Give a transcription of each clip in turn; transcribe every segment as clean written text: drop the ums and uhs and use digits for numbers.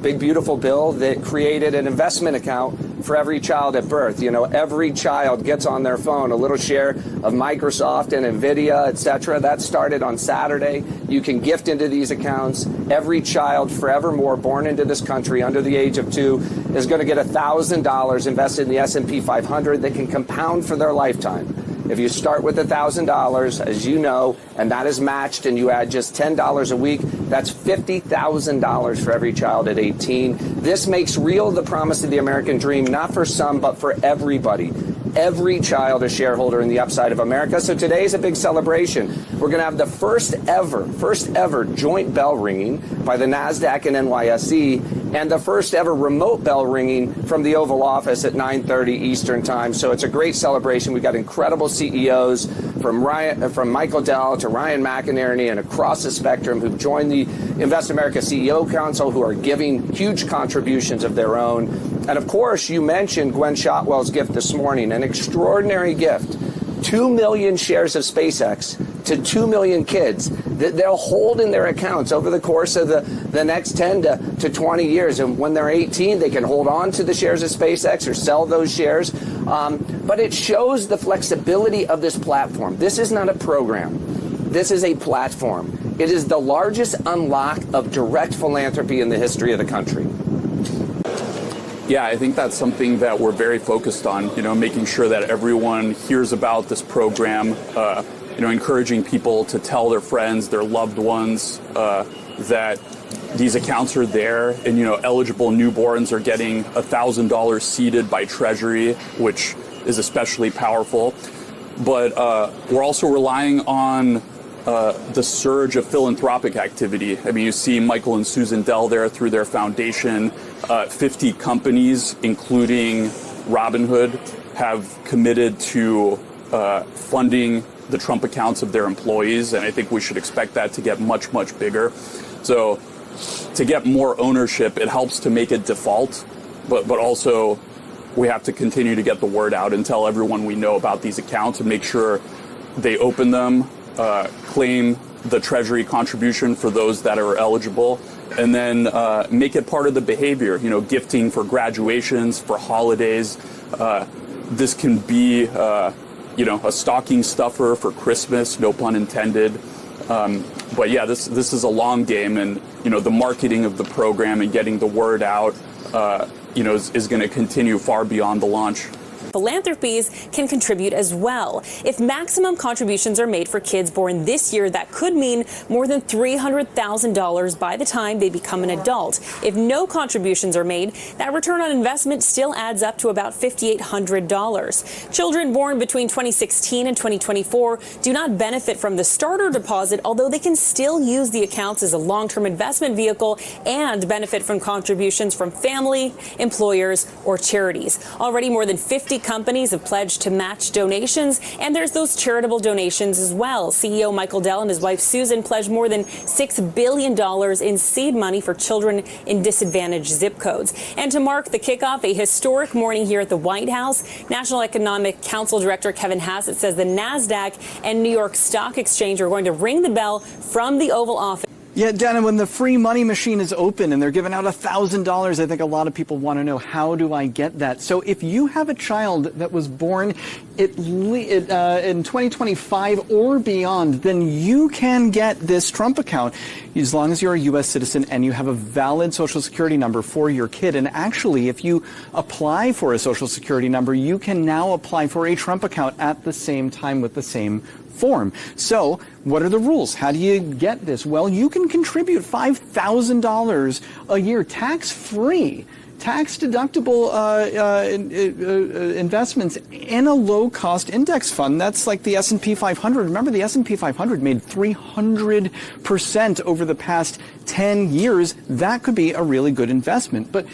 big, beautiful bill that created an investment account for every child at birth. You know, every child gets on their phone a little share of Microsoft and NVIDIA, etc. That started on Saturday. You can gift into these accounts. Every child forevermore born into this country under the age of 2 is going to get $1,000 invested in the S&P 500 that can compound for their lifetime. If you start with $1,000, as you know, and that is matched, and you add just $10 a week, that's $50,000 for every child at 18. This makes real the promise of the American dream, not for some, but for everybody. Every child a shareholder in the upside of America. So today is a big celebration. We're going to have the first ever joint bell ringing by the NASDAQ and NYSE, and the first ever remote bell ringing from the Oval Office at 9:30 Eastern Time. So it's a great celebration. We've got incredible CEOs from Michael Dell to Ryan McInerney and across the spectrum who've joined the Invest America CEO Council, who are giving huge contributions of their own. And of course, you mentioned Gwen Shotwell's gift this morning, an extraordinary gift. 2 million shares of SpaceX to 2 million kids that they'll hold in their accounts over the course of the next 10 to 20 years. And when they're 18, they can hold on to the shares of SpaceX or sell those shares. But it shows the flexibility of this platform. This is not a program. This is a platform. It is the largest unlock of direct philanthropy in the history of the country. Yeah, I think that's something that we're very focused on, making sure that everyone hears about this program, encouraging people to tell their friends, their loved ones, that these accounts are there, and, eligible newborns are getting $1,000 seeded by Treasury, which is especially powerful. But we're also relying on the surge of philanthropic activity. I mean, you see Michael and Susan Dell there through their foundation. 50 companies, including Robinhood, have committed to funding the Trump accounts of their employees, and I think we should expect that to get much, much bigger. So to get more ownership, it helps to make it default, but also we have to continue to get the word out and tell everyone we know about these accounts and make sure they open them, claim the Treasury contribution for those that are eligible, and then make it part of the behavior, gifting for graduations, for holidays. This can be, a stocking stuffer for Christmas, no pun intended. But yeah, this is a long game, and, the marketing of the program and getting the word out, is going to continue far beyond the launch. Philanthropies can contribute as well. If maximum contributions are made for kids born this year, that could mean more than $300,000 by the time they become an adult. If no contributions are made, that return on investment still adds up to about $5,800. Children born between 2016 and 2024 do not benefit from the starter deposit, although they can still use the accounts as a long-term investment vehicle and benefit from contributions from family, employers, or charities. Already more than 50 companies have pledged to match donations, and there's those charitable donations as well. CEO Michael Dell and his wife Susan pledged more than $6 billion in seed money for children in disadvantaged zip codes. And to mark the kickoff, a historic morning here at the White House, National Economic Council Director Kevin Hassett says the NASDAQ and New York Stock Exchange are going to ring the bell from the Oval Office. Yeah, Dana, when the free money machine is open and they're giving out $1,000, I think a lot of people want to know, how do I get that? So if you have a child that was born in 2025 or beyond, then you can get this Trump account as long as you're a U.S. citizen and you have a valid Social Security number for your kid. And actually, if you apply for a Social Security number, you can now apply for a Trump account at the same time with the same form. So what are the rules? How do you get this? Well, you can contribute $5,000 a year tax-free, tax-deductible investments in a low-cost index fund. That's like the S&P 500. Remember, the S&P 500 made 300% over the past 10 years. That could be a really good investment. But,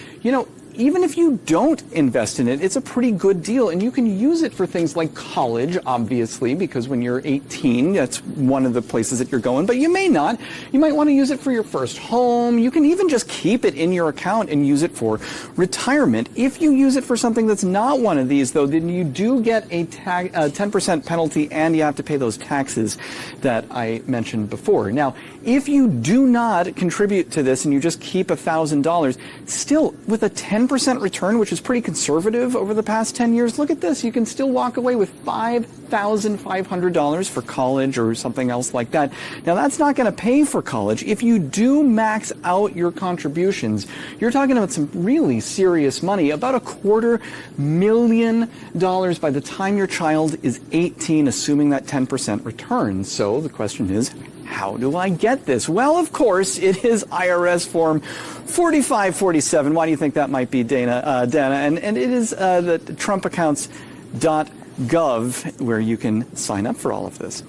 even if you don't invest in it, it's a pretty good deal. And you can use it for things like college, obviously, because when you're 18, that's one of the places that you're going. But you may not. You might want to use it for your first home. You can even just keep it in your account and use it for retirement. If you use it for something that's not one of these, though, then you do get a 10% penalty, and you have to pay those taxes that I mentioned before. Now, if you do not contribute to this and you just keep $1,000, still with a 10% return, which is pretty conservative over the past 10 years, look at this. You can still walk away with $5,500 for college or something else like that. Now, that's not going to pay for college. If you do max out your contributions, you're talking about some really serious money, about $250,000 by the time your child is 18, assuming that 10% return. So the question is, how do I get this? Well, of course, it is IRS Form 4547. Why do you think that might be, Dana? And it is the trumpaccounts.gov, where you can sign up for all of this.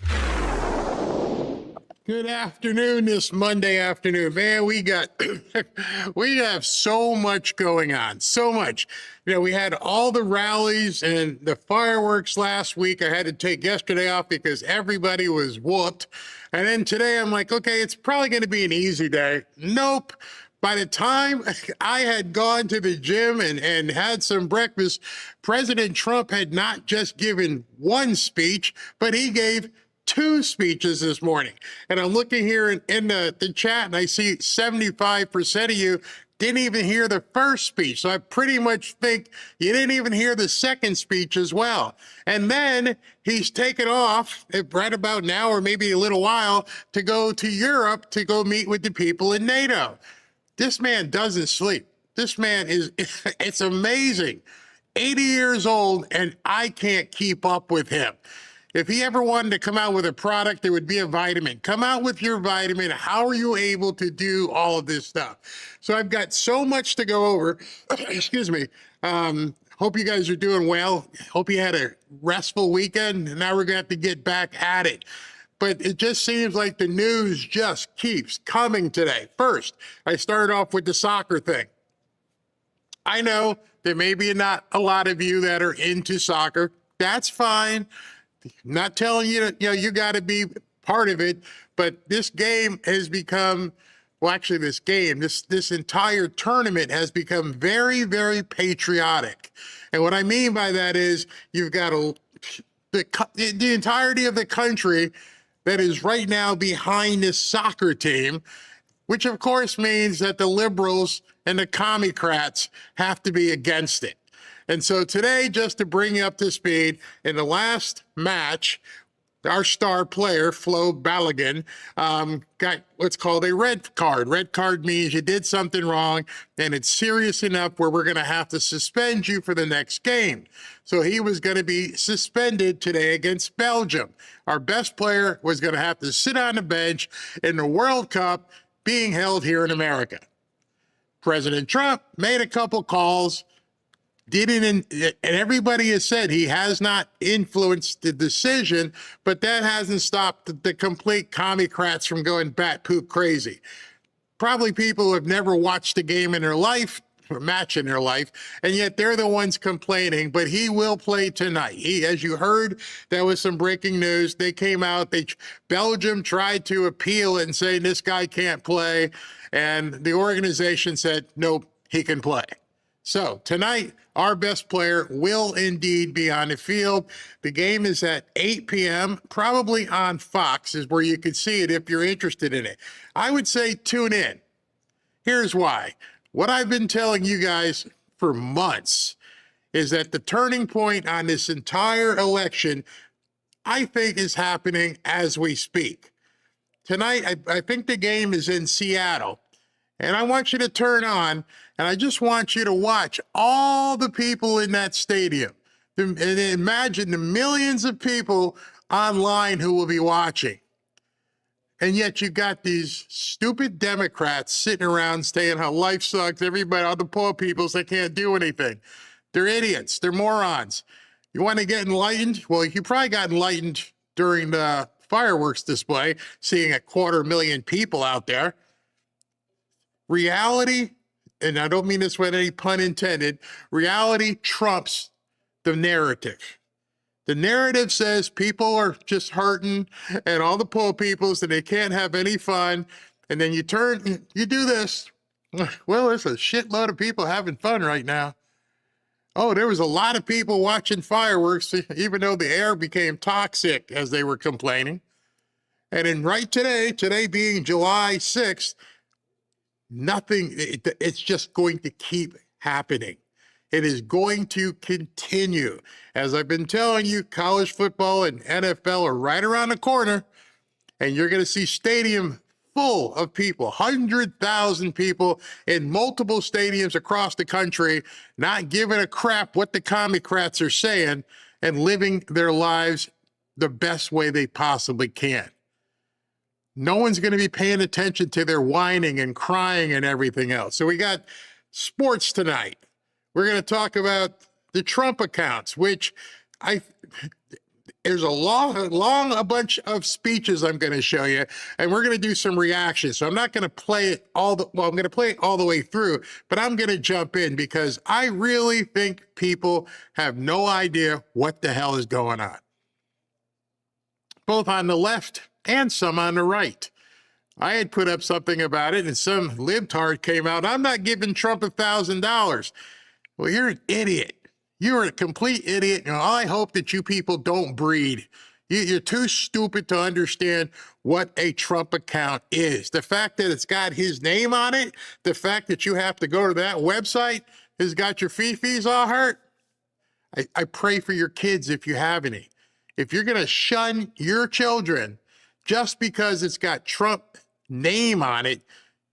Good afternoon, this Monday afternoon. Man, we have so much going on, so much. You know, we had all the rallies and the fireworks last week. I had to take yesterday off because everybody was whooped. And then today I'm like, okay, it's probably going to be an easy day. Nope. By the time I had gone to the gym and had some breakfast, President Trump had not just given one speech, but he gave two speeches this morning. And I'm looking here in the chat, and I see 75% of you didn't even hear the first speech. So I pretty much think you didn't even hear the second speech as well. And then he's taken off right about now, or maybe a little while, to go to Europe to go meet with the people in NATO. This man doesn't sleep. This man it's amazing. 80 years old, and I can't keep up with him. If he ever wanted to come out with a product, it would be a vitamin. Come out with your vitamin. How are you able to do all of this stuff? So I've got so much to go over. Excuse me. Hope you guys are doing well. Hope you had a restful weekend. Now we're going to have to get back at it. But it just seems like the news just keeps coming today. First, I started off with the soccer thing. I know there may be not a lot of you that are into soccer. That's fine. I'm not telling you that, you got to be part of it, but this game has become, well, actually this entire tournament has become very, very patriotic. And what I mean by that is you've got the entirety of the country that is right now behind this soccer team, which of course means that the liberals and the commie-crats have to be against it. And so today, just to bring you up to speed, in the last match, our star player, Flo Balogun, got what's called a red card. Red card means you did something wrong, and it's serious enough where we're going to have to suspend you for the next game. So he was going to be suspended today against Belgium. Our best player was going to have to sit on the bench in the World Cup being held here in America. President Trump made a couple calls. And everybody has said he has not influenced the decision, but that hasn't stopped the complete commie-crats from going bat poop crazy. Probably people who have never watched a game in their life, or match in their life, and yet they're the ones complaining, but he will play tonight. As you heard, there was some breaking news. They came out, Belgium tried to appeal it and say this guy can't play, and the organization said, nope, he can play. So tonight, our best player will indeed be on the field. The game is at 8 p.m., probably on Fox is where you can see it if you're interested in it. I would say tune in. Here's why. What I've been telling you guys for months is that the turning point on this entire election, I think, is happening as we speak. Tonight, I think the game is in Seattle. And I want you to turn on, and I just want you to watch all the people in that stadium. And imagine the millions of people online who will be watching. And yet you got these stupid Democrats sitting around saying how life sucks, everybody, all the poor people, they can't do anything. They're idiots. They're morons. You want to get enlightened? Well, you probably got enlightened during the fireworks display, seeing 250,000 people out there. Reality and I don't mean this with any pun intended, reality trumps the narrative. The narrative says people are just hurting and all the poor peoples and they can't have any fun. And then you do this. Well, there's a shitload of people having fun right now. Oh, there was a lot of people watching fireworks, even though the air became toxic, as they were complaining. And then right today being July 6th, it's just going to keep happening. It is going to continue. As I've been telling you, college football and NFL are right around the corner, and you're going to see stadium full of people, 100,000 people in multiple stadiums across the country, not giving a crap what the commie-crats are saying and living their lives the best way they possibly can. No one's going to be paying attention to their whining and crying and everything else. So we got sports tonight. We're going to talk about the Trump accounts, which there's a bunch of speeches I'm going to show you, and we're going to do some reactions. So I'm not going to play it I'm going to play it all the way through, but I'm going to jump in because I really think people have no idea what the hell is going on, both on the left and some on the right. I had put up something about it, and some libtard came out, I'm not giving Trump $1,000. Well, you're an idiot. You're a complete idiot. And I hope that you people don't breed. You're too stupid to understand what a Trump account is. The fact that it's got his name on it, the fact that you have to go to that website has got your fee-fees all hurt. I pray for your kids if you have any. If you're going to shun your children just because it's got Trump name on it,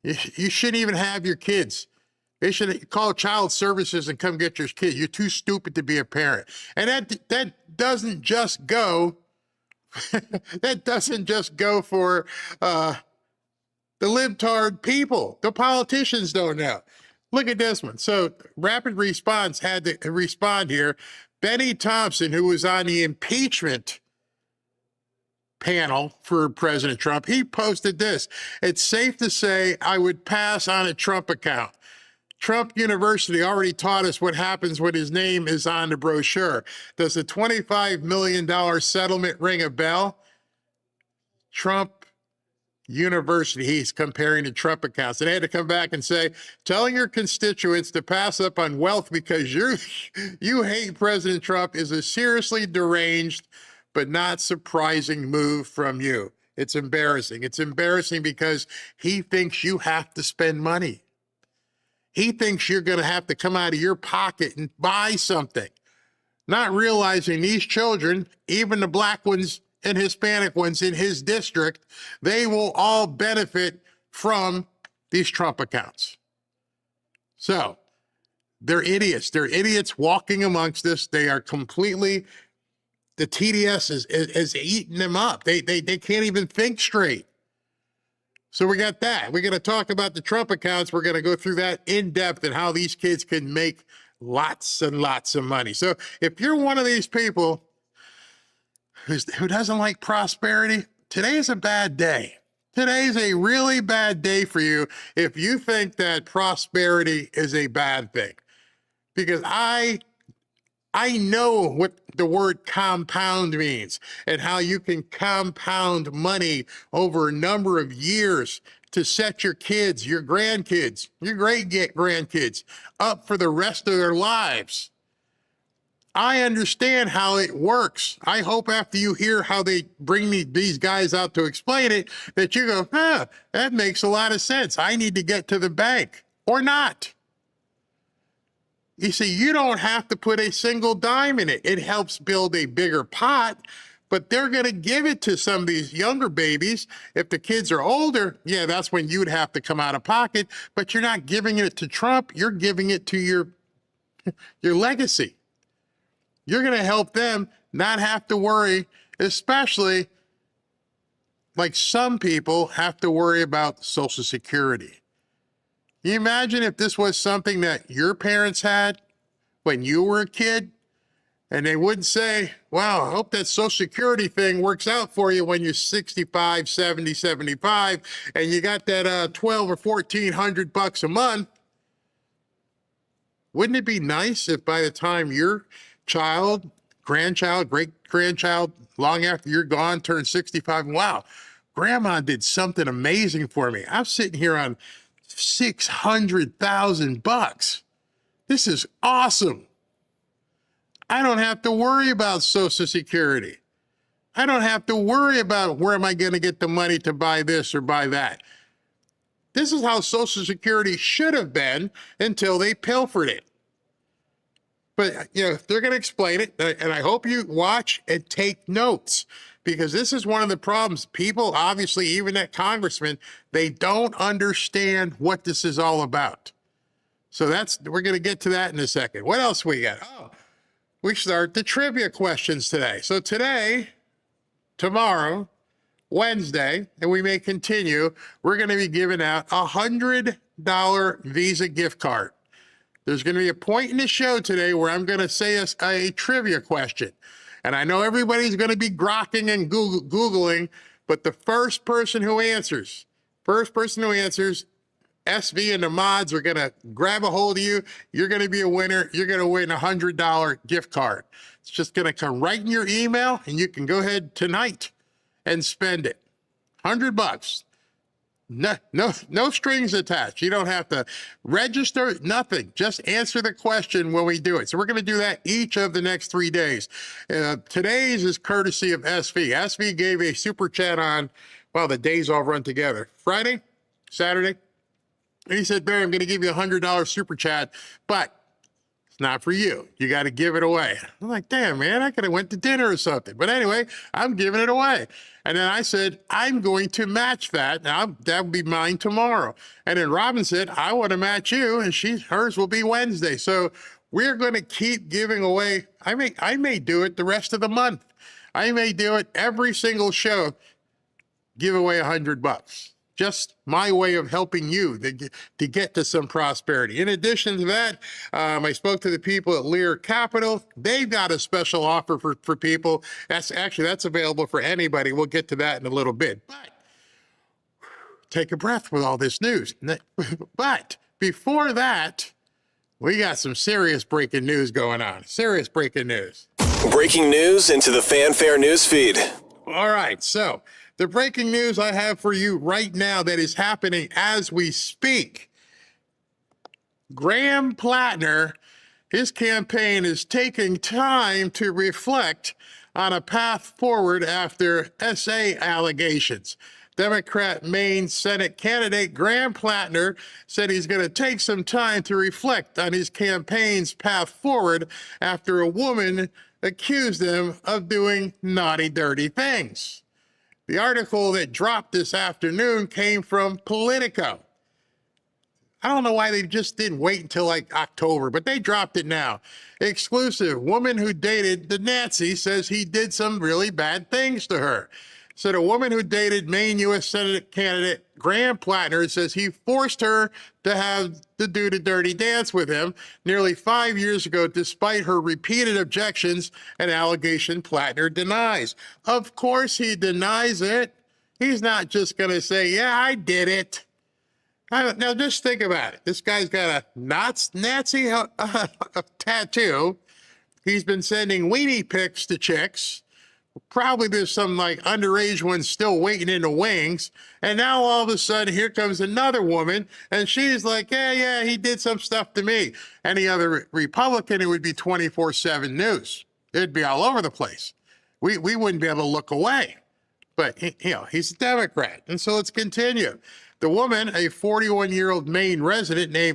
you shouldn't even have your kids. They should call child services and come get your kids. You're too stupid to be a parent. And that doesn't just go, that doesn't just go for the libtard people. The politicians don't know. Look at this one. So Rapid Response had to respond here. Benny Thompson, who was on the impeachment panel for President Trump, he posted this. It's safe to say I would pass on a Trump account. Trump University already taught us what happens when his name is on the brochure. Does the $25 million settlement ring a bell? Trump University, he's comparing to Trump accounts. And they had to come back and say, telling your constituents to pass up on wealth because you hate President Trump is a seriously deranged but not surprising move from you. It's embarrassing. It's embarrassing because he thinks you have to spend money. He thinks you're going to have to come out of your pocket and buy something, not realizing these children, even the black ones and Hispanic ones in his district, they will all benefit from these Trump accounts. So they're idiots. They're idiots walking amongst us. They are completely, the TDS is eating them up. They can't even think straight. So we got that. We're going to talk about the Trump accounts. We're going to go through that in depth and how these kids can make lots and lots of money. So if you're one of these people who doesn't like prosperity, today is a bad day. Today is a really bad day for you if you think that prosperity is a bad thing. Because I know what the word compound means and how you can compound money over a number of years to set your kids, your grandkids, your great-grandkids up for the rest of their lives. I understand how it works. I hope after you hear how they bring these guys out to explain it, that you go, that makes a lot of sense. I need to get to the bank or not. You see, you don't have to put a single dime in it. It helps build a bigger pot, but they're going to give it to some of these younger babies. If the kids are older, yeah, that's when you'd have to come out of pocket, but you're not giving it to Trump. You're giving it to your legacy. You're going to help them not have to worry, especially like some people have to worry about Social Security. Can you imagine if this was something that your parents had when you were a kid, and they wouldn't say, wow, I hope that Social Security thing works out for you when you're 65, 70, 75, and you got that $1,200 or $1,400 a month. Wouldn't it be nice if by the time your child, grandchild, great-grandchild, long after you're gone, turns 65, wow, grandma did something amazing for me. I'm sitting here on $600,000. This is awesome. I don't have to worry about Social Security. I don't have to worry about where am I going to get the money to buy this or buy that. This is how Social Security should have been until they pilfered it. But, they're going to explain it, and I hope you watch and take notes, because this is one of the problems. People, obviously, even that congressman, they don't understand what this is all about. So we're going to get to that in a second. What else we got? Oh, we start the trivia questions today. So today, tomorrow, Wednesday, and we may continue, we're going to be giving out a $100 Visa gift card. There's going to be a point in the show today where I'm going to say a trivia question. And I know everybody's going to be grokking and Googling, but the first person who answers, SV and the mods are going to grab a hold of you. You're going to be a winner. You're going to win a $100 gift card. It's just going to come right in your email, and you can go ahead tonight and spend it. $100. No strings attached. You don't have to register, nothing. Just answer the question when we do it. So we're going to do that each of the next 3 days. Today's is courtesy of SV. SV gave a super chat on, well, the days all run together. Friday, Saturday. And he said, Barry, I'm going to give you a $100 super chat, but it's not for you. You got to give it away. I'm like, damn, man, I could have went to dinner or something. But anyway, I'm giving it away. And then I said, I'm going to match that. Now, that will be mine tomorrow. And then Robin said, I want to match you, and hers will be Wednesday. So we're going to keep giving away. I may do it the rest of the month. I may do it every single show, give away $100. Just my way of helping you to get to some prosperity. In addition to that, I spoke to the people at Lear Capital. They've got a special offer for people. That's available for anybody. We'll get to that in a little bit. But take a breath with all this news. But before that, we got some serious breaking news going on. Serious breaking news. Breaking news into the Fanfare news feed. All right, so the breaking news I have for you right now that is happening as we speak. Graham Plattner, his campaign is taking time to reflect on a path forward after SA allegations. Democrat Maine Senate candidate Graham Plattner said he's going to take some time to reflect on his campaign's path forward after a woman accused him of doing naughty, dirty things. The article that dropped this afternoon came from Politico. I don't know why they just didn't wait until like October, but they dropped it now. Exclusive. Woman who dated the Nazi says he did some really bad things to her. So the woman who dated Maine U.S. Senate candidate Graham Plattner says he forced her to do the dirty dance with him nearly 5 years ago, despite her repeated objections, an allegation Plattner denies. Of course he denies it. He's not just going to say, yeah, I did it. Now just think about it. This guy's got a Nazi tattoo. He's been sending weenie pics to chicks. Probably there's some like underage ones still waiting in the wings. And now all of a sudden, here comes another woman, and she's like, yeah, he did some stuff to me. Any other Republican, it would be 24/7 news. It'd be all over the place. We wouldn't be able to look away. But, he's a Democrat. And so let's continue. The woman, a 41-year-old Maine resident they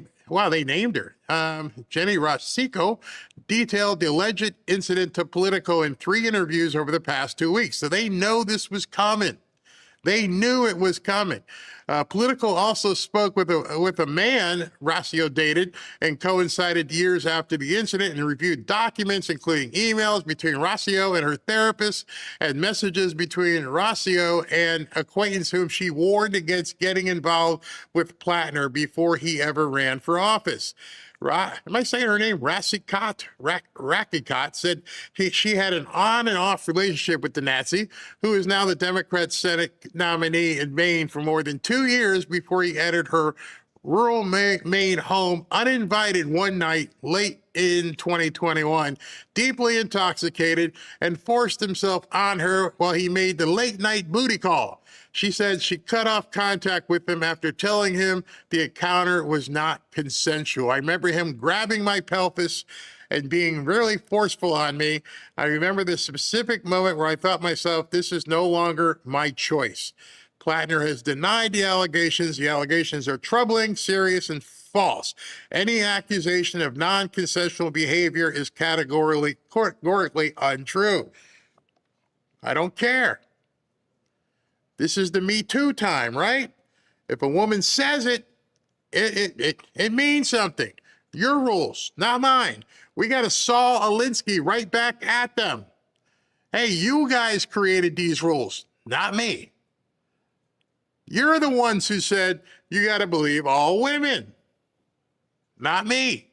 named her, Jenny Rossico, detailed the alleged incident to Politico in 3 interviews over the past 2 weeks. So they know this was coming. They knew it was coming. Politico also spoke with a man Rossio dated and coincided years after the incident and reviewed documents, including emails between Rossio and her therapist and messages between Rossio and acquaintance whom she warned against getting involved with Plattner before he ever ran for office. Am I saying her name? Rakicot said she had an on and off relationship with the Nazi, who is now the Democrat Senate nominee in Maine for more than 2 years before he entered her rural Maine home uninvited one night late in 2021, deeply intoxicated, and forced himself on her while he made the late night booty call. She said she cut off contact with him after telling him the encounter was not consensual. I remember him grabbing my pelvis and being really forceful on me. I remember the specific moment where I thought myself, this is no longer my choice. Plattner has denied the allegations. The allegations are troubling, serious, and false. Any accusation of non-consensual behavior is categorically untrue. I don't care. This is the Me Too time, right? If a woman says it, it means something. Your rules, not mine. We got a Saul Alinsky right back at them. Hey, you guys created these rules, not me. You're the ones who said you got to believe all women, not me.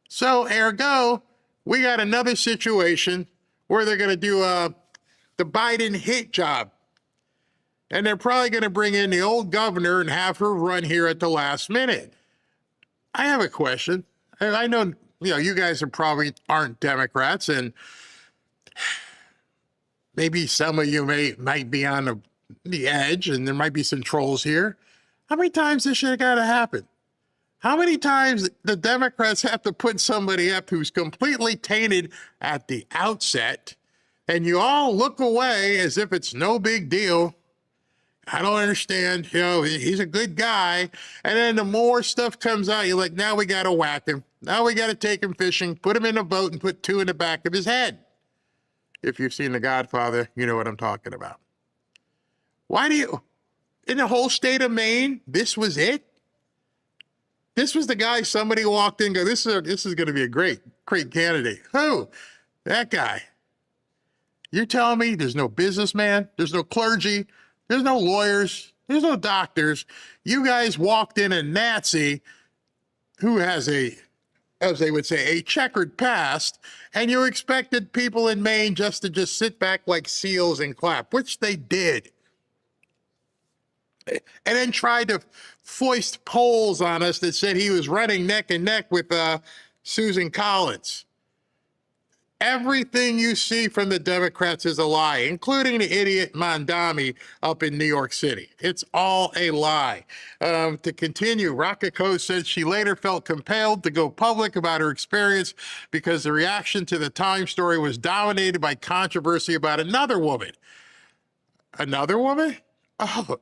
So, ergo, we got another situation where they're going to do the Biden hit job. And they're probably going to bring in the old governor and have her run here at the last minute. I have a question. I know, you guys aren't Democrats, and maybe some of you might be on the edge, and there might be some trolls here. How many times this shit got to happen? How many times the Democrats have to put somebody up who's completely tainted at the outset, and you all look away as if it's no big deal? I don't understand. He's a good guy. And then the more stuff comes out, you're like, now we got to whack him. Now we got to take him fishing, put him in a boat, and put 2 in the back of his head. If you've seen The Godfather, you know what I'm talking about. Why do you, in the whole state of Maine, this was it? This was the guy somebody walked in and go, this is going to be a great candidate. Who? That guy. You're telling me there's no businessman, there's no clergy, there's no lawyers, there's no doctors. You guys walked in a Nazi who has as they would say, a checkered past, and you expected people in Maine just to sit back like seals and clap, which they did. And then tried to foist polls on us that said he was running neck and neck with Susan Collins. Everything you see from the Democrats is a lie, including the idiot Mondami up in New York City. It's all a lie. To continue, Rockako said she later felt compelled to go public about her experience because the reaction to the Times story was dominated by controversy about another woman. Another woman? Oh,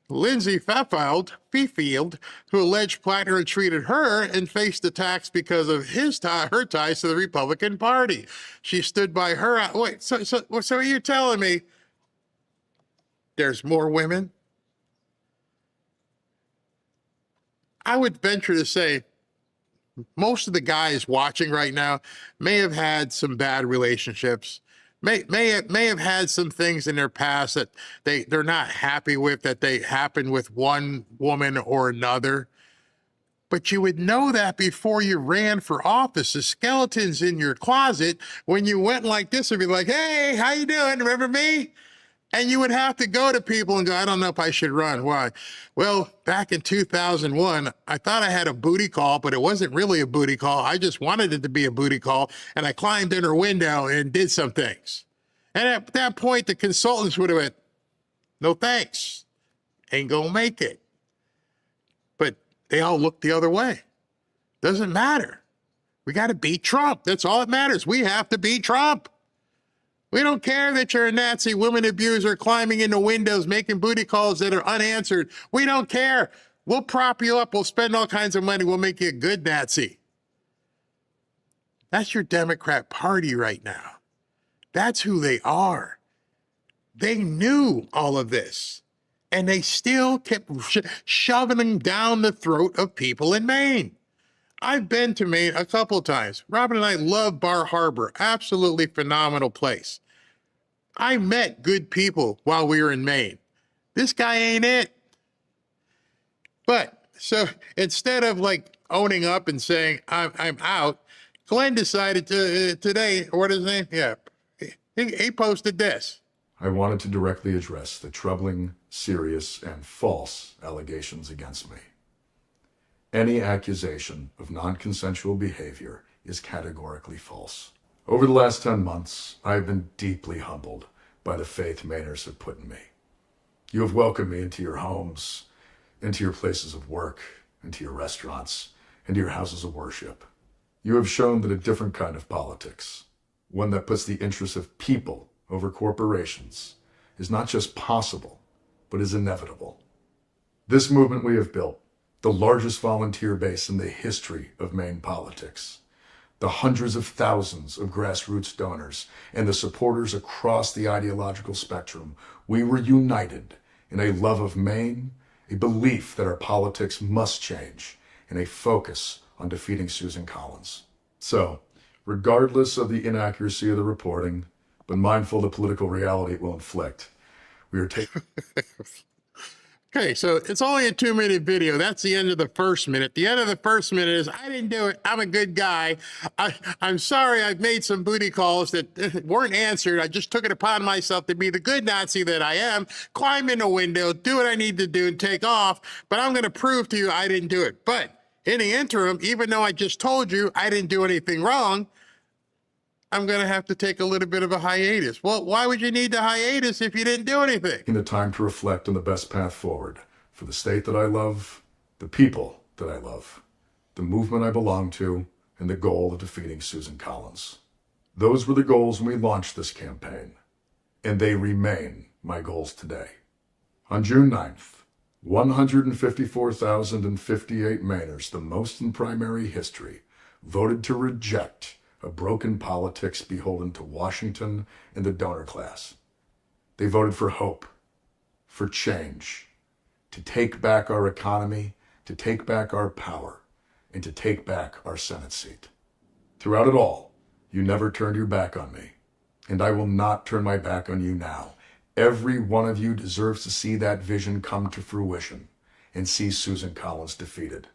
Lindsay Fifield, who alleged Plattner had treated her and faced attacks because of her ties to the Republican Party. She stood by her. Wait, so you're telling me there's more women? I would venture to say most of the guys watching right now may have had some bad relationships. May have had some things in their past that they're not happy with, that they happened with one woman or another. But you would know that before you ran for office. The skeletons in your closet, when you went like this, would be like, hey, how you doing? Remember me? And you would have to go to people and go, I don't know if I should run. Why? Well, back in 2001, I thought I had a booty call, but it wasn't really a booty call. I just wanted it to be a booty call. And I climbed in her window and did some things. And at that point, the consultants would have went, no thanks. Ain't gonna make it. But they all looked the other way. Doesn't matter. We got to beat Trump. That's all that matters. We have to beat Trump. We don't care that you're a Nazi woman abuser climbing into windows, making booty calls that are unanswered. We don't care. We'll prop you up. We'll spend all kinds of money. We'll make you a good Nazi. That's your Democrat Party right now. That's who they are. They knew all of this, and they still kept shoving them down the throat of people in Maine. I've been to Maine a couple of times. Robin and I love Bar Harbor. Absolutely phenomenal place. I met good people while we were in Maine. This guy ain't it. But so instead of like owning up and saying I'm out, Glenn decided to today, or what is his name? Yeah, he posted this. I wanted to directly address the troubling, serious, and false allegations against me. Any accusation of non-consensual behavior is categorically false. Over the last 10 months, I have been deeply humbled by the faith Mainers have put in me. You have welcomed me into your homes, into your places of work, into your restaurants, into your houses of worship. You have shown that a different kind of politics, one that puts the interests of people over corporations, is not just possible, but is inevitable. This movement we have built, the largest volunteer base in the history of Maine politics, the hundreds of thousands of grassroots donors, and the supporters across the ideological spectrum, we were united in a love of Maine, a belief that our politics must change, and a focus on defeating Susan Collins. So, regardless of the inaccuracy of the reporting, but mindful of the political reality it will inflict, we are taking... Okay, so it's only a 2-minute video. That's the end of the first minute. The end of the first minute is, I didn't do it. I'm a good guy. I'm sorry I've made some booty calls that weren't answered. I just took it upon myself to be the good Nazi that I am, climb in a window, do what I need to do, and take off. But I'm going to prove to you I didn't do it. But in the interim, even though I just told you I didn't do anything wrong, I'm going to have to take a little bit of a hiatus. Well, why would you need the hiatus if you didn't do anything? Taking the time to reflect on the best path forward for the state that I love, the people that I love, the movement I belong to, and the goal of defeating Susan Collins. Those were the goals when we launched this campaign, and they remain my goals today. On June 9th, 154,058 Mainers, the most in primary history, voted to reject a broken politics beholden to Washington and the donor class. They voted for hope, for change, to take back our economy, to take back our power, and to take back our Senate seat. Throughout it all, you never turned your back on me, and I will not turn my back on you now. Every one of you deserves to see that vision come to fruition and see Susan Collins defeated,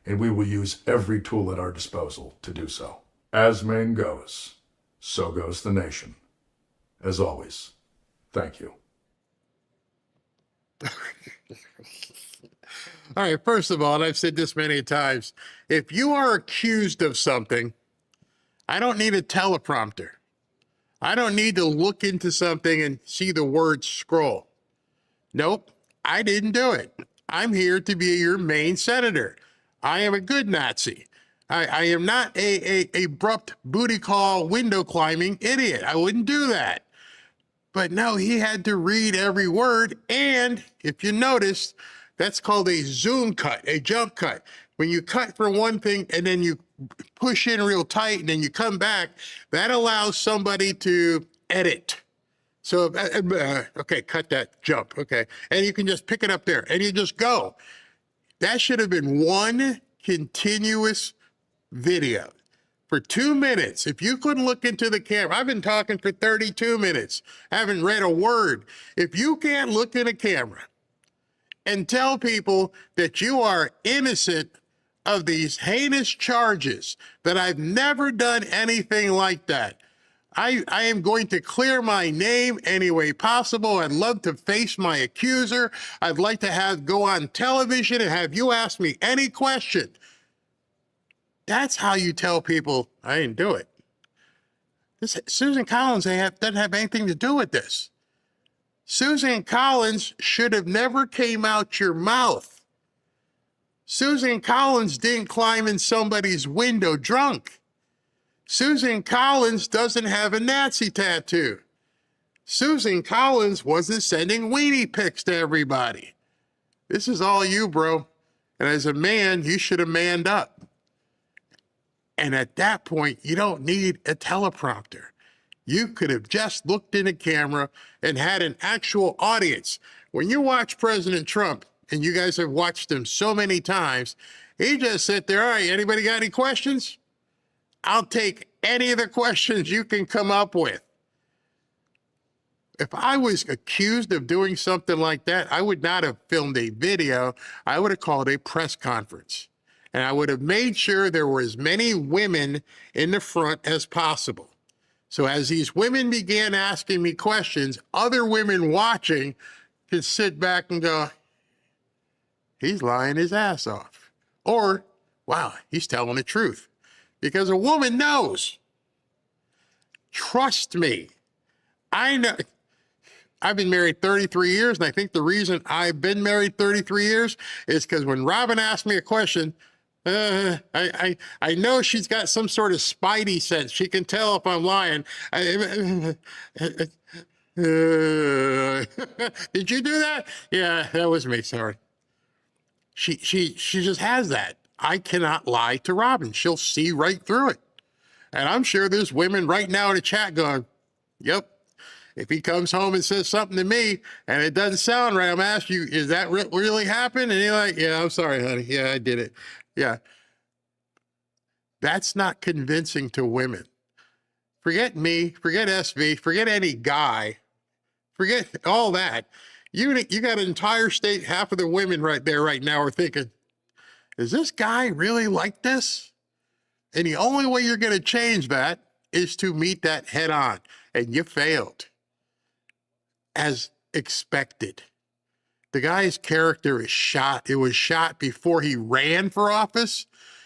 and we will use every tool at our disposal to do so. As Maine goes, so goes the nation. As always, thank you. All right, first of all, and I've said this many times, if you are accused of something, I don't need a teleprompter. I don't need to look into something and see the word scroll. Nope, I didn't do it. I'm here to be your Maine senator. I am a good Nazi. I am not a abrupt booty call window climbing idiot. I wouldn't do that. But no, he had to read every word. And if you notice, that's called a zoom cut, a jump cut. When you cut for one thing and then you push in real tight and then you come back, that allows somebody to edit. So, okay, cut that jump. Okay. And you can just pick it up there and you just go. That should have been one continuous video for 2 minutes. If you couldn't look into the camera, I've been talking for 32 minutes, haven't read a word. If you can't look in a camera and tell people that you are innocent of these heinous charges, that I've never done anything like that, I am going to clear my name any way possible. I'd love to face my accuser. I'd like to go on television and have you ask me any question. That's how you tell people I didn't do it. Susan Collins doesn't have anything to do with this. Susan Collins should have never came out your mouth. Susan Collins didn't climb in somebody's window drunk. Susan Collins doesn't have a Nazi tattoo. Susan Collins wasn't sending weenie pics to everybody. This is all you, bro. And as a man, you should have manned up. And at that point, you don't need a teleprompter. You could have just looked in a camera and had an actual audience. When you watch President Trump, and you guys have watched him so many times, he just sit there, all right, anybody got any questions? I'll take any of the questions you can come up with. If I was accused of doing something like that, I would not have filmed a video. I would have called a press conference. And I would have made sure there were as many women in the front as possible. So as these women began asking me questions, other women watching could sit back and go, he's lying his ass off. Or, wow, he's telling the truth. Because a woman knows. Trust me. I know. I've been married 33 years, and I think the reason I've been married 33 years is because when Robin asked me a question, I know she's got some sort of spidey sense. She can tell if I'm lying. Did you do that? Yeah, that was me. Sorry. She just has that. I cannot lie to Robin. She'll see right through it. And I'm sure there's women right now in the chat going, yep. If he comes home and says something to me and it doesn't sound right, I'm asking you, is that really happened? And you're like, yeah, I'm sorry, honey. Yeah, I did it. Yeah. That's not convincing to women. Forget me, forget SV, forget any guy, forget all that. You got an entire state, half of the women right there right now are thinking, is this guy really like this? And the only way you're going to change that is to meet that head on. And you failed. As expected. The guy's character is shot. It was shot before he ran for office.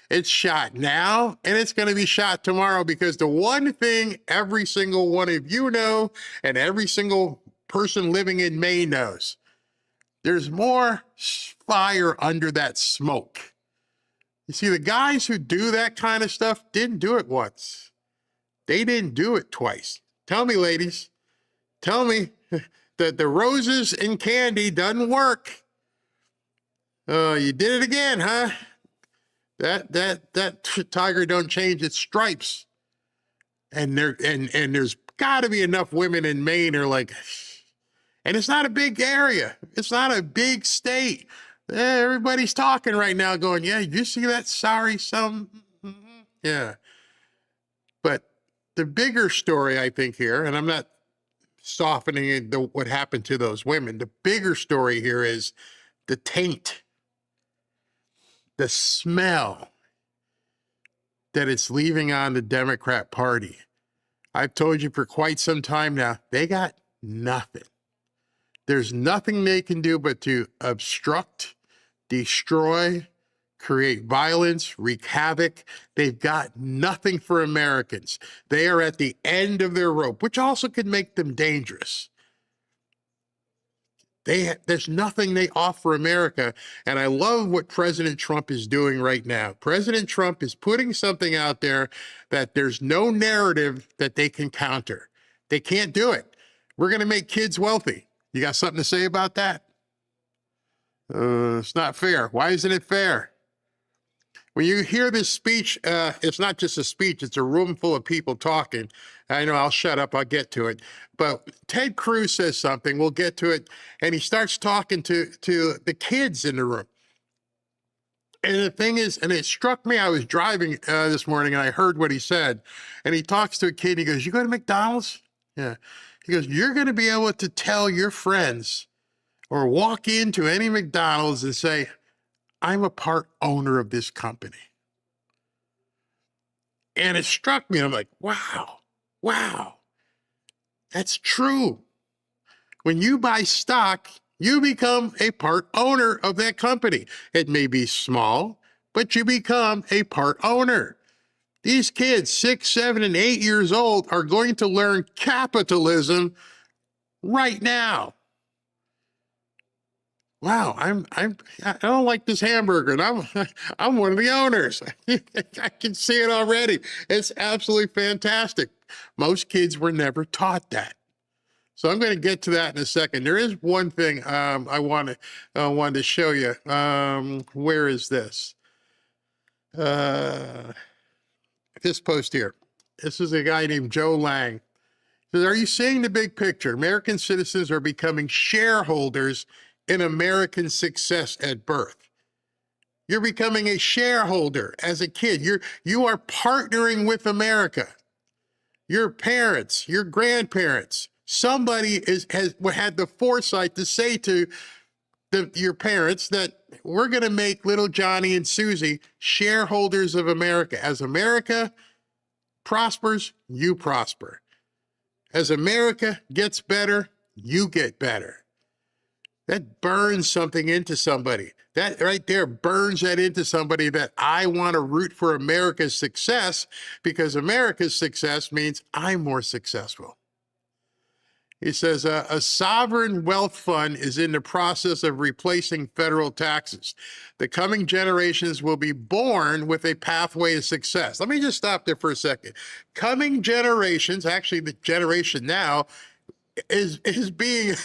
It's shot now, and it's going to be shot tomorrow, because the one thing every single one of you know, and every single person living in Maine knows, there's more fire under that smoke. You see, the guys who do that kind of stuff didn't do it once. They didn't do it twice. Tell me, ladies. Tell me that the roses and candy doesn't work. Oh, you did it again, huh? That tiger don't change its stripes. And there's got to be enough women in Maine who are like, and it's not a big area. It's not a big state. Everybody's talking right now going, yeah, you see that? Sorry, some. Yeah. But the bigger story, I think, here, and I'm not softening what happened to those women. The bigger story here is the taint, the smell that it's leaving on the Democrat Party. I've told you for quite some time now, they got nothing. There's nothing they can do but to obstruct, destroy, create violence, wreak havoc. They've got nothing for Americans. They are at the end of their rope, which also could make them dangerous. There's nothing they offer America. And I love what President Trump is doing right now. President Trump is putting something out there that there's no narrative that they can counter. They can't do it. We're going to make kids wealthy. You got something to say about that? It's not fair. Why isn't it fair? When you hear this speech, it's not just a speech, it's a room full of people talking. I know, I'll shut up, I'll get to it. But Ted Cruz says something, we'll get to it, and he starts talking to the kids in the room. And the thing is, and it struck me, I was driving this morning and I heard what he said. And he talks to a kid, he goes, you go to McDonald's? Yeah. He goes, you're going to be able to tell your friends or walk into any McDonald's and say, I'm a part owner of this company. And it struck me. I'm like, wow, that's true. When you buy stock, you become a part owner of that company. It may be small, but you become a part owner. These kids, 6, 7, and 8 years old, are going to learn capitalism right now. Wow, I don't like this hamburger, and I'm one of the owners. I can see it already. It's absolutely fantastic. Most kids were never taught that. So I'm going to get to that in a second. There is one thing I wanted to show you. Where is this? This post here. This is a guy named Joe Lang. He says, are you seeing the big picture? American citizens are becoming shareholders in American success at birth. You're becoming a shareholder as a kid. You are partnering with America. Your parents, your grandparents, somebody has had the foresight to say to your parents that we're going to make little Johnny and Susie shareholders of America. As America prospers, you prosper. As America gets better, you get better. That burns something into somebody. That right there burns that into somebody that I want to root for America's success, because America's success means I'm more successful. He says, a sovereign wealth fund is in the process of replacing federal taxes. The coming generations will be born with a pathway to success. Let me just stop there for a second. Coming generations, actually the generation now, is being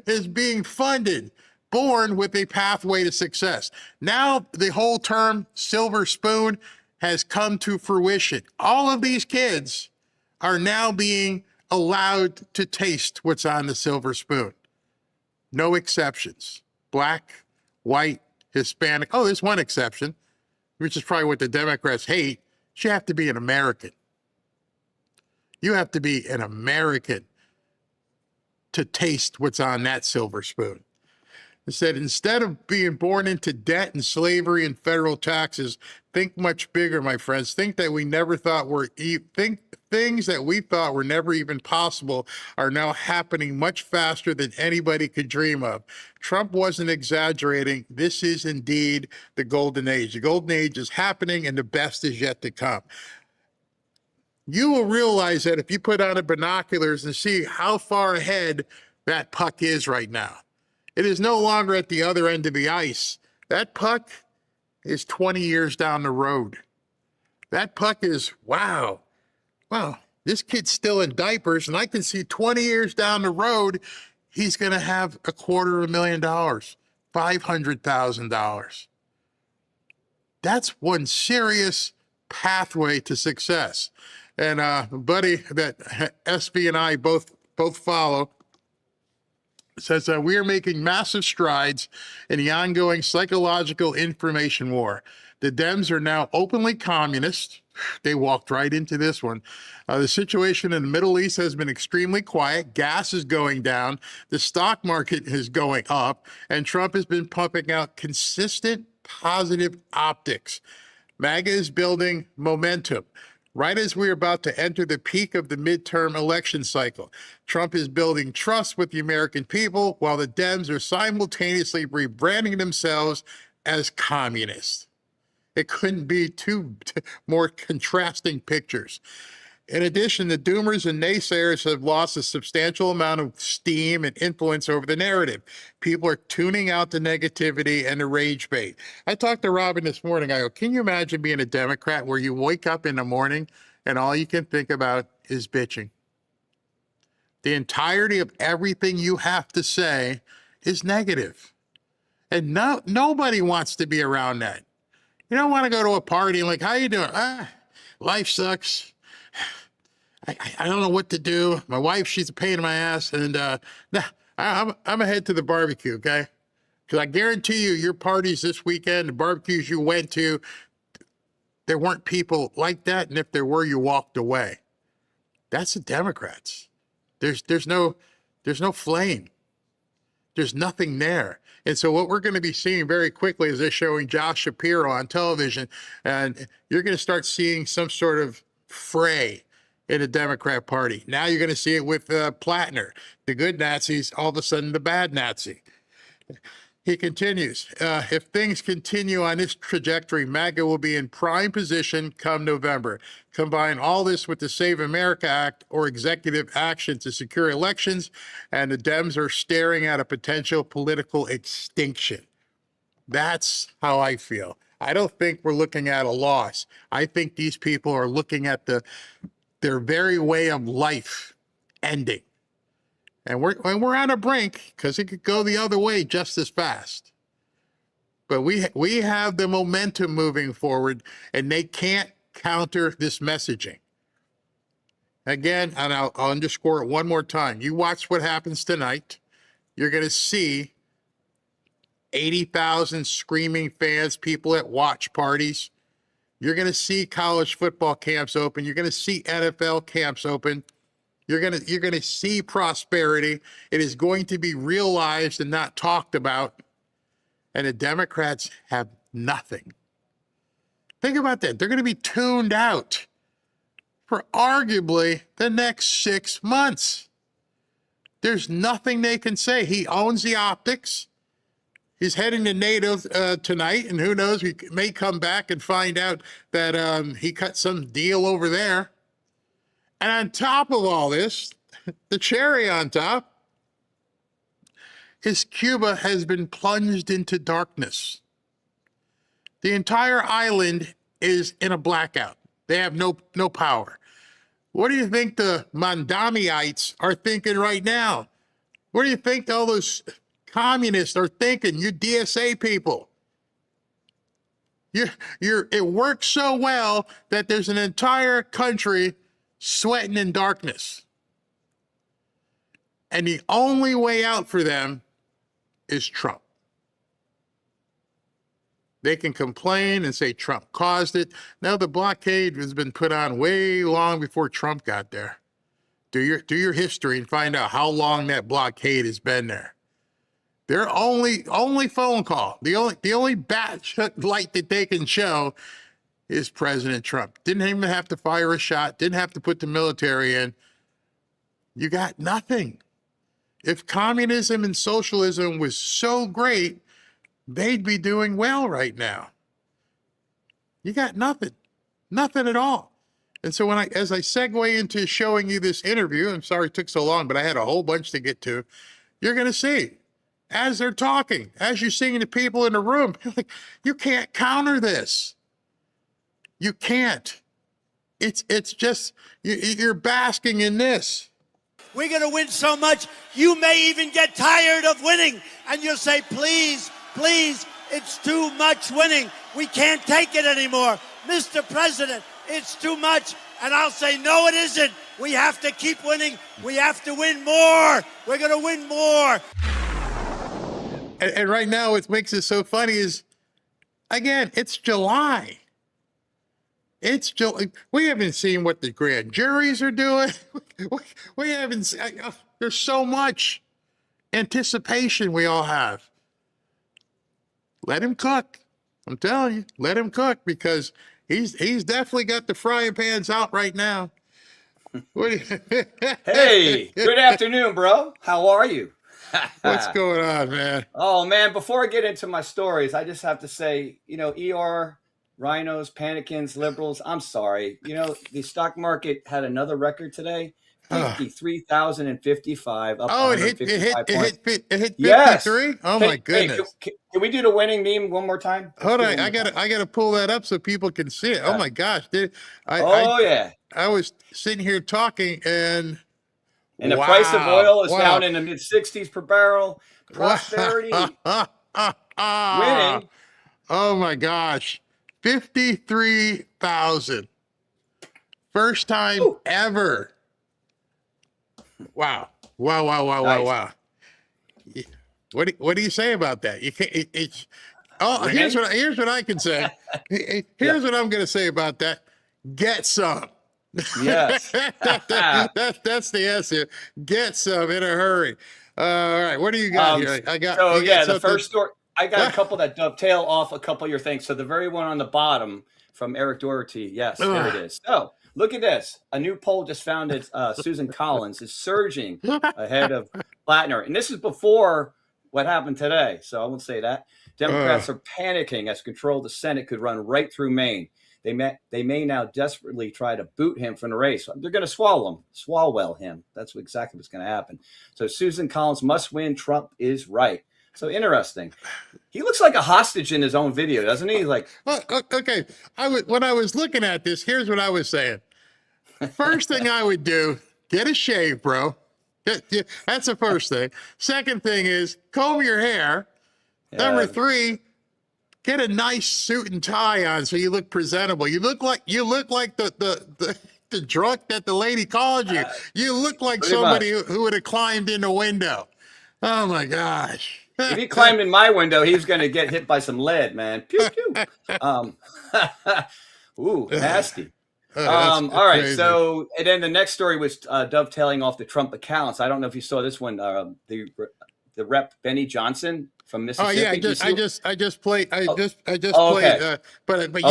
is being funded, born with a pathway to success. Now the whole term silver spoon has come to fruition. All of these kids are now being allowed to taste what's on the silver spoon. No exceptions. Black, white, Hispanic. Oh, there's one exception, which is probably what the Democrats hate. You have to be an American. You have to be an American to taste what's on that silver spoon. It said, instead of being born into debt and slavery and federal taxes, think much bigger, my friends. Think that we never thought were, think things that we thought were never even possible are now happening much faster than anybody could dream of. Trump wasn't exaggerating. This is indeed the golden age. The golden age is happening and the best is yet to come. You will realize that if you put on the binoculars and see how far ahead that puck is right now. It is no longer at the other end of the ice. That puck is 20 years down the road. That puck is, wow, this kid's still in diapers, and I can see 20 years down the road, he's going to have $250,000, $500,000. That's one serious pathway to success. And a buddy that SB and I both follow says that we are making massive strides in the ongoing psychological information war. The Dems are now openly communist. They walked right into this one. The situation in the Middle East has been extremely quiet. Gas is going down. The stock market is going up. And Trump has been pumping out consistent positive optics. MAGA is building momentum. Right as we're about to enter the peak of the midterm election cycle, Trump is building trust with the American people while the Dems are simultaneously rebranding themselves as communists. It couldn't be two more contrasting pictures. In addition, the doomers and naysayers have lost a substantial amount of steam and influence over the narrative. People are tuning out the negativity and the rage bait. I talked to Robin this morning. I go, can you imagine being a Democrat where you wake up in the morning and all you can think about is bitching? The entirety of everything you have to say is negative. And nobody wants to be around that. You don't want to go to a party and like, how you doing? Life sucks. I don't know what to do. My wife, she's a pain in my ass. And I'm ahead to the barbecue, okay? Because I guarantee you, your parties this weekend, the barbecues you went to, there weren't people like that. And if there were, you walked away. That's the Democrats. There's no flame. There's nothing there. And so what we're going to be seeing very quickly is they're showing Josh Shapiro on television, and you're going to start seeing some sort of fray in the Democrat Party. Now you're going to see it with Plattner, the good Nazis, all of a sudden the bad Nazi. He continues, if things continue on this trajectory, MAGA will be in prime position come November. Combine all this with the Save America Act or executive action to secure elections, and the Dems are staring at a potential political extinction. That's how I feel. I don't think we're looking at a loss. I think these people are looking at their very way of life ending. And we're on a brink because it could go the other way just as fast. But we have the momentum moving forward, and they can't counter this messaging. Again, and I'll underscore it one more time. You watch what happens tonight. You're going to see 80,000 screaming fans, people at watch parties. You're going to see college football camps open. You're going to see NFL camps open. You're going to see prosperity. It is going to be realized and not talked about. And the Democrats have nothing. Think about that. They're going to be tuned out for arguably the next 6 months. There's nothing they can say. He owns the optics. He's heading to NATO tonight, and who knows, he may come back and find out that he cut some deal over there. And on top of all this, the cherry on top is Cuba has been plunged into darkness. The entire island is in a blackout. They have no power. What do you think the Mandamiites are thinking right now? What do you think all those communists are thinking, you DSA people? It works so well that there's an entire country sweating in darkness. And the only way out for them is Trump. They can complain and say Trump caused it. Now the blockade has been put on way long before Trump got there. Do your history and find out how long that blockade has been there. Their only phone call, the only batch light that they can show is President Trump. Didn't even have to fire a shot, didn't have to put the military in. You got nothing. If communism and socialism was so great, they'd be doing well right now. You got nothing at all. And so as I segue into showing you this interview, I'm sorry it took so long, but I had a whole bunch to get to. You're going to see, as they're talking, as you're seeing the people in the room, you're like, you can't counter this. You can't. It's just, you're basking in this. We're going to win so much, you may even get tired of winning. And you'll say, please, please, it's too much winning. We can't take it anymore. Mr. President, it's too much. And I'll say, no, it isn't. We have to keep winning. We have to win more. We're going to win more. And right now, what makes it so funny is, again, it's July. It's July. We haven't seen what the grand juries are doing. We haven't seen, there's so much anticipation we all have. Let him cook. I'm telling you, let him cook, because he's definitely got the frying pans out right now. Hey, good afternoon, bro. How are you? What's going on, man? Oh, man, before I get into my stories, I just have to say, ER, rhinos, panicins, liberals, I'm sorry. The stock market had another record today. 53,055 up. Oh, it hit 53? Yes. Oh, my goodness. Can we do the winning meme one more time? Hold on, I gotta pull that up so people can see it. Oh my gosh, yeah. I was sitting here talking, and the wow, price of oil is wow. down in the mid-60s per barrel. Prosperity. Winning. Oh my gosh, 53,000. First time ever. Wow. Wow. What do you say about that? You can't. Here's what I can say. Here's what I'm going to say about that. Get some. Yes. That's the answer. Get some in a hurry. All right. What do you got here? The first story. I got a couple that dovetail off a couple of your things. So the very one on the bottom from Eric Doherty. Yes, there it is. So look at this. A new poll just found that Susan Collins is surging ahead of Plattner. And this is before what happened today. So I won't say that. Democrats are panicking as control of the Senate could run right through Maine. They may now desperately try to boot him from the race. They're going to swallow him. That's exactly what's going to happen. So Susan Collins must win. Trump is right. So interesting. He looks like a hostage in his own video, doesn't he? Like, okay. When I was looking at this, here's what I was saying. First thing I would do, get a shave, bro. That's the first thing. Second thing is comb your hair. Number 3, get a nice suit and tie on so you look presentable. You look like the drunk that the lady called you. You look like somebody who would have climbed in the window. Oh my gosh. If he climbed in my window, he's going to get hit by some lead, man. Pew, pew. Ooh, nasty. All right. Crazy. So, and then the next story was dovetailing off the Trump accounts. I don't know if you saw this one. The rep Benny Johnson from Mississippi. Oh yeah, I just played. Okay. But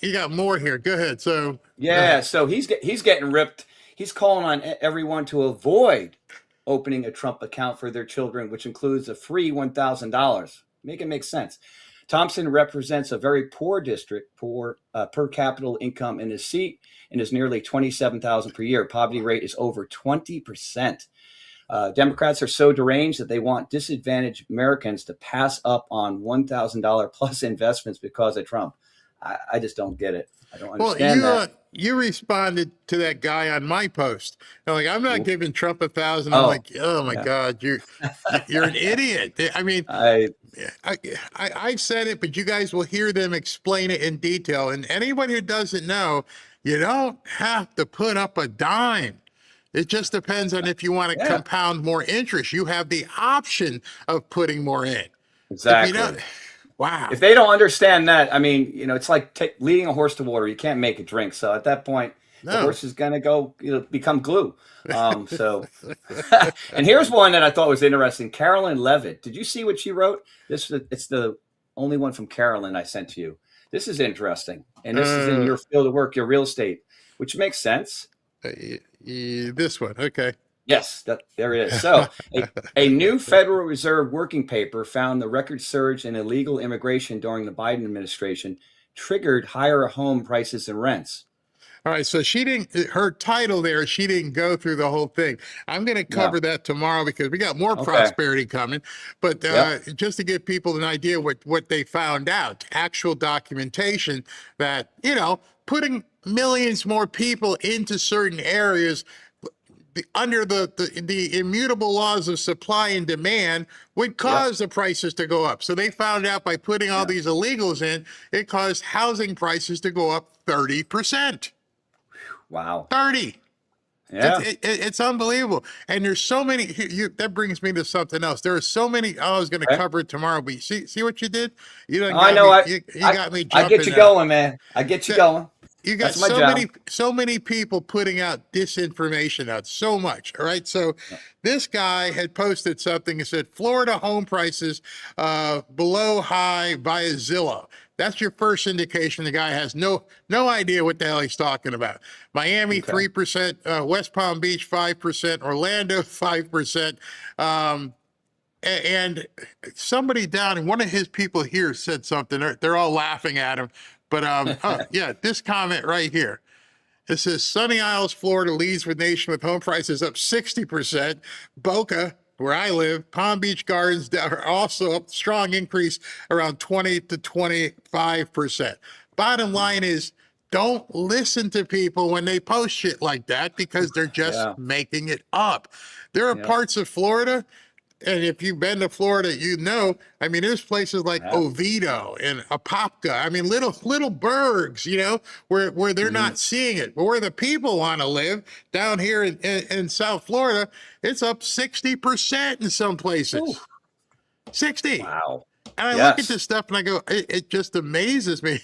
you got more here. Go ahead. So yeah, so he's getting ripped. He's calling on everyone to avoid opening a Trump account for their children, which includes a free $1,000. Make it make sense. Thompson represents a very poor district, poor per capita income in his seat, and is nearly $27,000 per year. Poverty rate is over 20%. Democrats are so deranged that they want disadvantaged Americans to pass up on $1,000 plus investments because of Trump. I just don't get it. I don't understand that. You responded to that guy on my post. Like, I'm not giving Trump 1,000. I'm like, oh my God, you're an idiot. I mean, I've said it, but you guys will hear them explain it in detail. And anybody who doesn't know, you don't have to put up a dime. It just depends on if you want to compound more interest. You have the option of putting more in. Exactly. Wow. If they don't understand that, I mean, it's like leading a horse to water. You can't make it drink. So at that point, the horse is going to go, become glue. And here's one that I thought was interesting. Carolyn Levitt. Did you see what she wrote? It's the only one from Carolyn I sent to you. This is interesting. And this is in your field of work, your real estate, which makes sense. This one. Okay. Yes, there it is. So a new Federal Reserve working paper found the record surge in illegal immigration during the Biden administration triggered higher home prices and rents. All right. So her title there, she didn't go through the whole thing. I'm going to cover that tomorrow because we got more prosperity coming. But just to give people an idea what they found out, actual documentation that, putting millions more people into certain areas under the immutable laws of supply and demand would cause the prices to go up. So they found out by putting all these illegals in, it caused housing prices to go up 30%. Wow. 30. Yeah. It's unbelievable. And there's so many, that brings me to something else. There are so many, I was going to cover it tomorrow, but see what you did? You got me jumping. I get you going, man. I get you going. You got so many people putting out disinformation out, so much. All right. So this guy had posted something and said, Florida home prices below high via Zillow. That's your first indication the guy has no idea what the hell he's talking about. Miami, 3%, West Palm Beach, 5%, Orlando, 5%. And somebody down, and one of his people here said something. They're all laughing at him. But this comment right here. It says Sunny Isles, Florida leads with nation with home prices up 60%. Boca, where I live, Palm Beach Gardens are also up, strong increase around 20 to 25%. Bottom line is, don't listen to people when they post shit like that because they're just making it up. There are parts of Florida. And if you've been to Florida, I mean, there's places like Oviedo and Apopka. I mean, little burgs, where they're not seeing it. But where the people want to live, down here in South Florida, it's up 60% in some places. Ooh. 60. Wow. And I look at this stuff and I go, it just amazes me.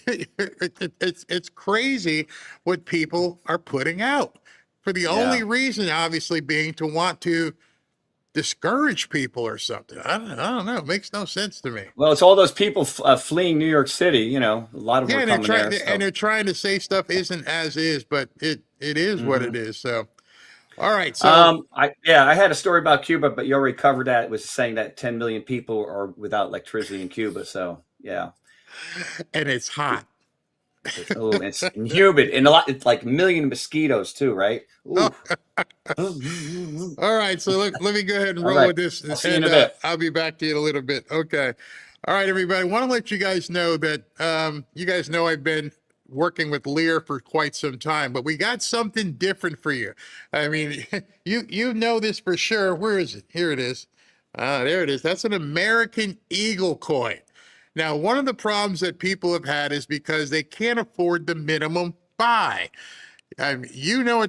It's crazy what people are putting out for the only reason, obviously, being to want to discourage people or something. I don't know. It makes no sense to me. Well, it's all those people fleeing New York City. A lot of them are coming there. And they're trying to say stuff isn't as is, but it is what it is. So, all right. So, I had a story about Cuba, but you already covered that. It was saying that 10 million people are without electricity in Cuba. So, yeah. And it's hot. It's humid and it's like a million mosquitoes too, right? All right, so let me go ahead and roll with this, and I'll be back to you in a little bit. Okay. All right, everybody. I want to let you guys know that you guys know I've been working with Lear for quite some time, but we got something different for you. I mean, you know this for sure. Where is it? Here it is. There it is. That's an American Eagle coin. Now, one of the problems that people have had is because they can't afford the minimum buy. At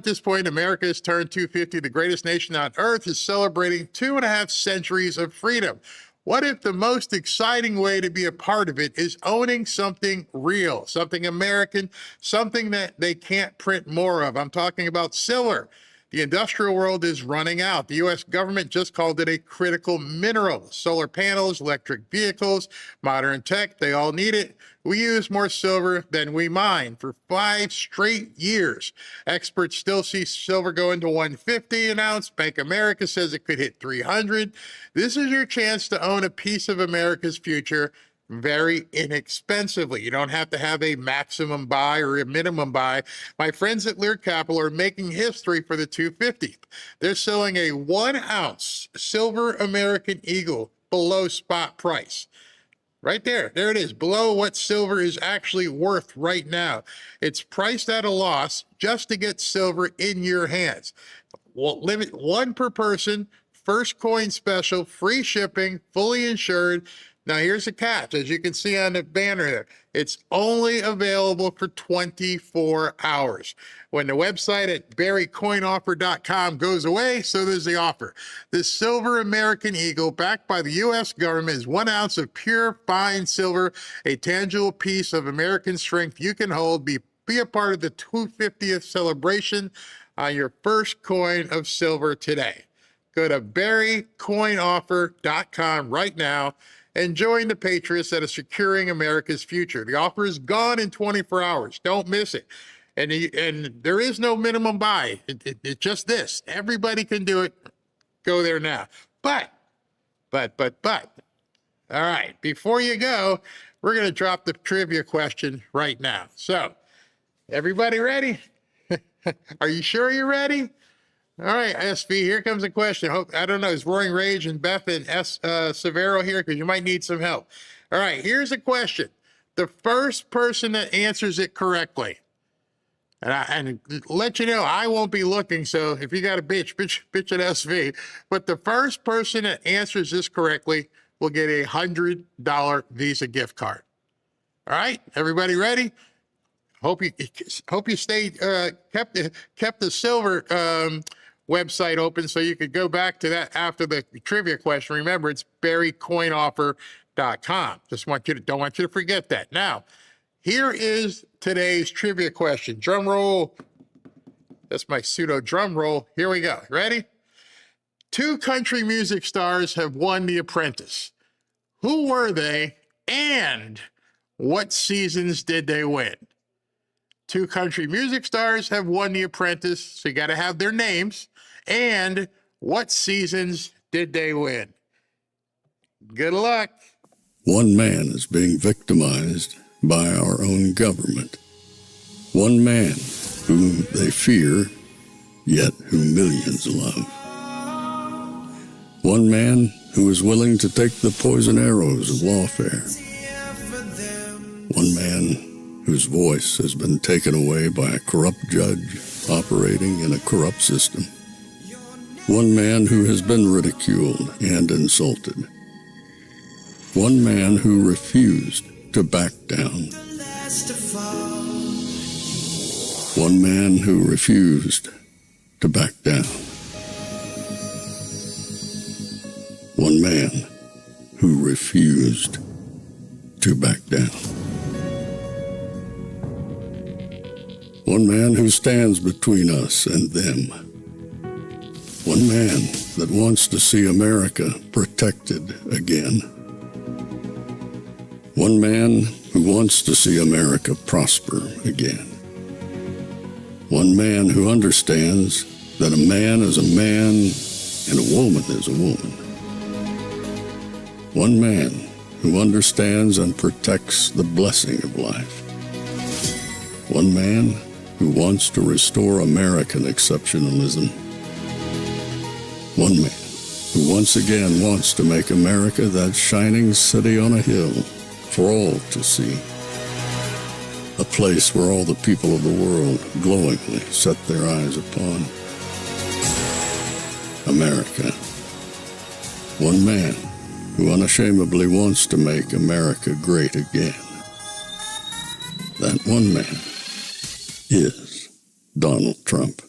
this point, America has turned 250. The greatest nation on earth is celebrating 2.5 centuries of freedom. What if the most exciting way to be a part of it is owning something real, something American, something that they can't print more of? I'm talking about silver. The industrial world is running out. The U.S. government just called it a critical mineral. Solar panels, electric vehicles, modern tech, they all need it. We use more silver than we mine for 5 straight years. Experts still see silver going to $150 an ounce. Bank of America says it could hit $300. This is your chance to own a piece of America's future very inexpensively. You don't have to have a maximum buy or a minimum buy. My friends at Lear Capital are making history for the 250. They're selling a 1 ounce silver American Eagle below spot price. Right there. There it is, below what silver is actually worth right now. It's priced at a loss just to get silver in your hands. Well, limit 1 per person, first coin special, free shipping, fully insured. Now, here's the catch. As you can see on the banner there, it's only available for 24 hours. When the website at barrycoinoffer.com goes away, so does the offer. This silver American Eagle, backed by the U.S. government, is 1 ounce of pure, fine silver, a tangible piece of American strength you can hold. Be a part of the 250th celebration on your first coin of silver today. Go to barrycoinoffer.com right now and join the patriots that are securing America's future. The offer is gone in 24 hours. Don't miss it. And there is no minimum buy. It's just this. Everybody can do it. Go there now. But. All right, before you go, we're going to drop the trivia question right now. So, everybody ready? Are you sure you're ready? All right, SV, here comes a question. I don't know, is Roaring Rage and Beth and Severo here? Because you might need some help. All right, here's a question. The first person that answers it correctly, and let you know, I won't be looking, so if you got a bitch at SV. But the first person that answers this correctly will get a $100 Visa gift card. All right, everybody ready? Hope you stayed kept the silver website open so you could go back to that after the trivia question. Remember, it's barrycoinoffer.com. Don't want you to forget that. Now, here is today's trivia question. Drum roll. That's my pseudo drum roll. Here we go. Ready? 2 country music stars have won The Apprentice. Who were they and what seasons did they win? 2 country music stars have won The Apprentice, so you got to have their names. And what seasons did they win? Good luck. One man is being victimized by our own government. One man whom they fear, yet whom millions love. One man who is willing to take the poison arrows of lawfare. One man whose voice has been taken away by a corrupt judge operating in a corrupt system. One man who has been ridiculed and insulted. One man who refused to back down. One man who refused to back down. One man who refused to back down. One man who stands between us and them. One man that wants to see America protected again. One man who wants to see America prosper again. One man who understands that a man is a man and a woman is a woman. One man who understands and protects the blessing of life. One man who wants to restore American exceptionalism. One man who once again wants to make America that shining city on a hill for all to see. A place where all the people of the world glowingly set their eyes upon. America. One man who unashamedly wants to make America great again. That one man is Donald Trump.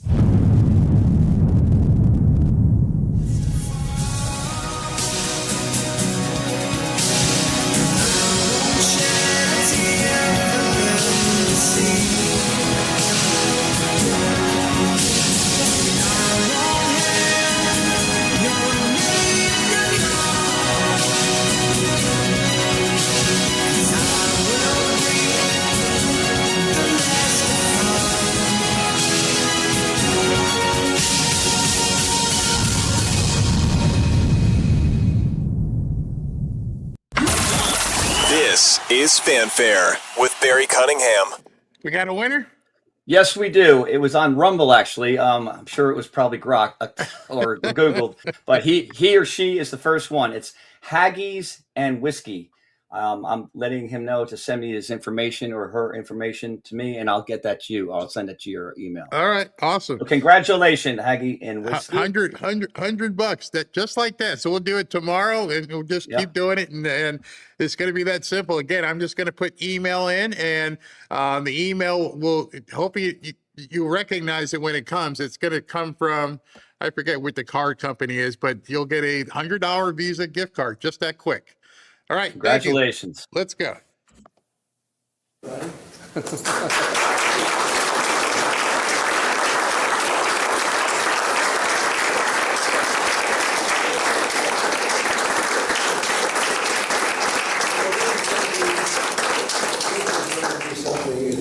is Fanfare with Barry Cunningham. We got a winner? Yes, we do. It was on Rumble, actually. I'm sure it was probably Grok or Googled, but he or she is the first one. It's Haggis and Whiskey. I'm letting him know to send me his information or her information to me, and I'll get that to you. I'll send it to your email. All right, awesome. So congratulations, Haggy and Whiskey. $100, that just like that. So we'll do it tomorrow, and we'll just keep doing it, and it's going to be that simple. Again, I'm just going to put email in, and the email will hope you recognize it when it comes. It's going to come from, I forget what the card company is, but you'll get a $100 Visa gift card just that quick. All right. Congratulations. Let's go. It's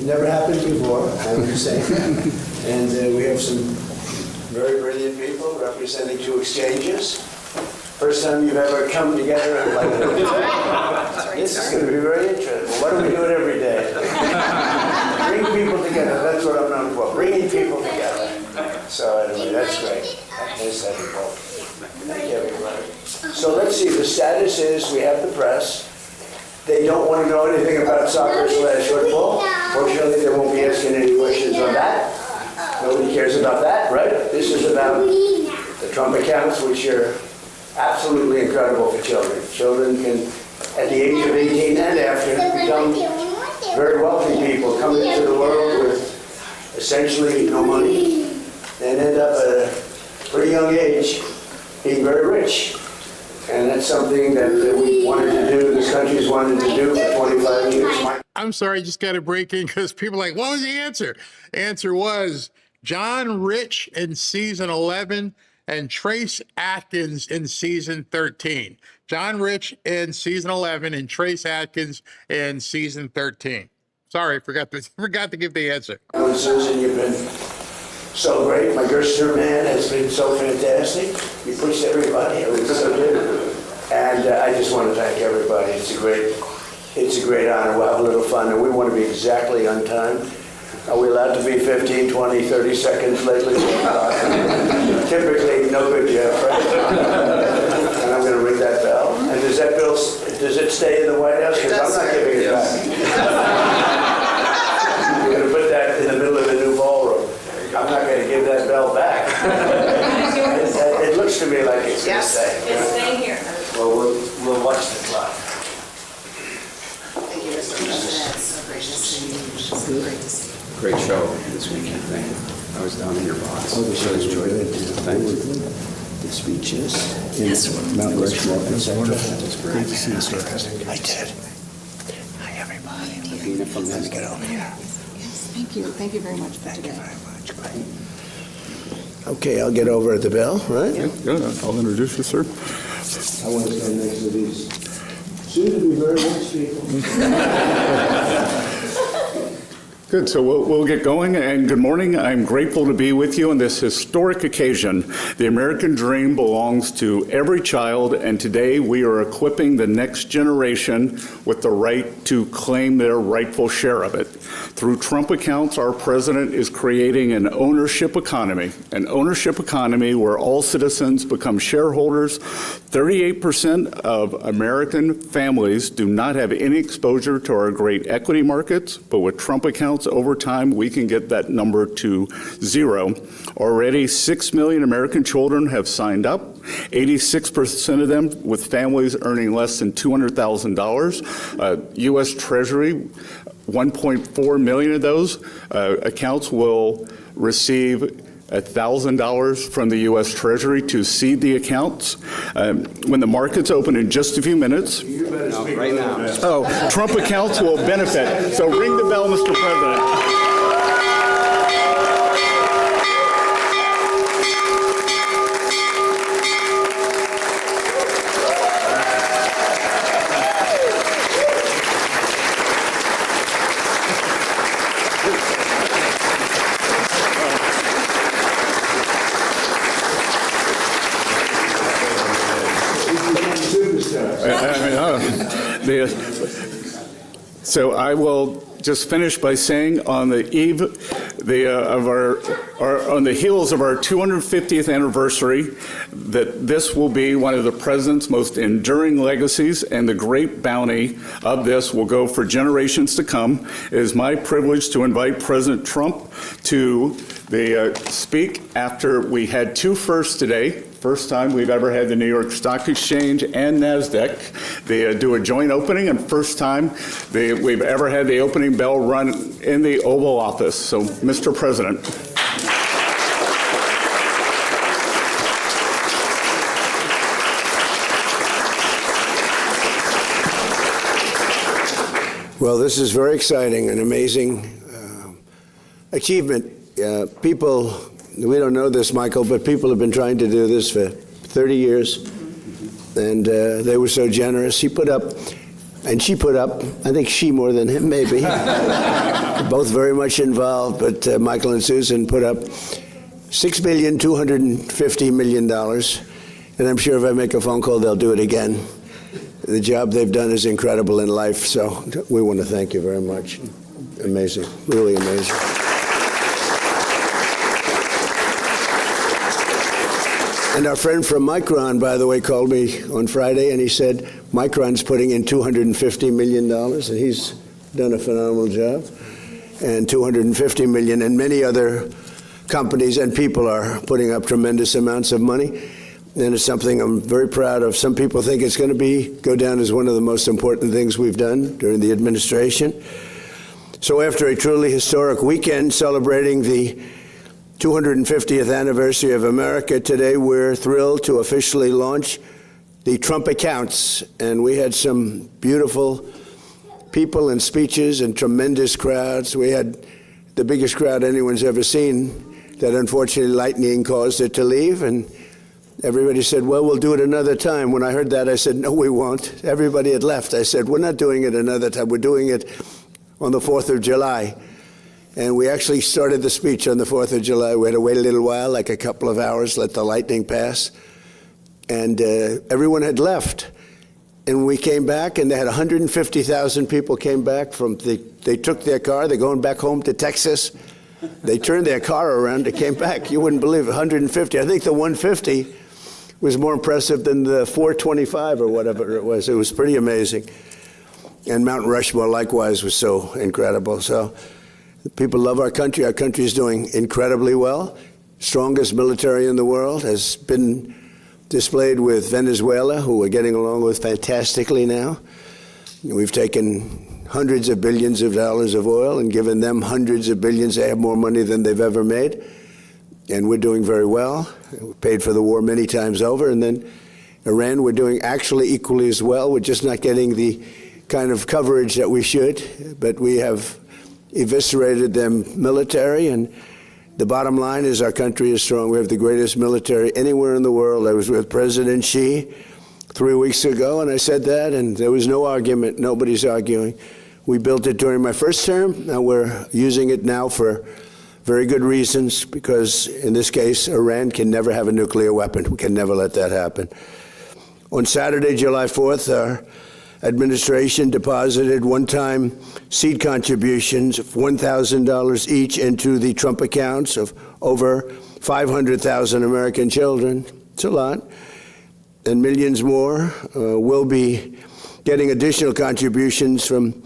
never happened before, I would say. And we have some very brilliant people representing two exchanges. First time you've ever come together and like, this is going to be very interesting. What do we do it every day? Bring people together. That's what I'm known for. Bringing people together. So anyway, that's great. Nice having you. Thank you, everybody. So let's see. The status is we have the press. They don't want to know anything about soccer/football. Fortunately, they won't be asking any questions on that. Nobody cares about that, right? This is about the Trump accounts, which are absolutely incredible for children. Children can, at the age of 18 and after, become very wealthy people, come into the world with essentially no money, and end up at a pretty young age being very rich. And that's something that we wanted to do, this country's wanted to do for 25 years. I'm sorry, just got to break in because people are like, what was the answer? The answer was John Rich in season 11 and Trace Atkins in season 13. John Rich in season 11 and Trace Atkins in season 13. Sorry, forgot to give the answer. Susan, you've been so great. My Gerster man has been so fantastic. You pushed everybody. It was so good. And I just want to thank everybody. It's a great honor. We'll have a little fun, and we want to be exactly on time. Are we allowed to be 15, 20, 30 seconds lately? Typically, no good, Jeff, right? And I'm going to ring that bell. And does it stay in the White House? Because I'm not giving it back. We're going to put that in the middle of the new ballroom. I'm not going to give that bell back. It looks to me like it's going to stay. It's staying here. Well, we'll watch the clock. Thank you, Mr. President. It's so great to see you. It's great to see you. Great show this weekend. Thank you. I was down in your box. Oh, the show was enjoyed it. Thank you. The speeches in Mount Rushmore. It's wonderful. It's great to see you, sir. I did. Hi, everybody. Nina from Let me get over here. Yes, thank you. Thank you very much for today. Thank you very much. Great. Okay, I'll get over at the bell, right? Good. I'll introduce you, sir. I want to stand next to these soon-to-be very rich people. Good, so we'll get going, and good morning. I'm grateful to be with you on this historic occasion. The American dream belongs to every child, and today we are equipping the next generation with the right to claim their rightful share of it. Through Trump accounts, our president is creating an ownership economy where all citizens become shareholders. 38% of American families do not have any exposure to our great equity markets, but with Trump accounts, over time, we can get that number to 0. Already, 6 million American children have signed up, 86% of them with families earning less than $200,000. U.S. Treasury, 1.4 million of those accounts will receive $1,000 from the U.S. Treasury to seed the accounts. When the markets open in just a few minutes, Right now. Trump accounts will benefit. So ring the bell, Mr. President. So I will just finish by saying on the eve on the heels of our 250th anniversary, that this will be one of the president's most enduring legacies, and the great bounty of this will go for generations to come. It is my privilege to invite President Trump to speak after we had two firsts today. First time we've ever had the New York Stock Exchange and NASDAQ. They do a joint opening, and first time we've ever had the opening bell run in the Oval Office. So, Mr. President. Well, this is very exciting, an amazing achievement. People, we don't know this, Michael, but people have been trying to do this for 30 years, and they were so generous. He put up, and she put up, I think she more than him, maybe. Both very much involved, but Michael and Susan put up $6,250 million, and I'm sure if I make a phone call, they'll do it again. The job they've done is incredible in life, so we want to thank you very much. Amazing, really amazing. And our friend from Micron, by the way, called me on Friday, and he said Micron's putting in $250 million, and he's done a phenomenal job. And $250 million, and many other companies and people are putting up tremendous amounts of money. And it's something I'm very proud of. Some people think it's going to go down as one of the most important things we've done during the administration. So after a truly historic weekend celebrating the 250th anniversary of America, today we're thrilled to officially launch the Trump accounts. And we had some beautiful people and speeches and tremendous crowds. We had the biggest crowd anyone's ever seen that unfortunately lightning caused it to leave. And everybody said, well, we'll do it another time. When I heard that, I said, no, we won't. Everybody had left. I said, we're not doing it another time. We're doing it on the 4th of July. And we actually started the speech on the 4th of July. We had to wait a little while, like a couple of hours, let the lightning pass. And everyone had left. And we came back, and they had 150,000 people came back from they took their car. They're going back home to Texas. They turned their car around. They came back. You wouldn't believe it, 150. I think the 150 was more impressive than the 425 or whatever it was. It was pretty amazing. And Mount Rushmore, likewise, was so incredible. So people love our country. Our country is doing incredibly well. Strongest military in the world has been displayed with Venezuela, who we're getting along with fantastically now. We've taken hundreds of billions of dollars of oil and given them hundreds of billions. They have more money than they've ever made. And we're doing very well. We paid for the war many times over. And then Iran, we're doing actually equally as well. We're just not getting the kind of coverage that we should. But we have eviscerated them military. And the bottom line is our country is strong. We have the greatest military anywhere in the world. I was with President Xi 3 weeks ago, and I said that, and there was no argument. Nobody's arguing. We built it during my first term, and we're using it now for very good reasons, because in this case, Iran can never have a nuclear weapon. We can never let that happen. On Saturday, July 4th, our administration deposited one-time seed contributions of $1,000 each into the Trump accounts of over 500,000 American children. It's a lot. And millions more will be getting additional contributions from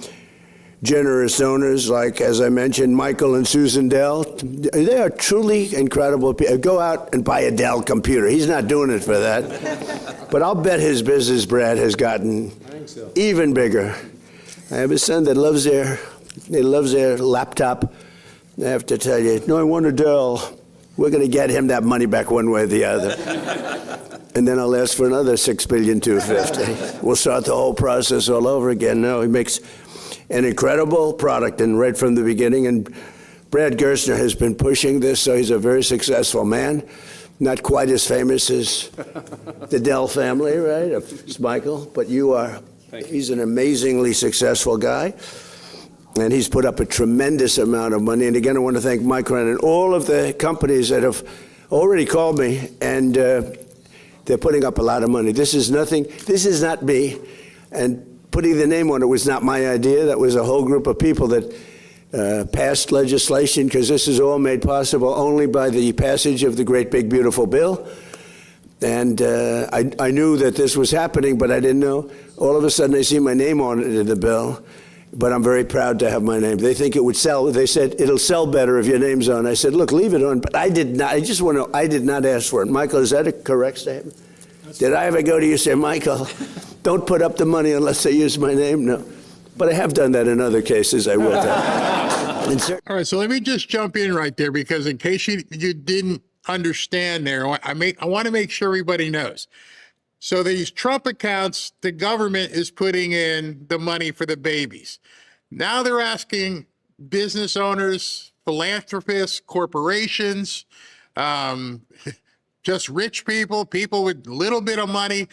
generous donors like, as I mentioned, Michael and Susan Dell. They are truly incredible people. Go out and buy a Dell computer. He's not doing it for that. But I'll bet his business, Brad, has gotten even bigger. I have a son that loves their laptop. I have to tell you, no, I want a Dell. We're going to get him that money back one way or the other. And then I'll ask for another $6,250,000. We'll start the whole process all over again. No, he makes an incredible product, and right from the beginning. And Brad Gerstner has been pushing this, so he's a very successful man. Not quite as famous as the Dell family, right, of Michael, but you are. He's an amazingly successful guy, and he's put up a tremendous amount of money. And again, I want to thank Micron and all of the companies that have already called me, and they're putting up a lot of money. This is nothing. This is not me. And putting the name on it was not my idea. That was a whole group of people that passed legislation, because this is all made possible only by the passage of the great big beautiful bill. And I knew that this was happening, but I didn't know. All of a sudden I see my name on it in the bill, but I'm very proud to have my name. They think it would sell. They said, it'll sell better if your name's on. I said, look, leave it on, but I did not. I just want to, I did not ask for it. Michael, is that a correct statement? Did I ever go to you and say, Michael, don't put up the money unless they use my name? No. But I have done that in other cases. I will tell. All right, so let me just jump in right there, because in case you didn't understand there, I want to make sure everybody knows. So these Trump accounts, the government is putting in the money for the babies. Now they're asking business owners, philanthropists, corporations, just rich people, people with a little bit of money,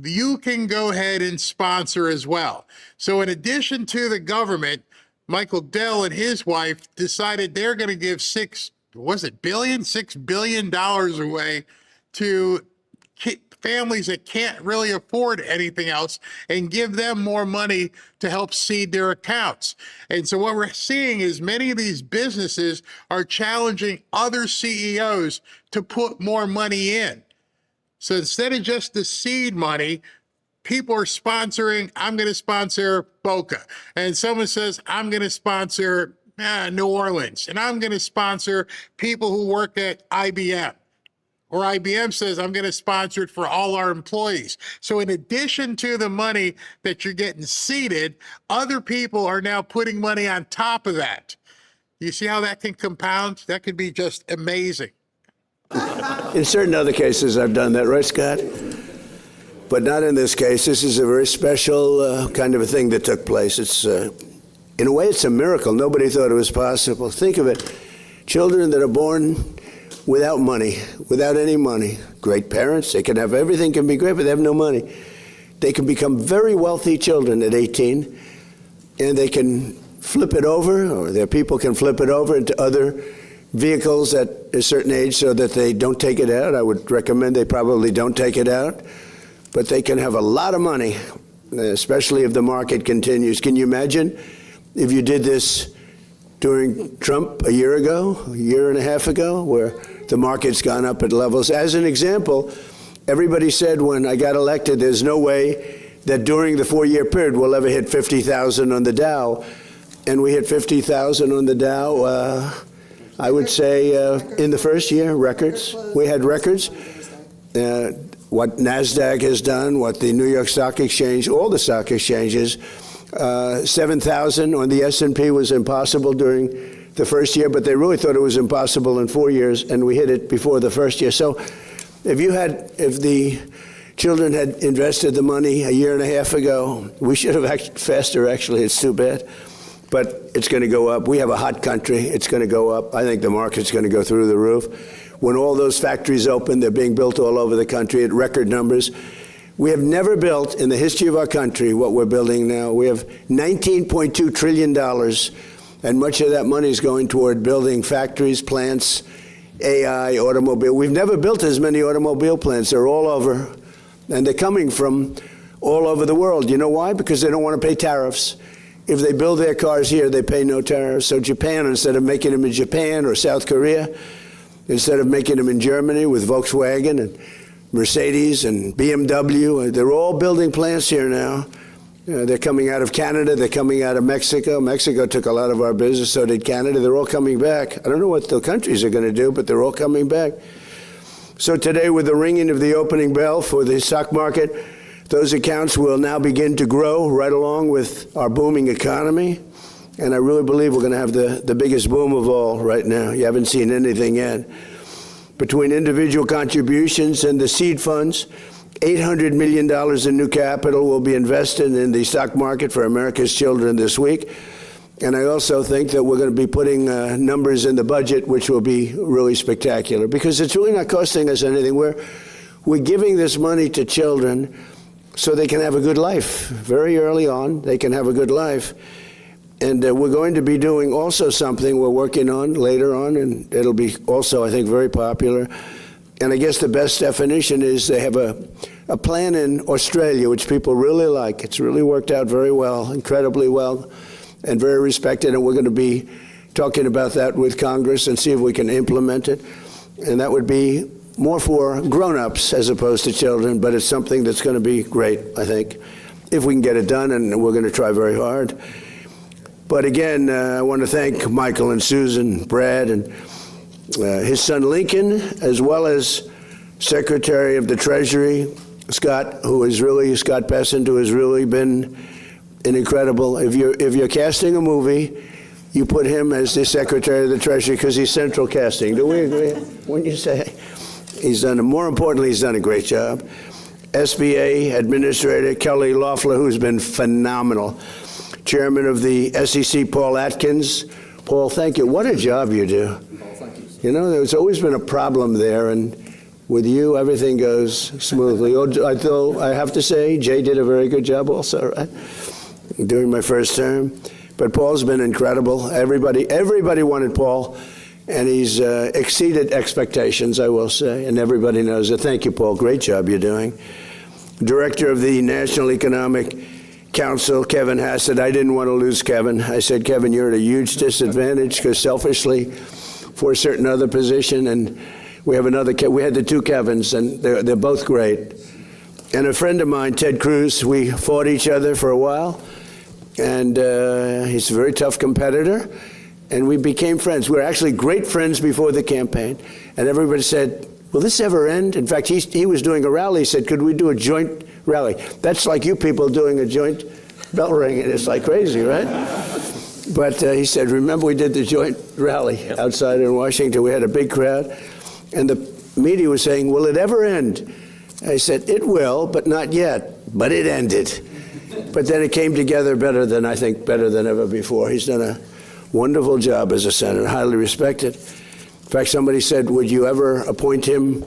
you can go ahead and sponsor as well. So in addition to the government, Michael Dell and his wife decided they're going to give $6 billion away to families that can't really afford anything else, and give them more money to help seed their accounts. And so what we're seeing is many of these businesses are challenging other CEOs to put more money in. So instead of just the seed money, people are sponsoring. I'm going to sponsor Boca. And someone says, I'm going to sponsor New Orleans. And I'm going to sponsor people who work at IBM. Or IBM says, I'm going to sponsor it for all our employees. So in addition to the money that you're getting seeded, other people are now putting money on top of that. You see how that can compound? That could be just amazing. In certain other cases, I've done that, right, Scott? But not in this case. This is a very special kind of a thing that took place. It's, in a way, it's a miracle. Nobody thought it was possible. Think of it. Children that are born without money, without any money. Great parents, they can have everything, can be great, but they have no money. They can become very wealthy children at 18, and they can flip it over, or their people can flip it over into other vehicles at a certain age so that they don't take it out. I would recommend they probably don't take it out, but they can have a lot of money, especially if the market continues. Can you imagine if you did this during Trump a year and a half ago, where the market's gone up at levels? As an example, everybody said when I got elected, there's no way that during the 4-year period we'll ever hit 50,000 on the Dow. And we hit 50,000 on the Dow, I would say, in the first year, records. We had records. What NASDAQ has done, what the New York Stock Exchange, all the stock exchanges, 7,000 on the S&P was impossible during the first year, but they really thought it was impossible in 4 years, and we hit it before the first year. So if the children had invested the money a year and a half ago, we should have acted faster, actually. It's too bad. But it's going to go up. We have a hot country. It's going to go up. I think the market's going to go through the roof. When all those factories open, they're being built all over the country at record numbers. We have never built in the history of our country what we're building now. We have $19.2 trillion, and much of that money is going toward building factories, plants, AI, automobile. We've never built as many automobile plants. They're all over, and they're coming from all over the world. You know why? Because they don't want to pay tariffs. If they build their cars here, they pay no tariffs. So Japan, instead of making them in Japan or South Korea, instead of making them in Germany with Volkswagen and Mercedes and BMW, they're all building plants here now. They're coming out of Canada. They're coming out of Mexico. Mexico took a lot of our business, so did Canada. They're all coming back. I don't know what the countries are going to do, but they're all coming back. So today, with the ringing of the opening bell for the stock market, those accounts will now begin to grow right along with our booming economy. And I really believe we're going to have the biggest boom of all right now. You haven't seen anything yet. Between individual contributions and the seed funds, $800 million in new capital will be invested in the stock market for America's children this week. And I also think that we're going to be putting numbers in the budget, which will be really spectacular, because it's really not costing us anything. We're giving this money to children so they can have a good life. Very early on, they can have a good life. And we're going to be doing also something we're working on later on, and it'll be also, I think, very popular, And I guess the best definition is they have a plan in Australia, which people really like. It's really worked out very well, incredibly well, and very respected. And we're going to be talking about that with Congress and see if we can implement it. And that would be more for grown-ups as opposed to children, but it's something that's going to be great, I think, if we can get it done, and we're going to try very hard. But again, I want to thank Michael and Susan, Brad, and his son Lincoln, as well as Secretary of the Treasury, Scott Bessent, who has really been an incredible. If you're casting a movie, you put him as the Secretary of the Treasury because he's central casting. Do we agree? Wouldn't you say? More importantly, he's done a great job. SBA Administrator Kelly Loeffler, who's been phenomenal. Chairman of the SEC, Paul Atkins. Paul, thank you. What a job you do. You know, there's always been a problem there, and with you, everything goes smoothly. Although I have to say, Jay did a very good job also, right? During my first term. But Paul's been incredible. Everybody wanted Paul, and he's exceeded expectations, I will say, and everybody knows it. Thank you, Paul. Great job you're doing. Director of the National Economic Council, Kevin Hassett. I didn't want to lose Kevin. I said, Kevin, you're at a huge disadvantage because selfishly, for a certain other position, and we have another. We had the two Kevins, and they're both great. And a friend of mine, Ted Cruz, we fought each other for a while, and he's a very tough competitor, and we became friends. We were actually great friends before the campaign, and everybody said, will this ever end? In fact, he was doing a rally. He said, could we do a joint rally? That's like you people doing a joint bell ringing. It's like crazy, right? But he said, remember we did the joint rally outside in Washington. We had a big crowd. And the media was saying, will it ever end? I said, it will, but not yet. But it ended. But then it came together better than ever before. He's done a wonderful job as a senator, highly respected. In fact, somebody said, would you ever appoint him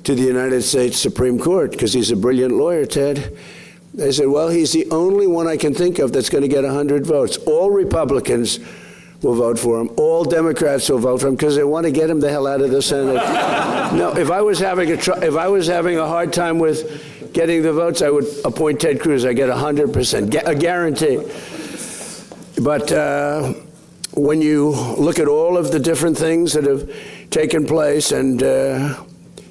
to the United States Supreme Court? Because he's a brilliant lawyer, Ted. I said, well, he's the only one I can think of that's going to get 100 votes. All Republicans will vote for him. All Democrats will vote for him because they want to get him the hell out of the Senate. No, if I was having a hard time with getting the votes, I would appoint Ted Cruz. I get 100%, a guarantee. But when you look at all of the different things that have taken place, and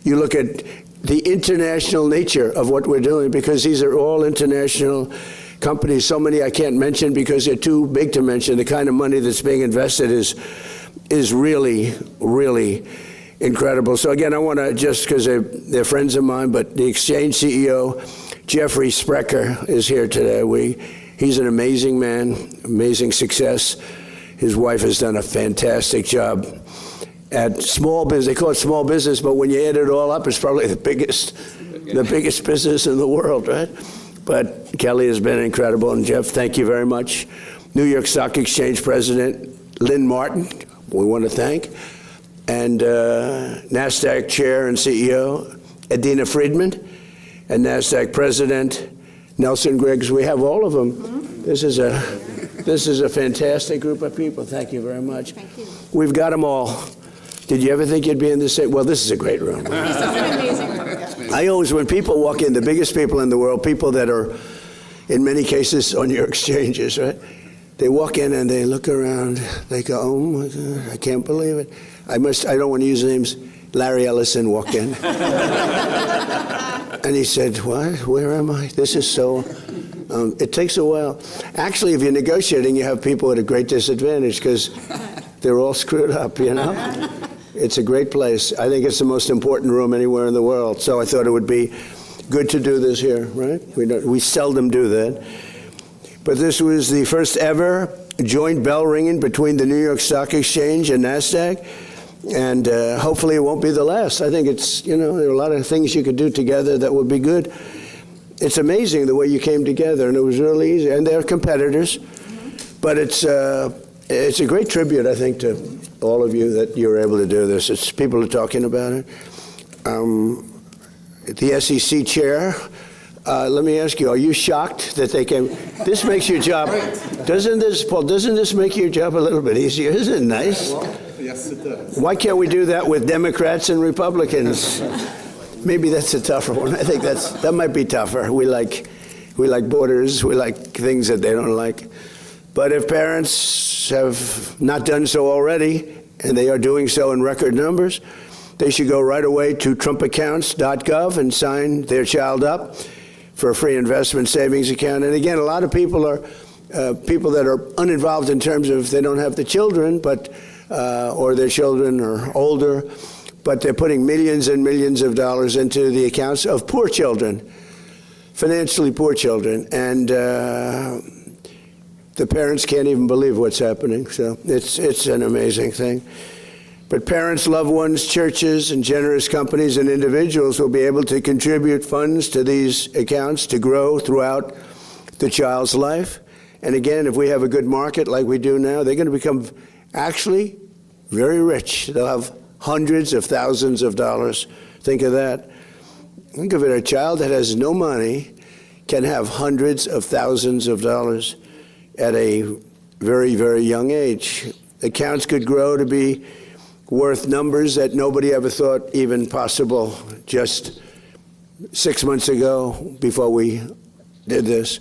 you look at the international nature of what we're doing, because these are all international companies. So many I can't mention because they're too big to mention. The kind of money that's being invested is really, really incredible. So again, I want to, just because they're friends of mine, but the Exchange CEO, Jeffrey Sprecher, is here today. He's an amazing man, amazing success. His wife has done a fantastic job at small business. They call it small business, but when you add it all up, it's probably the biggest business in the world, right? But Kelly has been incredible, and Jeff, thank you very much. New York Stock Exchange President Lynn Martin, we want to thank, and NASDAQ Chair and CEO Adina Friedman, and NASDAQ President Nelson Griggs. We have all of them. Mm-hmm. This is a fantastic group of people. Thank you very much. Thank you. We've got them all. Did you ever think you'd be in this same? Well, this is a great room. This is an amazing room. I always, when people walk in, the biggest people in the world, people that are, in many cases, on your exchanges, right? They walk in and they look around. They go, oh my God, I can't believe it. I don't want to use names. Larry Ellison walked in. And he said, what? Where am I? This is so... it takes a while. Actually, if you're negotiating, you have people at a great disadvantage because they're all screwed up, you know? It's a great place. I think it's the most important room anywhere in the world. So I thought it would be good to do this here, right? We seldom do that. But this was the first ever joint bell ringing between the New York Stock Exchange and NASDAQ. And hopefully it won't be the last. I think it's, you know, there are a lot of things you could do together that would be good. It's amazing the way you came together, and it was really easy. And they're competitors. But it's a great tribute, I think, to all of you that you're able to do this. People are talking about it. The SEC chair, let me ask you, are you shocked that they came? This makes your job, doesn't this make your job a little bit easier? Isn't it nice? Well, Yes, it does. Why can't we do that with Democrats and Republicans? Maybe that's a tougher one. I think that might be tougher. We like borders. We like things that they don't like. But if parents have not done so already, and they are doing so in record numbers, they should go right away to trumpaccounts.gov and sign their child up for a free investment savings account. And again, a lot of people are people that are uninvolved in terms of they don't have the children, but or their children are older, but they're putting millions and millions of dollars into the accounts of poor children, financially poor children. And the parents can't even believe what's happening. So it's an amazing thing. But parents, loved ones, churches, and generous companies and individuals will be able to contribute funds to these accounts to grow throughout the child's life. And again, if we have a good market like we do now, they're going to become actually very rich. They'll have hundreds of thousands of dollars. Think of that. Think of it, a child that has no money can have hundreds of thousands of dollars at a very, very young age. Accounts could grow to be worth numbers that nobody ever thought even possible just 6 months ago before we did this.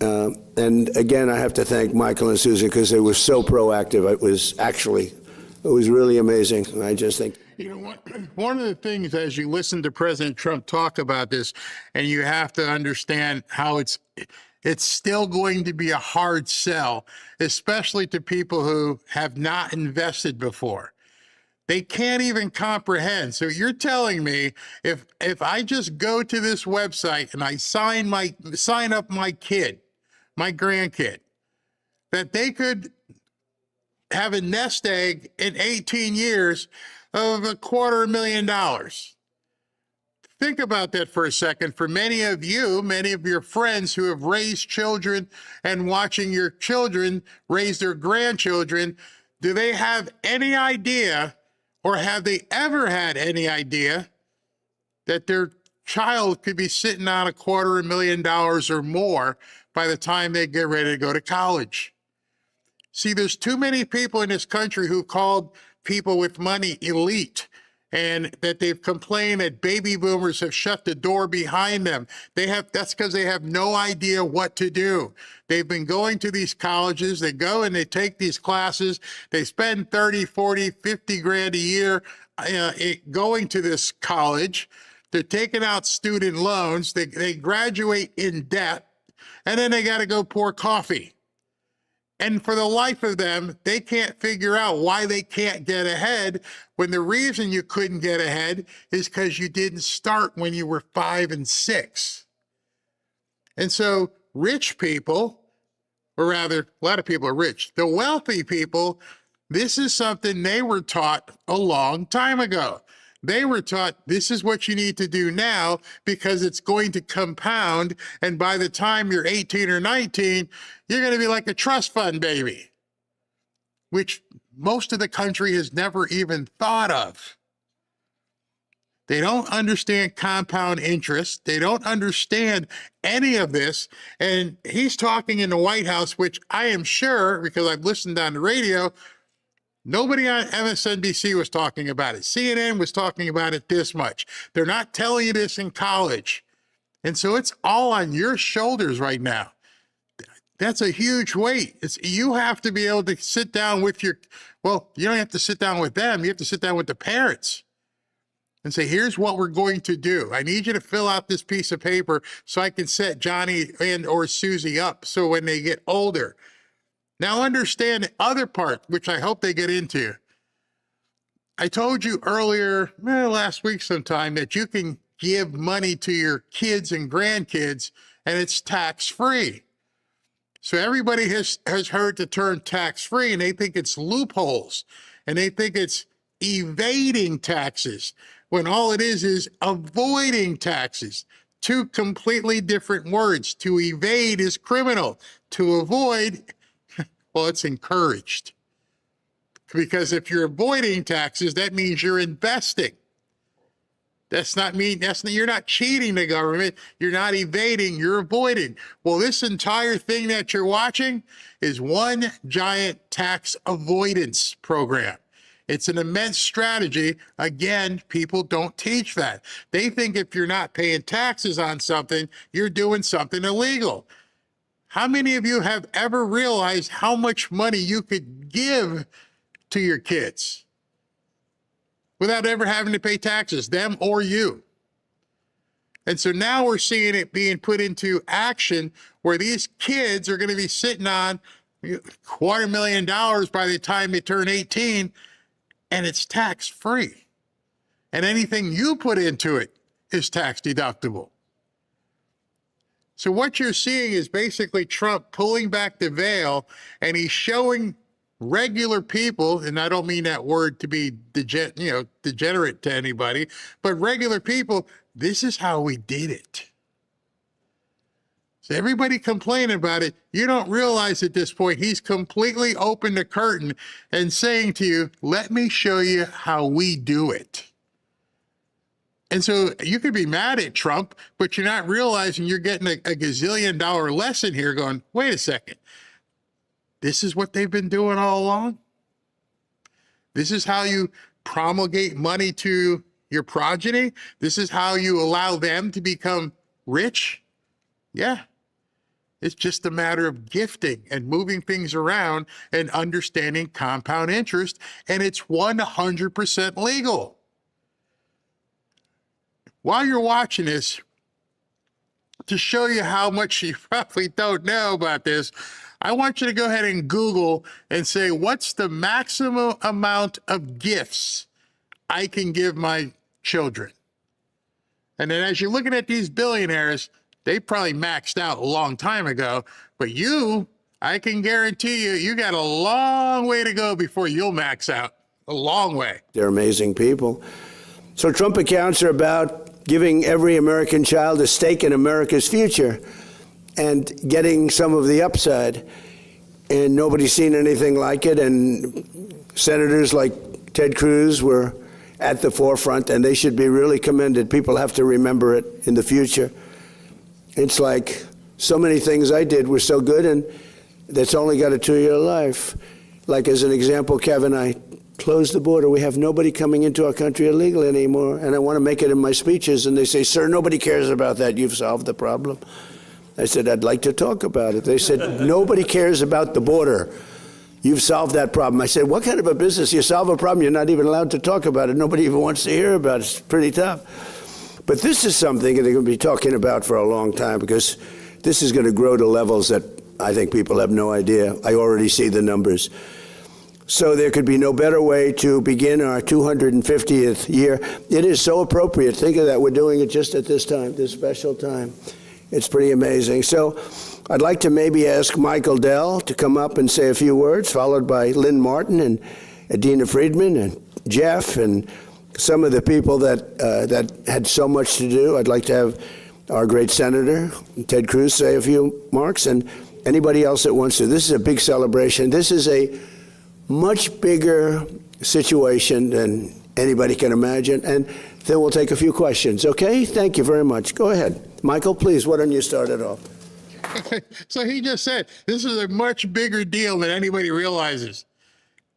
And again, I have to thank Michael and Susan because they were so proactive. It was really amazing. I just think. You know, one of the things as you listen to President Trump talk about this, and you have to understand how it's still going to be a hard sell, especially to people who have not invested before. They can't even comprehend. So you're telling me if I just go to this website and I sign up my kid, my grandkid, that they could have a nest egg in 18 years of $250,000. Think about that for a second. For many of you, many of your friends who have raised children and watching your children raise their grandchildren, do they have any idea, or have they ever had any idea, that their child could be sitting on $250,000 or more by the time they get ready to go to college? See, there's too many people in this country who called people with money elite, and that they've complained that baby boomers have shut the door behind them. That's because they have no idea what to do. They've been going to these colleges, they go and they take these classes, they spend 30, 40, 50 grand a year going to this college. They're taking out student loans, they graduate in debt, and then they got to go pour coffee. And for the life of them, they can't figure out why they can't get ahead, when the reason you couldn't get ahead is because you didn't start when you were 5 and 6. And so rich people, or rather, a lot of people are rich. The wealthy people, this is something they were taught a long time ago. They were taught this is what you need to do now because it's going to compound. And by the time you're 18 or 19, you're going to be like a trust fund baby, which most of the country has never even thought of. They don't understand compound interest. They don't understand any of this. And he's talking in the White House, which I am sure, because I've listened on the radio, nobody on MSNBC was talking about it. CNN was talking about it this much. They're not telling you this in college. And so it's all on your shoulders right now. That's a huge weight. You have to be able to sit down with you don't have to sit down with them. You have to sit down with the parents and say, here's what we're going to do. I need you to fill out this piece of paper so I can set Johnny and or Susie up so when they get older. Now understand the other part, which I hope they get into. I told you earlier, last week sometime, that you can give money to your kids and grandkids and it's tax-free. So everybody has heard the term tax-free and they think it's loopholes and they think it's evading taxes when all it is avoiding taxes. Two completely different words. To evade is criminal. To avoid, well, it's encouraged. Because if you're avoiding taxes, that means you're investing. You're not cheating the government. You're not evading, you're avoiding. Well, this entire thing that you're watching is one giant tax avoidance program. It's an immense strategy. Again, people don't teach that. They think if you're not paying taxes on something, you're doing something illegal. How many of you have ever realized how much money you could give to your kids without ever having to pay taxes, them or you? And so now we're seeing it being put into action where these kids are going to be sitting on $250,000 by the time they turn 18, and it's tax free. And anything you put into it is tax deductible. So what you're seeing is basically Trump pulling back the veil, and he's showing regular people, and I don't mean that word to be degenerate to anybody, but regular people, this is how we did it. So everybody complaining about it, you don't realize at this point, he's completely opened the curtain and saying to you, let me show you how we do it. And so you could be mad at Trump, but you're not realizing you're getting a gazillion-dollar lesson here going, wait a second, this is what they've been doing all along? This is how you promulgate money to your progeny? This is how you allow them to become rich? Yeah. It's just a matter of gifting and moving things around and understanding compound interest, and it's 100% legal. While you're watching this, to show you how much you probably don't know about this, I want you to go ahead and Google and say, what's the maximum amount of gifts I can give my children? And then as you're looking at these billionaires, they probably maxed out a long time ago, but I can guarantee you got a long way to go before you'll max out. A long way. They're amazing people. So Trump accounts are about giving every American child a stake in America's future and getting some of the upside. And nobody's seen anything like it. And senators like Ted Cruz were at the forefront, and they should be really commended. People have to remember it in the future. It's like so many things I did were so good, and that's only got a 2-year life. Like as an example, Kevin, I closed the border. We have nobody coming into our country illegally anymore. And I want to make it in my speeches. And they say, sir, nobody cares about that. You've solved the problem. I said, I'd like to talk about it. They said, nobody cares about the border. You've solved that problem. I said, what kind of a business? You solve a problem, you're not even allowed to talk about it. Nobody even wants to hear about it. It's pretty tough. But this is something that they're going to be talking about for a long time, because this is going to grow to levels that I think people have no idea. I already see the numbers. So there could be no better way to begin our 250th year. It is so appropriate. Think of that. We're doing it just at this time, this special time. It's pretty amazing. So I'd like to maybe ask Michael Dell to come up and say a few words, followed by Lynn Martin and Adina Friedman and Jeff and some of the people that had so much to do. I'd like to have our great Senator, Ted Cruz, say a few marks, and anybody else that wants to. This is a big celebration. This is a much bigger situation than anybody can imagine. And then we'll take a few questions, okay? Thank you very much. Go ahead. Michael, please, why don't you start it off? So he just said, this is a much bigger deal than anybody realizes.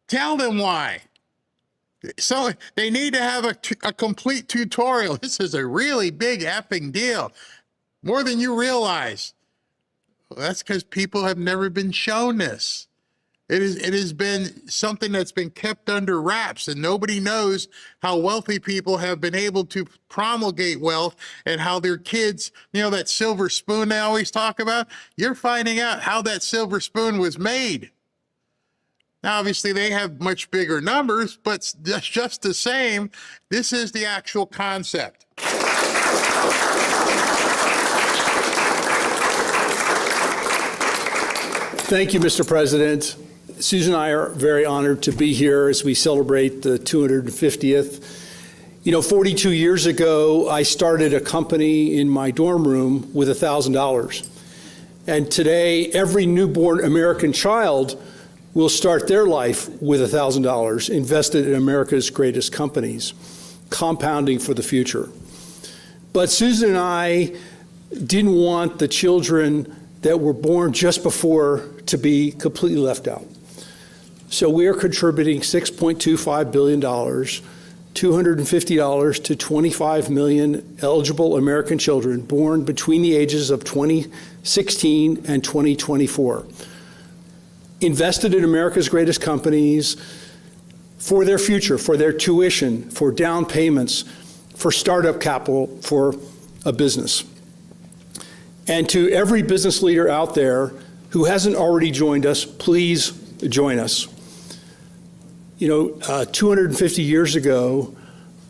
Tell them why. So they need to have a complete tutorial. This is a really big effing deal, more than you realize. Well, that's because people have never been shown this. It has been something that's been kept under wraps, and nobody knows how wealthy people have been able to promulgate wealth and how their kids, that silver spoon they always talk about, you're finding out how that silver spoon was made. Now, obviously, they have much bigger numbers, but just the same, this is the actual concept. Thank you, Mr. President. Susan and I are very honored to be here as we celebrate the 250th. 42 years ago, I started a company in my dorm room with $1,000. And today, every newborn American child will start their life with $1,000 invested in America's greatest companies, compounding for the future. But Susan and I didn't want the children that were born just before to be completely left out. So we are contributing $6.25 billion, $250 to 25 million eligible American children born between the ages of 2016 and 2024. Invested in America's greatest companies for their future, for their tuition, for down payments, for startup capital for a business. And to every business leader out there who hasn't already joined us, please join us. 250 years ago,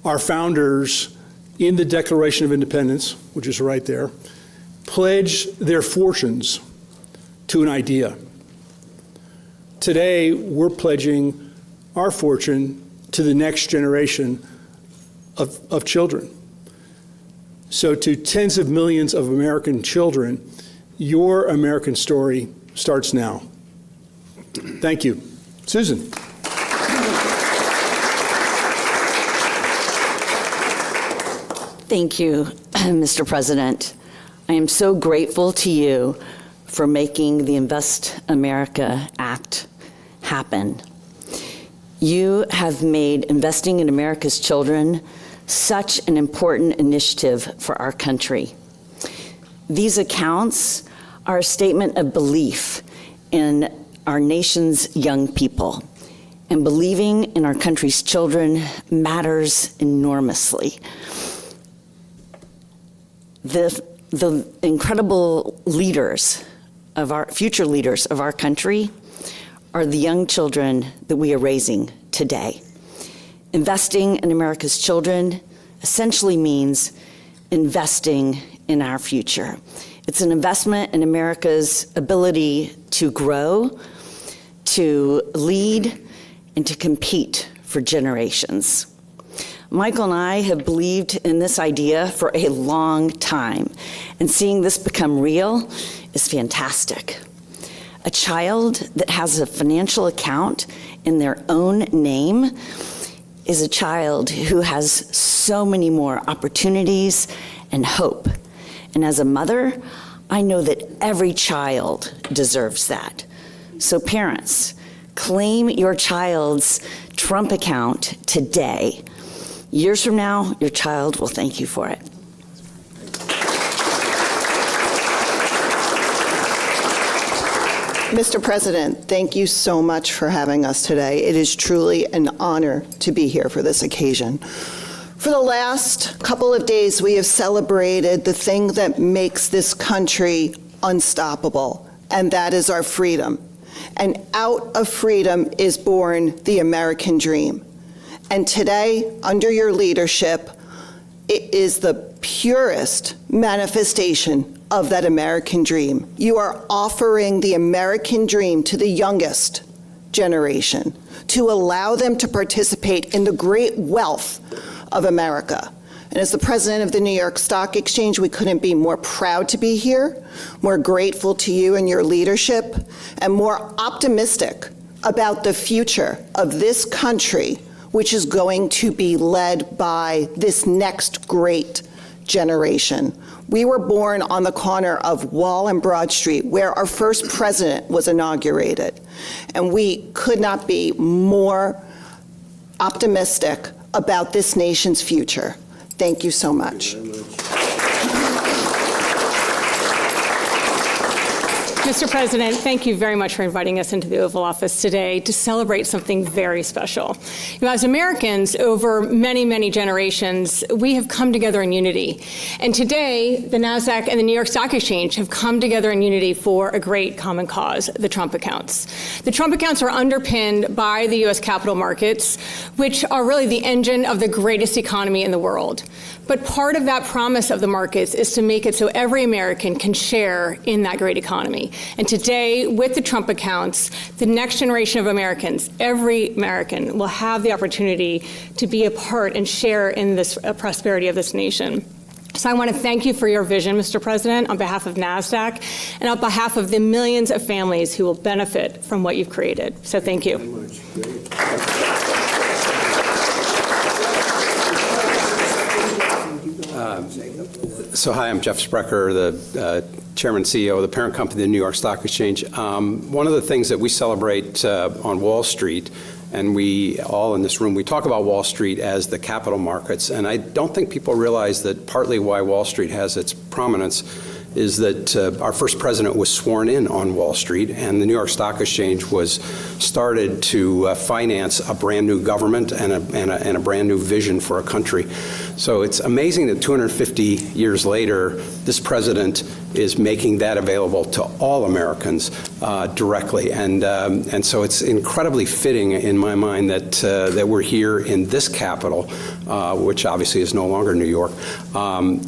our founders, in the Declaration of Independence, which is right there, pledged their fortunes to an idea. Today, we're pledging our fortune to the next generation of children. So to tens of millions of American children, your American story starts now. Thank you. Susan. Thank you, Mr. President. I am so grateful to you for making the Invest America Act happen. You have made investing in America's children such an important initiative for our country. These accounts are a statement of belief in our nation's young people, and believing in our country's children matters enormously. The incredible leaders of our future leaders of our country are the young children that we are raising today. Investing in America's children essentially means investing in our future. It's an investment in America's ability to grow, to lead, and to compete for generations. Michael and I have believed in this idea for a long time, and seeing this become real is fantastic. A child that has a financial account in their own name is a child who has so many more opportunities and hope. And as a mother, I know that every child deserves that. So parents, claim your child's Trump account today. Years from now, your child will thank you for it. Mr. President, thank you so much for having us today. It is truly an honor to be here for this occasion. For the last couple of days, we have celebrated the thing that makes this country unstoppable, and that is our freedom. And out of freedom is born the American dream. And today, under your leadership, it is the purest manifestation of that American dream. You are offering the American dream to the youngest generation to allow them to participate in the great wealth of America. And as the president of the New York Stock Exchange, we couldn't be more proud to be here, more grateful to you and your leadership, and more optimistic about the future of this country, which is going to be led by this next great generation. We were born on the corner of Wall and Broad Street, where our first president was inaugurated. And we could not be more optimistic about this nation's future. Thank you so much. Mr. President, thank you very much for inviting us into the Oval Office today to celebrate something very special. As Americans, over many, many generations, we have come together in unity. And today, the NASDAQ and the New York Stock Exchange have come together in unity for a great common cause, the Trump accounts. The Trump accounts are underpinned by the U.S. capital markets, which are really the engine of the greatest economy in the world. But part of that promise of the markets is to make it so every American can share in that great economy. And today, with the Trump accounts, the next generation of Americans, every American, will have the opportunity to be a part and share in this prosperity of this nation. So I want to thank you for your vision, Mr. President, on behalf of NASDAQ and on behalf of the millions of families who will benefit from what you've created. So thank you. So hi, I'm Jeff Sprecher, the Chairman and CEO of the parent company of the New York Stock Exchange. One of the things that we celebrate on Wall Street, and we all in this room, we talk about Wall Street as the capital markets, and I don't think people realize that partly why Wall Street has its prominence is that our first president was sworn in on Wall Street, and the New York Stock Exchange was started to finance a brand new government and a brand new vision for a country. So it's amazing that 250 years later, this president is making that available to all Americans directly, and so it's incredibly fitting in my mind that we're here in this capital, which obviously is no longer New York,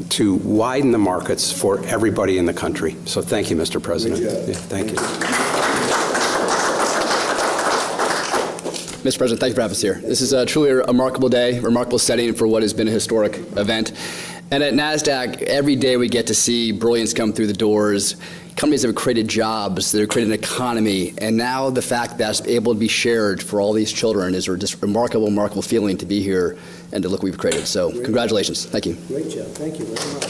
to widen the markets for everybody in the country. So thank you, Mr. President. Yeah, thank you. Mr. President, thank you for having us here. This is truly a remarkable day, remarkable setting for what has been a historic event. And at NASDAQ, every day we get to see brilliance come through the doors. Companies that have created jobs, that have created an economy, and now the fact that it's able to be shared for all these children is just remarkable, remarkable feeling to be here and to look what we've created. So congratulations. Thank you. Great job. Thank you very much.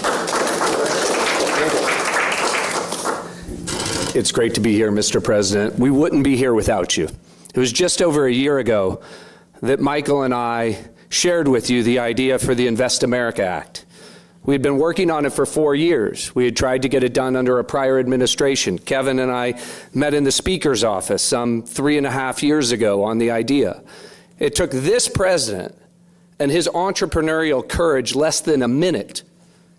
It's great to be here, Mr. President. We wouldn't be here without you. It was just over a year ago that Michael and I shared with you the idea for the Invest America Act. We had been working on it for 4 years. We had tried to get it done under a prior administration. Kevin and I met in the Speaker's office some 3.5 years ago on the idea. It took this president and his entrepreneurial courage less than a minute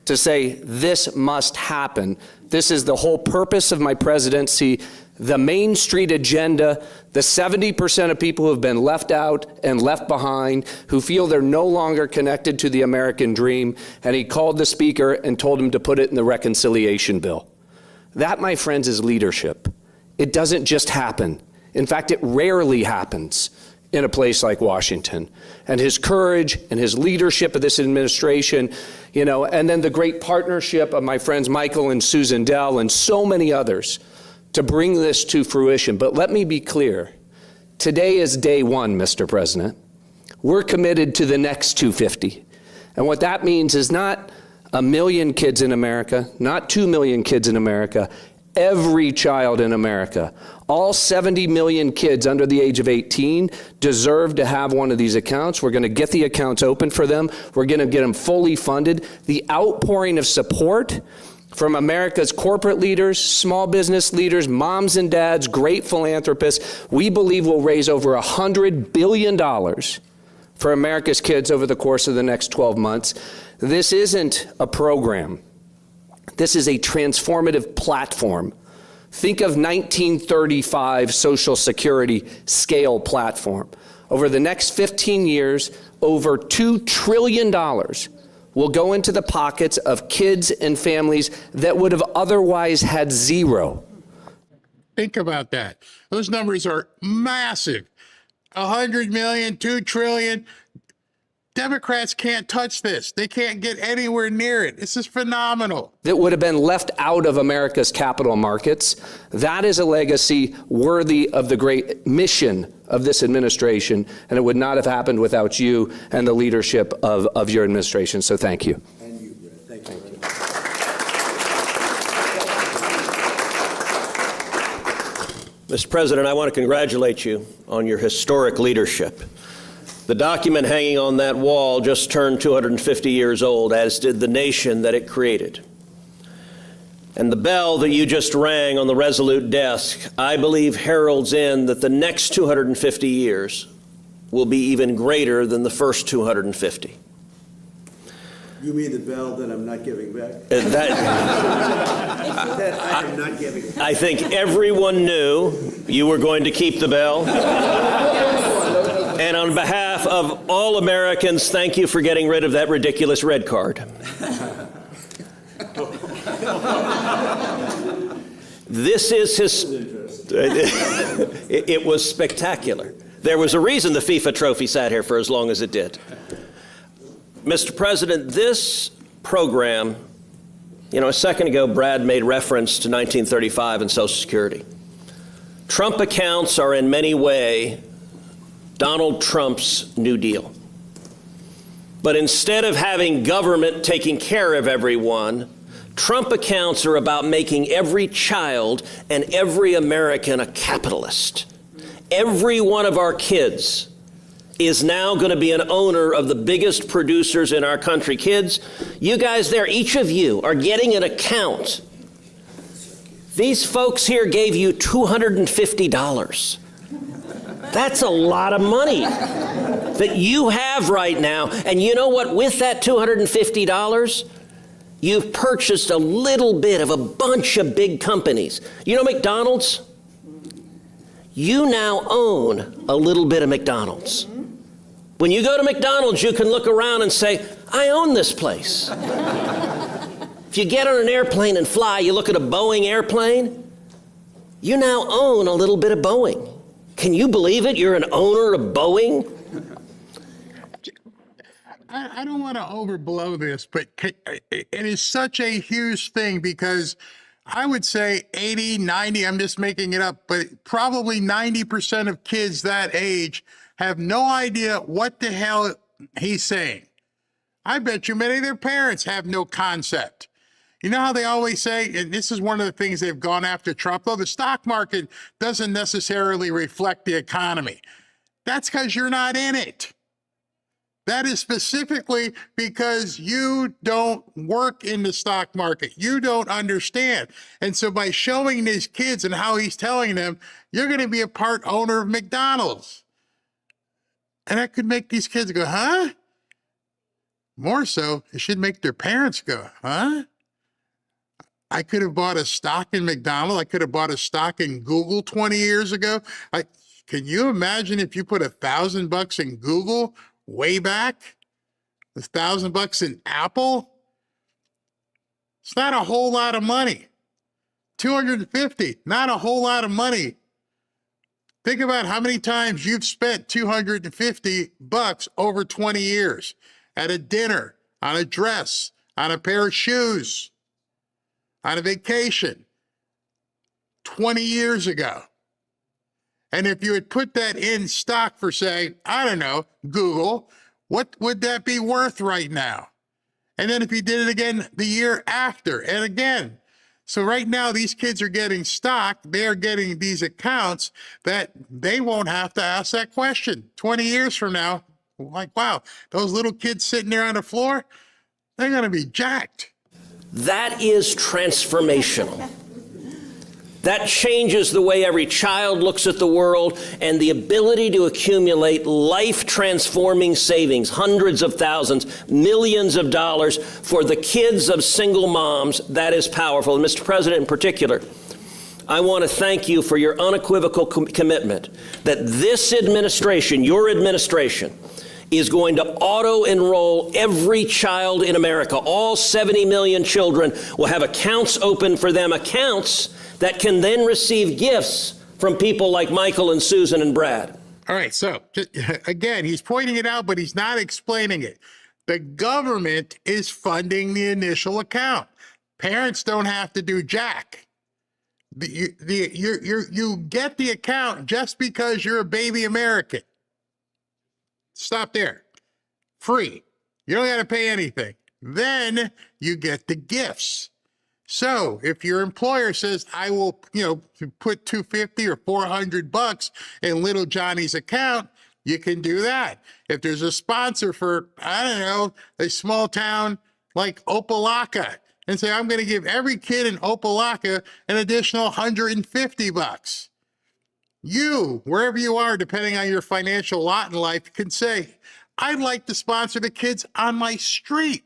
to say, this must happen. This is the whole purpose of my presidency, the Main Street agenda, the 70% of people who have been left out and left behind, who feel they're no longer connected to the American dream. And he called the Speaker and told him to put it in the reconciliation bill. That, my friends, is leadership. It doesn't just happen. In fact, it rarely happens in a place like Washington. And his courage and his leadership of this administration, you know, and then the great partnership of my friends Michael and Susan Dell and so many others to bring this to fruition. But let me be clear. Today is day one, Mr. President. We're committed to the next 250. And what that means is not 1 million kids in America, not 2 million kids in America, every child in America. All 70 million kids under the age of 18 deserve to have one of these accounts. We're going to get the accounts open for them. We're going to get them fully funded. The outpouring of support from America's corporate leaders, small business leaders, moms and dads, great philanthropists, we believe will raise over $100 billion for America's kids over the course of the next 12 months. This isn't a program. This is a transformative platform. Think of 1935 Social Security scale platform. Over the next 15 years, over $2 trillion will go into the pockets of kids and families that would have otherwise had zero. Think about that. Those numbers are massive. 100 million, 2 trillion. Democrats can't touch this. They can't get anywhere near it. This is phenomenal. That would have been left out of America's capital markets. That is a legacy worthy of the great mission of this administration, and it would not have happened without you and the leadership of your administration. So thank you. And you, Brett. Thank you. Mr. President, I want to congratulate you on your historic leadership. The document hanging on that wall just turned 250 years old, as did the nation that it created. And the bell that you just rang on the Resolute desk, I believe, heralds in that the next 250 years will be even greater than the first 250. You mean the bell that I'm not giving back? That I am not giving back. I think everyone knew you were going to keep the bell. And on behalf of all Americans, thank you for getting rid of that ridiculous red card. This is it was spectacular. There was a reason the FIFA trophy sat here for as long as it did. Mr. President, this program, you know, a second ago, Brad made reference to 1935 and Social Security. Trump accounts are in many ways Donald Trump's New Deal. But instead of having government taking care of everyone, Trump accounts are about making every child and every American a capitalist. Every one of our kids is now going to be an owner of the biggest producers in our country. Kids, you guys there, each of you are getting an account. These folks here gave you $250. That's a lot of money that you have right now. And you know what? With that $250, you've purchased a little bit of a bunch of big companies. You know McDonald's? You now own a little bit of McDonald's. When you go to McDonald's, you can look around and say, I own this place. If you get on an airplane and fly, you look at a Boeing airplane, you now own a little bit of Boeing. Can you believe it? You're an owner of Boeing? I don't want to overblow this, but it is such a huge thing because I would say 80, 90, I'm just making it up, but probably 90% of kids that age have no idea what the hell he's saying. I bet you many of their parents have no concept. You know how they always say, and this is one of the things they've gone after Trump, though the stock market doesn't necessarily reflect the economy. That's because you're not in it. That is specifically because you don't work in the stock market. You don't understand. And so by showing these kids and how he's telling them, you're going to be a part owner of McDonald's. And that could make these kids go, huh? More so, it should make their parents go, huh? I could have bought a stock in McDonald's. I could have bought a stock in Google 20 years ago. Can you imagine if you put $1,000 in Google way back? $1,000 in Apple? It's not a whole lot of money. 250, not a whole lot of money. Think about how many times you've spent $250 over 20 years at a dinner, on a dress, on a pair of shoes, on a vacation 20 years ago. And if you had put that in stock for, say, I don't know, Google, what would that be worth right now? And then if you did it again the year after and again. So right now, these kids are getting stock. They're getting these accounts that they won't have to ask that question 20 years from now. Like, wow, those little kids sitting there on the floor, they're going to be jacked. That is transformational. That changes the way every child looks at the world, and the ability to accumulate life-transforming savings, hundreds of thousands, millions of dollars for the kids of single moms, that is powerful. And Mr. President, in particular, I want to thank you for your unequivocal commitment that this administration, your administration, is going to auto-enroll every child in America. All 70 million children will have accounts open for them, accounts that can then receive gifts from people like Michael and Susan and Brad. All right, so again, he's pointing it out, but he's not explaining it. The government is funding the initial account. Parents don't have to do jack. You get the account just because you're a baby American. Stop there. Free. You don't got to pay anything. Then you get the gifts. So if your employer says, I will, put $250 or $400 in little Johnny's account, you can do that. If there's a sponsor for, I don't know, a small town like Opelika, and say, I'm going to give every kid in Opelika an additional $150. You, wherever you are, depending on your financial lot in life, can say, I'd like to sponsor the kids on my street.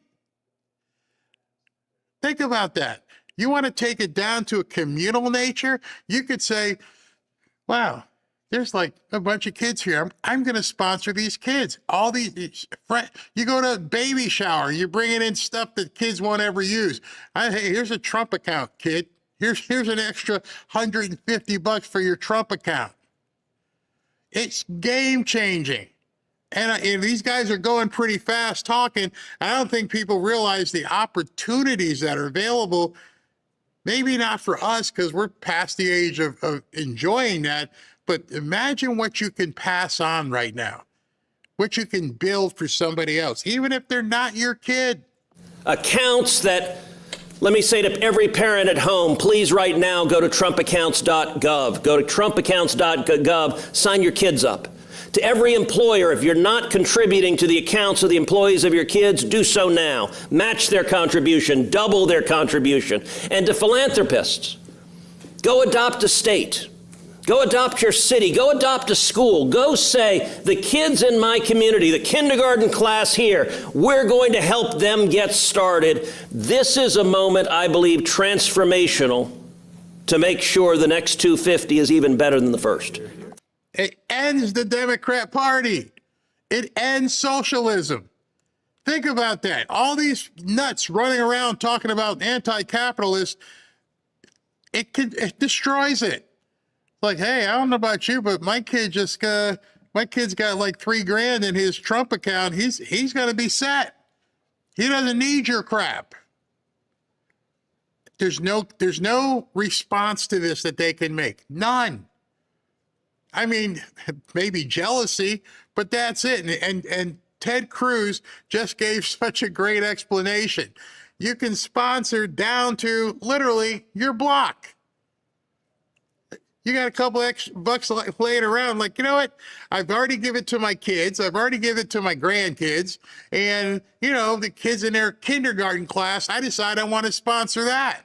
Think about that. You want to take it down to a communal nature? You could say, wow, there's like a bunch of kids here. I'm going to sponsor these kids. All these friends. You go to a baby shower, you're bringing in stuff that kids won't ever use. Hey, here's a Trump account, kid. Here's an extra $150 for your Trump account. It's game changing. And these guys are going pretty fast talking. I don't think people realize the opportunities that are available. Maybe not for us because we're past the age of enjoying that. But imagine what you can pass on right now. what you can build for somebody else, even if they're not your kid. Accounts that, let me say to every parent at home, please right now go to trumpaccounts.gov. Go to trumpaccounts.gov, sign your kids up. To every employer, if you're not contributing to the accounts of the employees of your kids, do so now. Match their contribution, double their contribution. And to philanthropists, go adopt a state. Go adopt your city. Go adopt a school. Go say, the kids in my community, the kindergarten class here, we're going to help them get started. This is a moment, I believe, transformational to make sure the next 250 is even better than the first. It ends the Democrat Party. It ends socialism. Think about that. All these nuts running around talking about anti-capitalist, it destroys it. Like, hey, I don't know about you, but my kid's got like $3,000 in his Trump account. He's going to be set. He doesn't need your crap. There's no response to this that they can make. None. I mean, maybe jealousy, but that's it. And Ted Cruz just gave such a great explanation. You can sponsor down to literally your block. You got a couple extra bucks laying around, like, you know what? I've already given it to my kids. I've already given it to my grandkids. And, you know, the kids in their kindergarten class, I decide I want to sponsor that.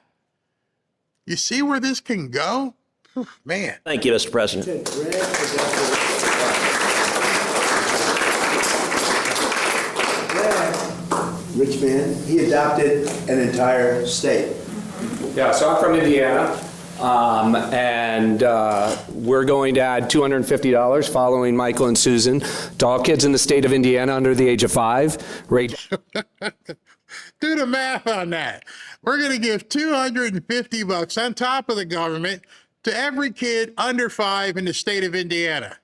You see where this can go? Whew, man. Thank you, Mr. President. Rich man, he adopted an entire state. Yeah, so I'm from Indiana. And we're going to add $250 following Michael and Susan to all kids in the state of Indiana under the age of 5. Do the math on that. We're going to give $250 on top of the government to every kid under 5 in the state of Indiana.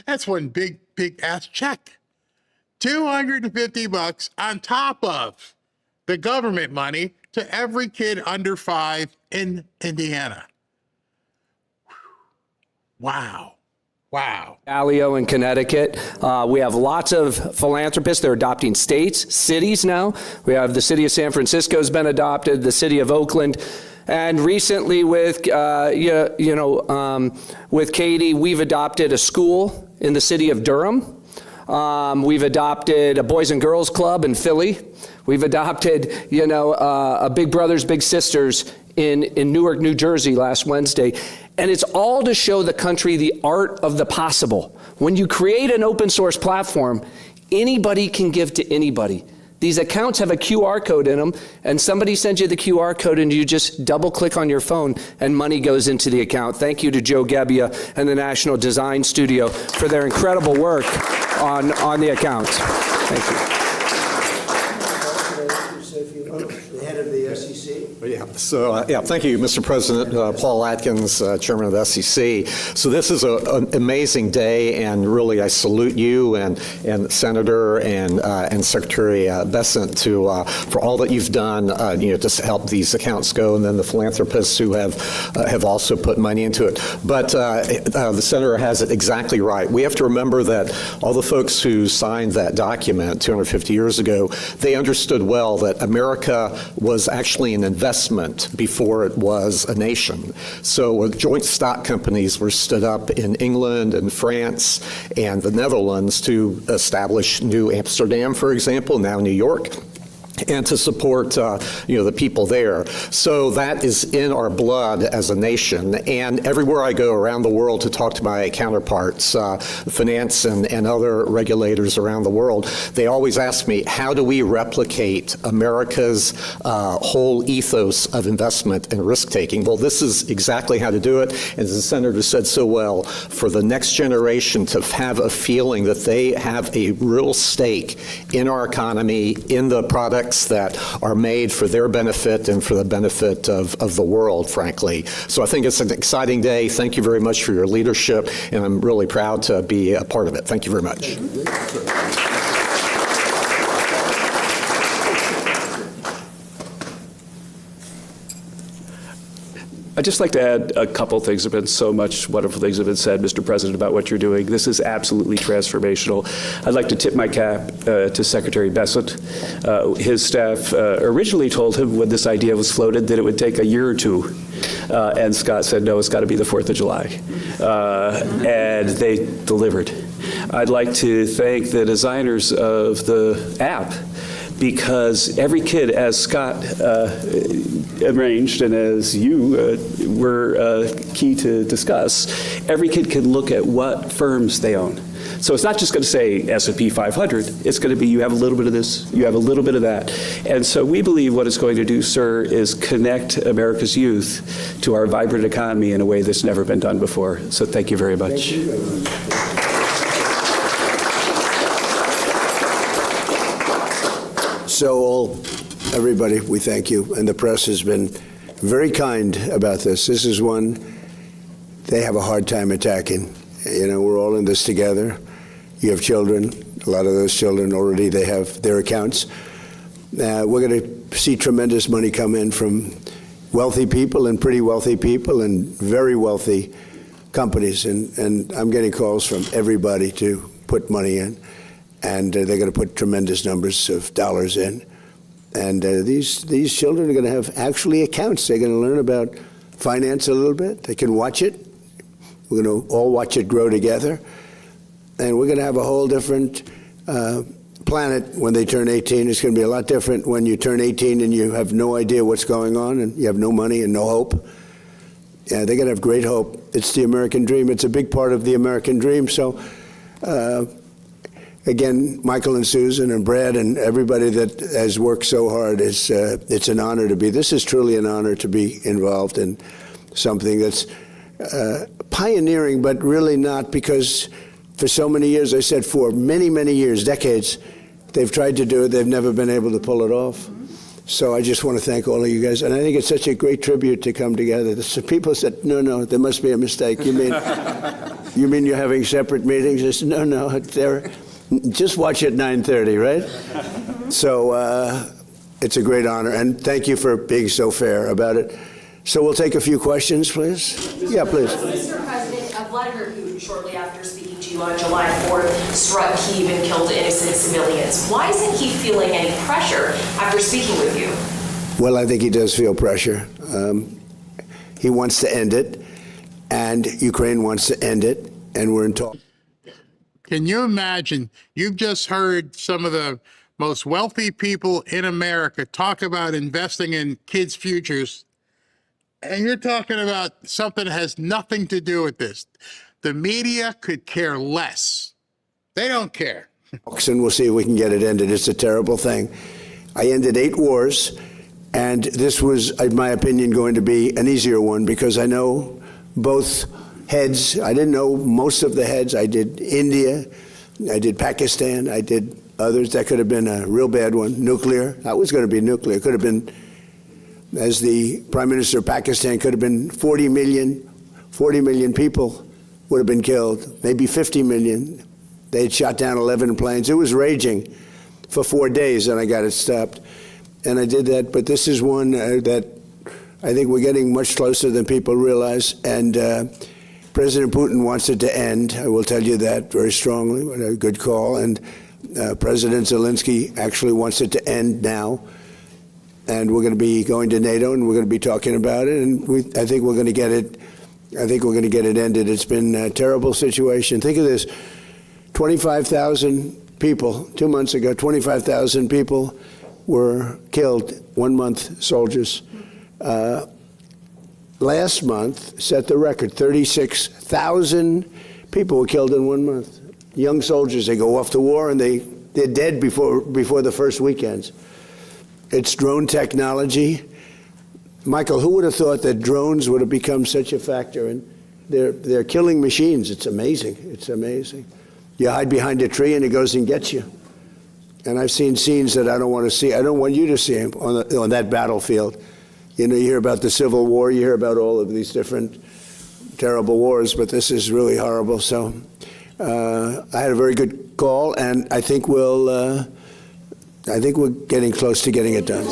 That's one big ass check. $250 on top of the government money to every kid under 5 in Indiana. Wow. Wow. Alio in Connecticut. We have lots of philanthropists. They're adopting states, cities now. We have the city of San Francisco has been adopted, the city of Oakland. And recently with, with Katie, we've adopted a school in the city of Durham. We've adopted a Boys and Girls Club in Philly. We've adopted, a Big Brothers, Big Sisters in Newark, New Jersey last Wednesday. And it's all to show the country the art of the possible. When you create an open source platform, anybody can give to anybody. These accounts have a QR code in them, and somebody sends you the QR code and you just double click on your phone and money goes into the account. Thank you to Joe Gebbia and the National Design Studio for their incredible work on the accounts. Thank you. The head of the SEC. Thank you, Mr. President. Paul Atkins, Chairman of the SEC. So this is an amazing day, and really I salute you and Senator and Secretary Bessent for all that you've done, to help these accounts go, and then the philanthropists who have also put money into it. But the Senator has it exactly right. We have to remember that all the folks who signed that document 250 years ago, they understood well that America was actually an investment before it was a nation. So joint stock companies were stood up in England and France and the Netherlands to establish New Amsterdam, for example, now New York, and to support the people there. So that is in our blood as a nation. And everywhere I go around the world to talk to my counterparts, finance and other regulators around the world, they always ask me, how do we replicate America's whole ethos of investment and risk-taking? Well, this is exactly how to do it. And as the Senator said so well, for the next generation to have a feeling that they have a real stake in our economy, in the products that are made for their benefit and for the benefit of the world, frankly. So I think it's an exciting day. Thank you very much for your leadership, and I'm really proud to be a part of it. Thank you very much. I'd just like to add a couple things. There have been so much wonderful things have been said, Mr. President, about what you're doing. This is absolutely transformational. I'd like to tip my cap to Secretary Bessent. His staff originally told him when this idea was floated that it would take a year or two. And Scott said, no, it's got to be the 4th of July. And they delivered. I'd like to thank the designers of the app, because every kid, as Scott arranged and as you were key to discuss, every kid can look at what firms they own. So it's not just going to say S&P 500. It's going to be you have a little bit of this, you have a little bit of that. And so we believe what it's going to do, sir, is connect America's youth to our vibrant economy in a way that's never been done before. So thank you very much. Thank you very much. So, everybody, we thank you. And the press has been very kind about this. This is one they have a hard time attacking. You know, we're all in this together. You have children. A lot of those children already, they have their accounts. We're going to see tremendous money come in from wealthy people and pretty wealthy people and very wealthy companies. And I'm getting calls from everybody to put money in. And they're going to put tremendous numbers of dollars in. And these children are going to have actually accounts. They're going to learn about finance a little bit. They can watch it. We're going to all watch it grow together. And we're going to have a whole different planet when they turn 18. It's going to be a lot different when you turn 18 and you have no idea what's going on and you have no money and no hope. Yeah, they're going to have great hope. It's the American dream. It's a big part of the American dream. So, again, Michael and Susan and Brad and everybody that has worked so hard, it's an honor to be. This is truly an honor to be involved in something that's pioneering, but really not, because for so many years, I said for many, many years, decades, they've tried to do it. They've never been able to pull it off. So I just want to thank all of you guys. And I think it's such a great tribute to come together. Some people said, no, there must be a mistake. You mean you're having separate meetings? I said, no, just watch at 9:30, right? So it's a great honor. And thank you for being so fair about it. So we'll take a few questions, please. Yeah, please. Mr. President, Vladimir Putin, shortly after speaking to you on July 4th, struck Kyiv and killed innocent civilians. Why isn't he feeling any pressure after speaking with you? Well, I think he does feel pressure. He wants to end it, and Ukraine wants to end it, and we're in talk. Can you imagine? You've just heard some of the most wealthy people in America talk about investing in kids' futures. And you're talking about something that has nothing to do with this. The media could care less. They don't care. And we'll see if we can get it ended. It's a terrible thing. I ended 8 wars, and this was, in my opinion, going to be an easier one because I know both heads. I didn't know most of the heads. I did India. I did Pakistan. I did others. That could have been a real bad one. Nuclear. That was going to be nuclear. It could have been, as the Prime Minister of Pakistan, could have been 40 million people would have been killed, maybe 50 million. They had shot down 11 planes. It was raging for 4 days, and I got it stopped. And I did that, but this is one that I think we're getting much closer than people realize, and President Putin wants it to end. I will tell you that very strongly. What a good call. And President Zelensky actually wants it to end now. And we're going to be going to NATO, and we're going to be talking about it. And I think we're going to get it. I think we're going to get it ended. It's been a terrible situation. Think of this: 25,000 people 2 months ago. 25,000 people were killed. 1 month, soldiers. Last month set the record. 36,000 people were killed in 1 month. Young soldiers. They go off to war, and they're dead before the first weekends. It's drone technology. Michael, who would have thought that drones would have become such a factor? And they're killing machines. It's amazing. It's amazing. You hide behind a tree and it goes and gets you. And I've seen scenes that I don't want to see. I don't want you to see them on that battlefield. You know, you hear about the Civil War. You hear about all of these different terrible wars, but this is really horrible. So I had a very good call, and I think we're getting close to getting it done.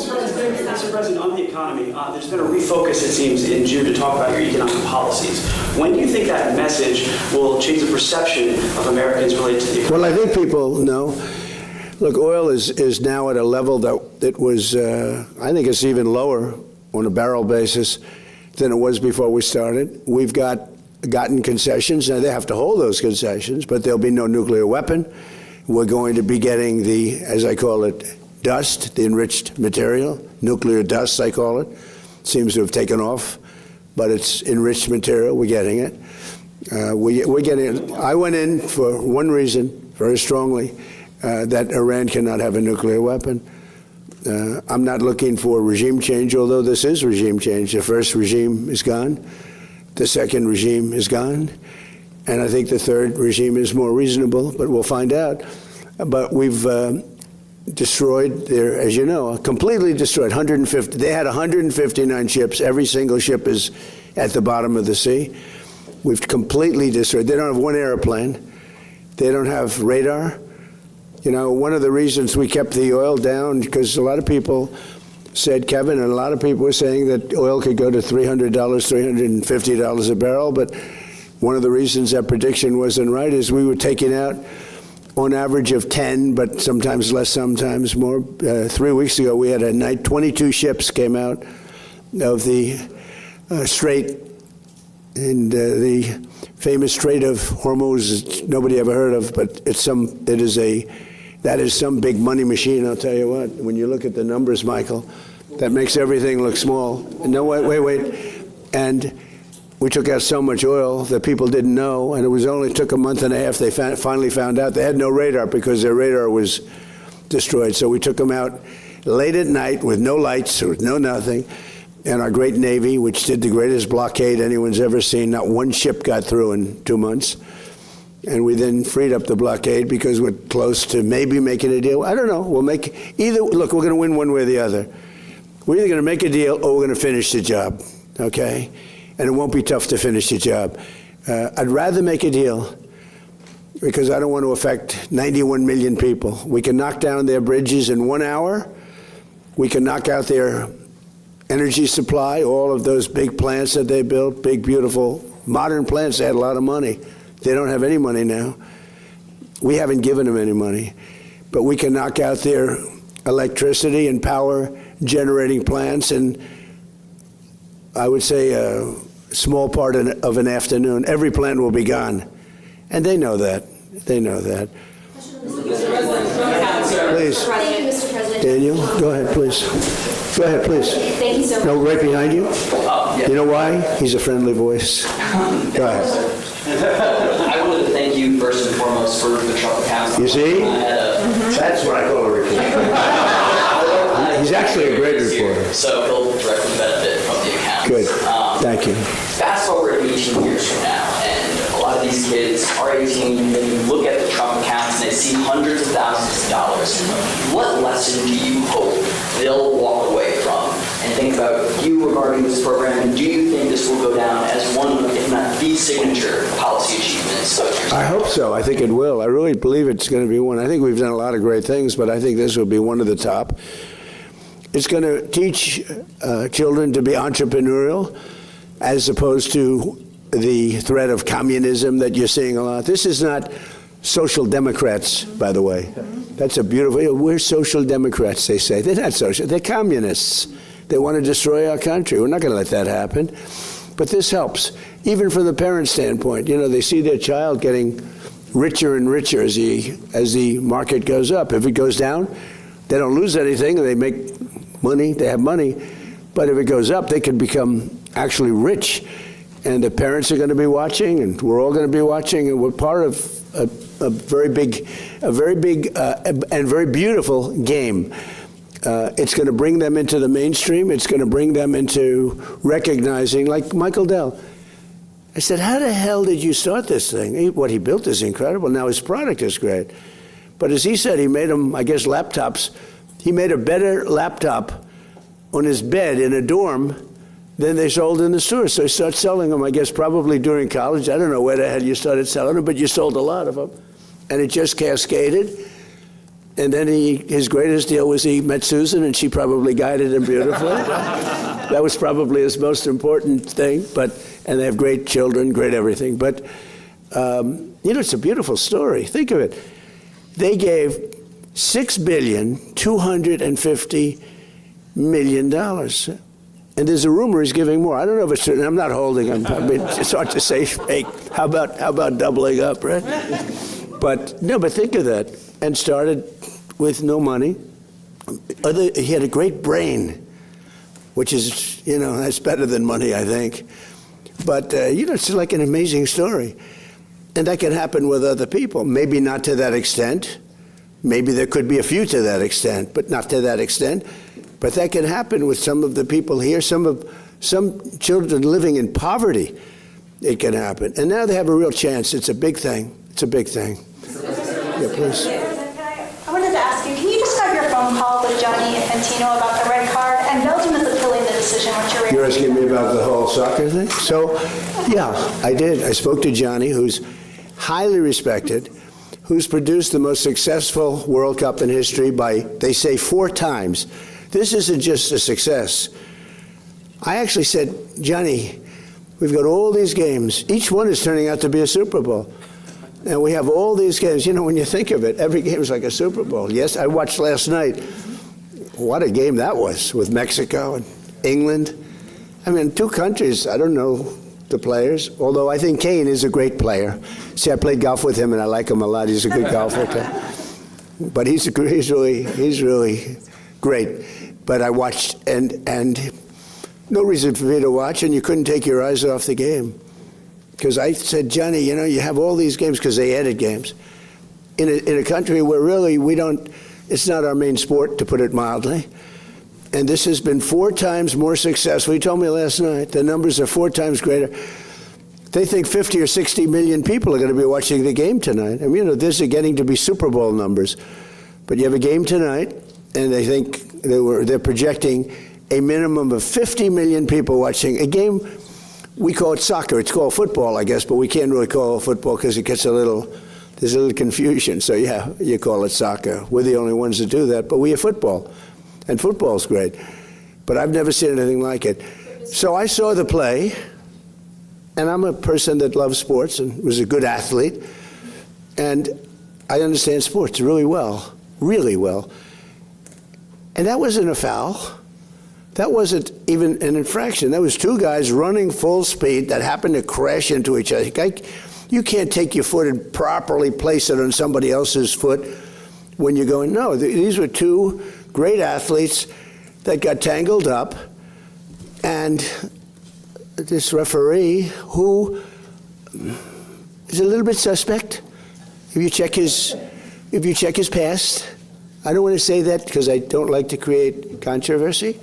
Mr. President, on the economy, there's been a refocus, it seems, in June to talk about your economic policies. When do you think that message will change the perception of Americans related to the economy? Well, I think people know. Look, oil is now at a level that it was, I think it's even lower on a barrel basis than it was before we started. We've gotten concessions. Now, they have to hold those concessions, but there'll be no nuclear weapon. We're going to be getting the, as I call it, dust, the enriched material, nuclear dust, I call it. Seems to have taken off, but it's enriched material. We're getting it. We're getting it. I went in for one reason, very strongly, that Iran cannot have a nuclear weapon. I'm not looking for regime change, although this is regime change. The first regime is gone. The second regime is gone. And I think the third regime is more reasonable, but we'll find out. But we've destroyed their, as you know, completely destroyed 150. They had 159 ships. Every single ship is at the bottom of the sea. We've completely destroyed. They don't have one airplane. They don't have radar. You know, one of the reasons we kept the oil down, because a lot of people said, Kevin, and a lot of people were saying that oil could go to $300, $350 a barrel, but one of the reasons that prediction wasn't right is we were taking out on average of 10, but sometimes less, sometimes more. 3 weeks ago, we had a night, 22 ships came out of the Strait, and the famous Strait of Hormuz, nobody ever heard of, but that is some big money machine, I'll tell you what. When you look at the numbers, Michael, that makes everything look small. No, wait. And we took out so much oil that people didn't know, and it was only took a month and a half. They finally found out they had no radar because their radar was destroyed. So we took them out late at night with no lights, with no nothing. And our great Navy, which did the greatest blockade anyone's ever seen, not one ship got through in 2 months. And we then freed up the blockade because we're close to maybe making a deal. I don't know. We'll make either. Look, we're going to win one way or the other. We're either going to make a deal or we're going to finish the job, okay? And it won't be tough to finish the job. I'd rather make a deal because I don't want to affect 91 million people. We can knock down their bridges in 1 hour. We can knock out their energy supply, all of those big plants that they built, big, beautiful, modern plants. They had a lot of money. They don't have any money now. We haven't given them any money. But we can knock out their electricity and power generating plants in, I would say, a small part of an afternoon. Every plant will be gone. And they know that. They know that. Please. Thank you, Mr. President. Daniel, go ahead, please. Go ahead, please. Thank you so much. No, right behind you. You know why? He's a friendly voice. Go ahead. I wanted to thank you first and foremost for the Trump accounts. You see? That's what I call a reporter. He's actually a great reporter. So he'll directly benefit from the accounts. Good. Thank you. Fast forward 18 years from now, and a lot of these kids are 18, and they look at the Trump accounts and they see hundreds of thousands of dollars. What lesson do you hope they'll walk away from and think about you regarding this program? And do you think this will go down as one of, if not the signature policy achievements of yours? I hope so. I think it will. I really believe it's going to be one. I think we've done a lot of great things, but I think this will be one of the top. It's going to teach children to be entrepreneurial as opposed to the threat of communism that you're seeing a lot. This is not social democrats, by the way. That's a beautiful, we're social democrats, they say. They're not social, they're communists. They want to destroy our country. We're not going to let that happen. But this helps, even from the parent standpoint. You know, they see their child getting richer and richer as the market goes up. If it goes down, they don't lose anything, they make money, they have money. But if it goes up, they can become actually rich. And the parents are going to be watching, and we're all going to be watching, and we're part of a very big and very beautiful game. It's going to bring them into the mainstream. It's going to bring them into recognizing, like Michael Dell. I said, how the hell did you start this thing? What he built is incredible. Now his product is great. But as he said, he made them, I guess, laptops. He made a better laptop on his bed in a dorm than they sold in the store. So he started selling them, I guess, probably during college. I don't know where the hell you started selling them, but you sold a lot of them. And it just cascaded. And then his greatest deal was he met Susan, and she probably guided him beautifully. That was probably his most important thing. And they have great children, great everything. But, it's a beautiful story. Think of it. They gave $6,250,000,000. And there's a rumor he's giving more. I don't know if it's true. I'm not holding him. I mean, it's hard to say, hey, how about doubling up, right? But think of that. And started with no money. He had a great brain, which is, that's better than money, I think. But, it's like an amazing story. And that can happen with other people. Maybe not to that extent. Maybe there could be a few to that extent, but not to that extent. But that can happen with some of the people here, some children living in poverty. It can happen. And now they have a real chance. It's a big thing. It's a big thing. Yeah, please. I wanted to ask you, can you describe your phone call with Gianni Infantino about the red card? And Belgium is appealing the decision. What's your reaction? You're asking me about the whole soccer thing? So, yeah, I did. I spoke to Gianni, who's highly respected, who's produced the most successful World Cup in history by, they say, 4 times. This isn't just a success. I actually said, Johnny, we've got all these games. Each one is turning out to be a Super Bowl. And we have all these games. When you think of it, every game is like a Super Bowl. Yes, I watched last night. What a game that was with Mexico and England. I mean, 2 countries, I don't know the players, although I think Kane is a great player. See, I played golf with him, and I like him a lot. He's a good golfer. But he's really great. But I watched, and no reason for me to watch, and you couldn't take your eyes off the game. Because I said, Johnny, you have all these games, because they added games, in a country where really it's not our main sport, to put it mildly. And this has been 4 times more successful. He told me last night, the numbers are 4 times greater. They think 50 or 60 million people are going to be watching the game tonight. I mean, this is getting to be Super Bowl numbers. But you have a game tonight, and they think they're projecting a minimum of 50 million people watching a game. We call it soccer. It's called football, I guess, but we can't really call it football because it gets there's a little confusion. So yeah, you call it soccer. We're the only ones that do that, but we have football. And football's great. But I've never seen anything like it. So I saw the play, and I'm a person that loves sports and was a good athlete. And I understand sports really well, really well. And that wasn't a foul. That wasn't even an infraction. That was 2 guys running full speed that happened to crash into each other. You can't take your foot and properly place it on somebody else's foot when you're going, no, these were 2 great athletes that got tangled up, and this referee, who is a little bit suspect, if you check his past. I don't want to say that because I don't like to create controversy,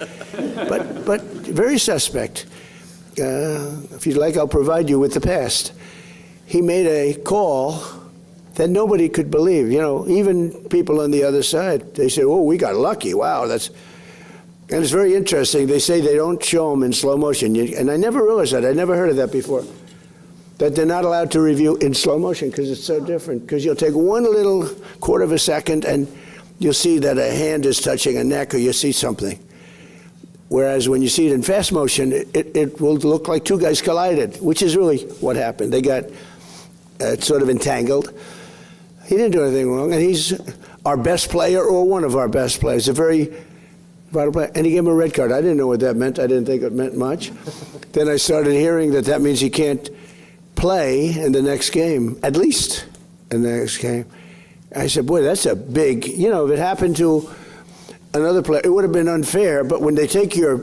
but very suspect. If you'd like, I'll provide you with the past. He made a call that nobody could believe. Even people on the other side, they say, oh, we got lucky. Wow, and it's very interesting. They say they don't show them in slow motion. And I never realized that. I never heard of that before, that they're not allowed to review in slow motion because it's so different. Because you'll take 1 little 1/4 of a second and you'll see that a hand is touching a neck, or you'll see something. Whereas when you see it in fast motion, it will look like 2 guys collided, which is really what happened. They got sort of entangled. He didn't do anything wrong, and he's our best player, or one of our best players, a very vital player. And he gave him a red card. I didn't know what that meant. I didn't think it meant much. Then I started hearing that means he can't play in the next game, at least in the next game. I said, boy, that's a big, if it happened to another player, it would have been unfair. But when they take your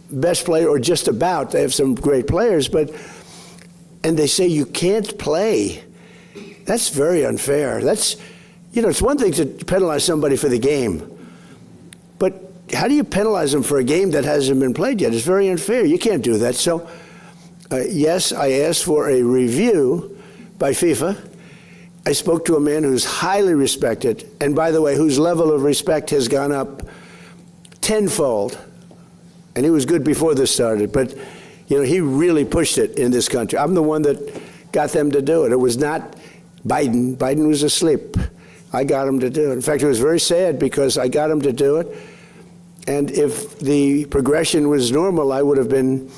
best player, or just about, they have some great players, and they say you can't play, that's very unfair. That's, it's one thing to penalize somebody for the game, but how do you penalize them for a game that hasn't been played yet? It's very unfair. You can't do that. So, yes, I asked for a review by FIFA. I spoke to a man who's highly respected, and by the way, whose level of respect has gone up tenfold. And he was good before this started, but he really pushed it in this country. I'm the one that got them to do it. It was not Biden. Biden was asleep. I got him to do it. In fact, it was very sad because I got him to do it. And if the progression was normal, I would have been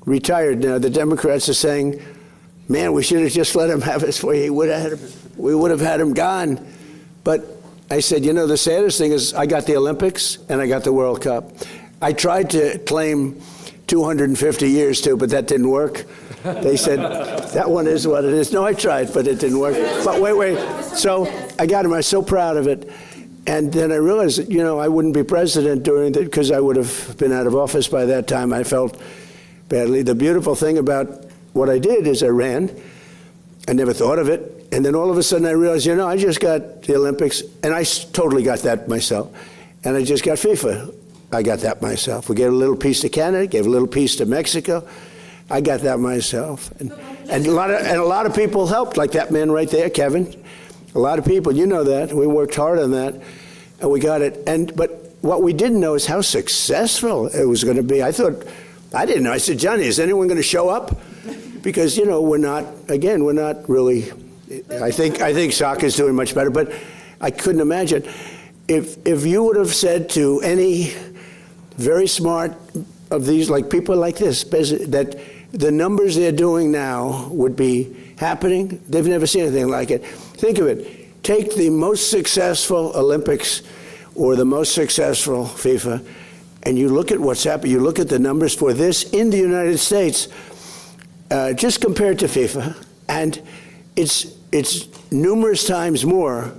retired. Now, the Democrats are saying, man, we should have just let him have his way. We would have had him gone. But I said, you know, the saddest thing is I got the Olympics and I got the World Cup. I tried to claim 250 years too, but that didn't work. They said, that one is what it is. No, I tried, but it didn't work. But wait. So I got him. I was so proud of it. And then I realized that, you know, I wouldn't be president during that because I would have been out of office by that time. I felt badly. The beautiful thing about what I did is I ran. I never thought of it. And then all of a sudden I realized, you know, I just got the Olympics, and I totally got that myself. And I just got FIFA. I got that myself. We gave a little piece to Canada, gave a little piece to Mexico. I got that myself. And a lot of people helped, like that man right there, Kevin. A lot of people, you know that. We worked hard on that, and we got it. But what we didn't know is how successful it was going to be. I didn't know. I said, Johnny, is anyone going to show up? Because, you know, we're not really, I think soccer's doing much better, but I couldn't imagine. If you would have said to any very smart of these, like people like this, that the numbers they're doing now would be happening, they've never seen anything like it. Think of it. Take the most successful Olympics or the most successful FIFA, and you look at what's happened. You look at the numbers for this in the United States, just compared to FIFA, and it's numerous times more.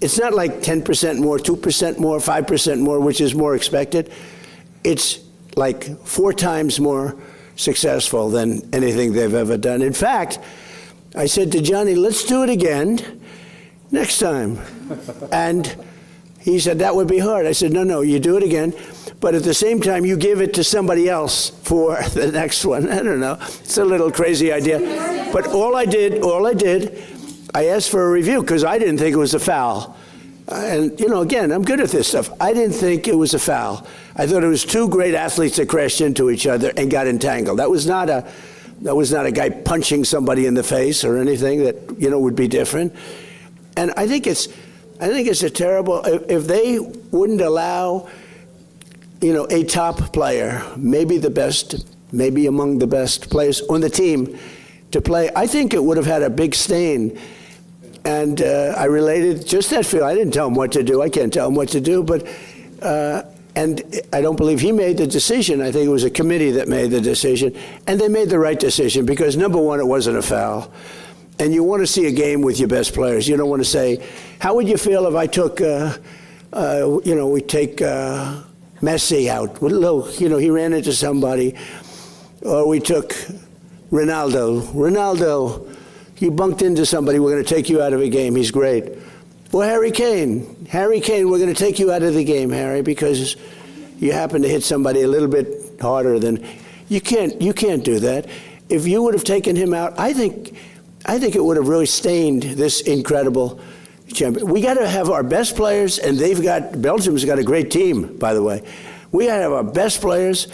It's not like 10% more, 2% more, 5% more, which is more expected. It's like 4 times more successful than anything they've ever done. In fact, I said to Johnny, let's do it again next time. And he said, that would be hard. I said, no, you do it again. But at the same time, you give it to somebody else for the next one. I don't know. It's a little crazy idea. But all I did, I asked for a review because I didn't think it was a foul. And, you know, again, I'm good at this stuff. I didn't think it was a foul. I thought it was 2 great athletes that crashed into each other and got entangled. That was not a guy punching somebody in the face or anything that, you know, would be different. And I think it's a terrible, if they wouldn't allow, you know, a top player, maybe the best, maybe among the best players on the team to play, I think it would have had a big stain. And I related just that feel. I didn't tell him what to do. I can't tell him what to do, but and I don't believe he made the decision. I think it was a committee that made the decision, and they made the right decision because, number one, it wasn't a foul. And you want to see a game with your best players. You don't want to say, how would you feel if I took, we take Messi out? Well, you know, he ran into somebody. Or we took Ronaldo, you bumped into somebody, we're going to take you out of a game. He's great. Or Harry Kane, we're going to take you out of the game, Harry, because you happen to hit somebody a little bit harder than you can't do that. If you would have taken him out, I think it would have really stained this incredible champion. We got to have our best players, and Belgium's got a great team, by the way. We got to have our best players,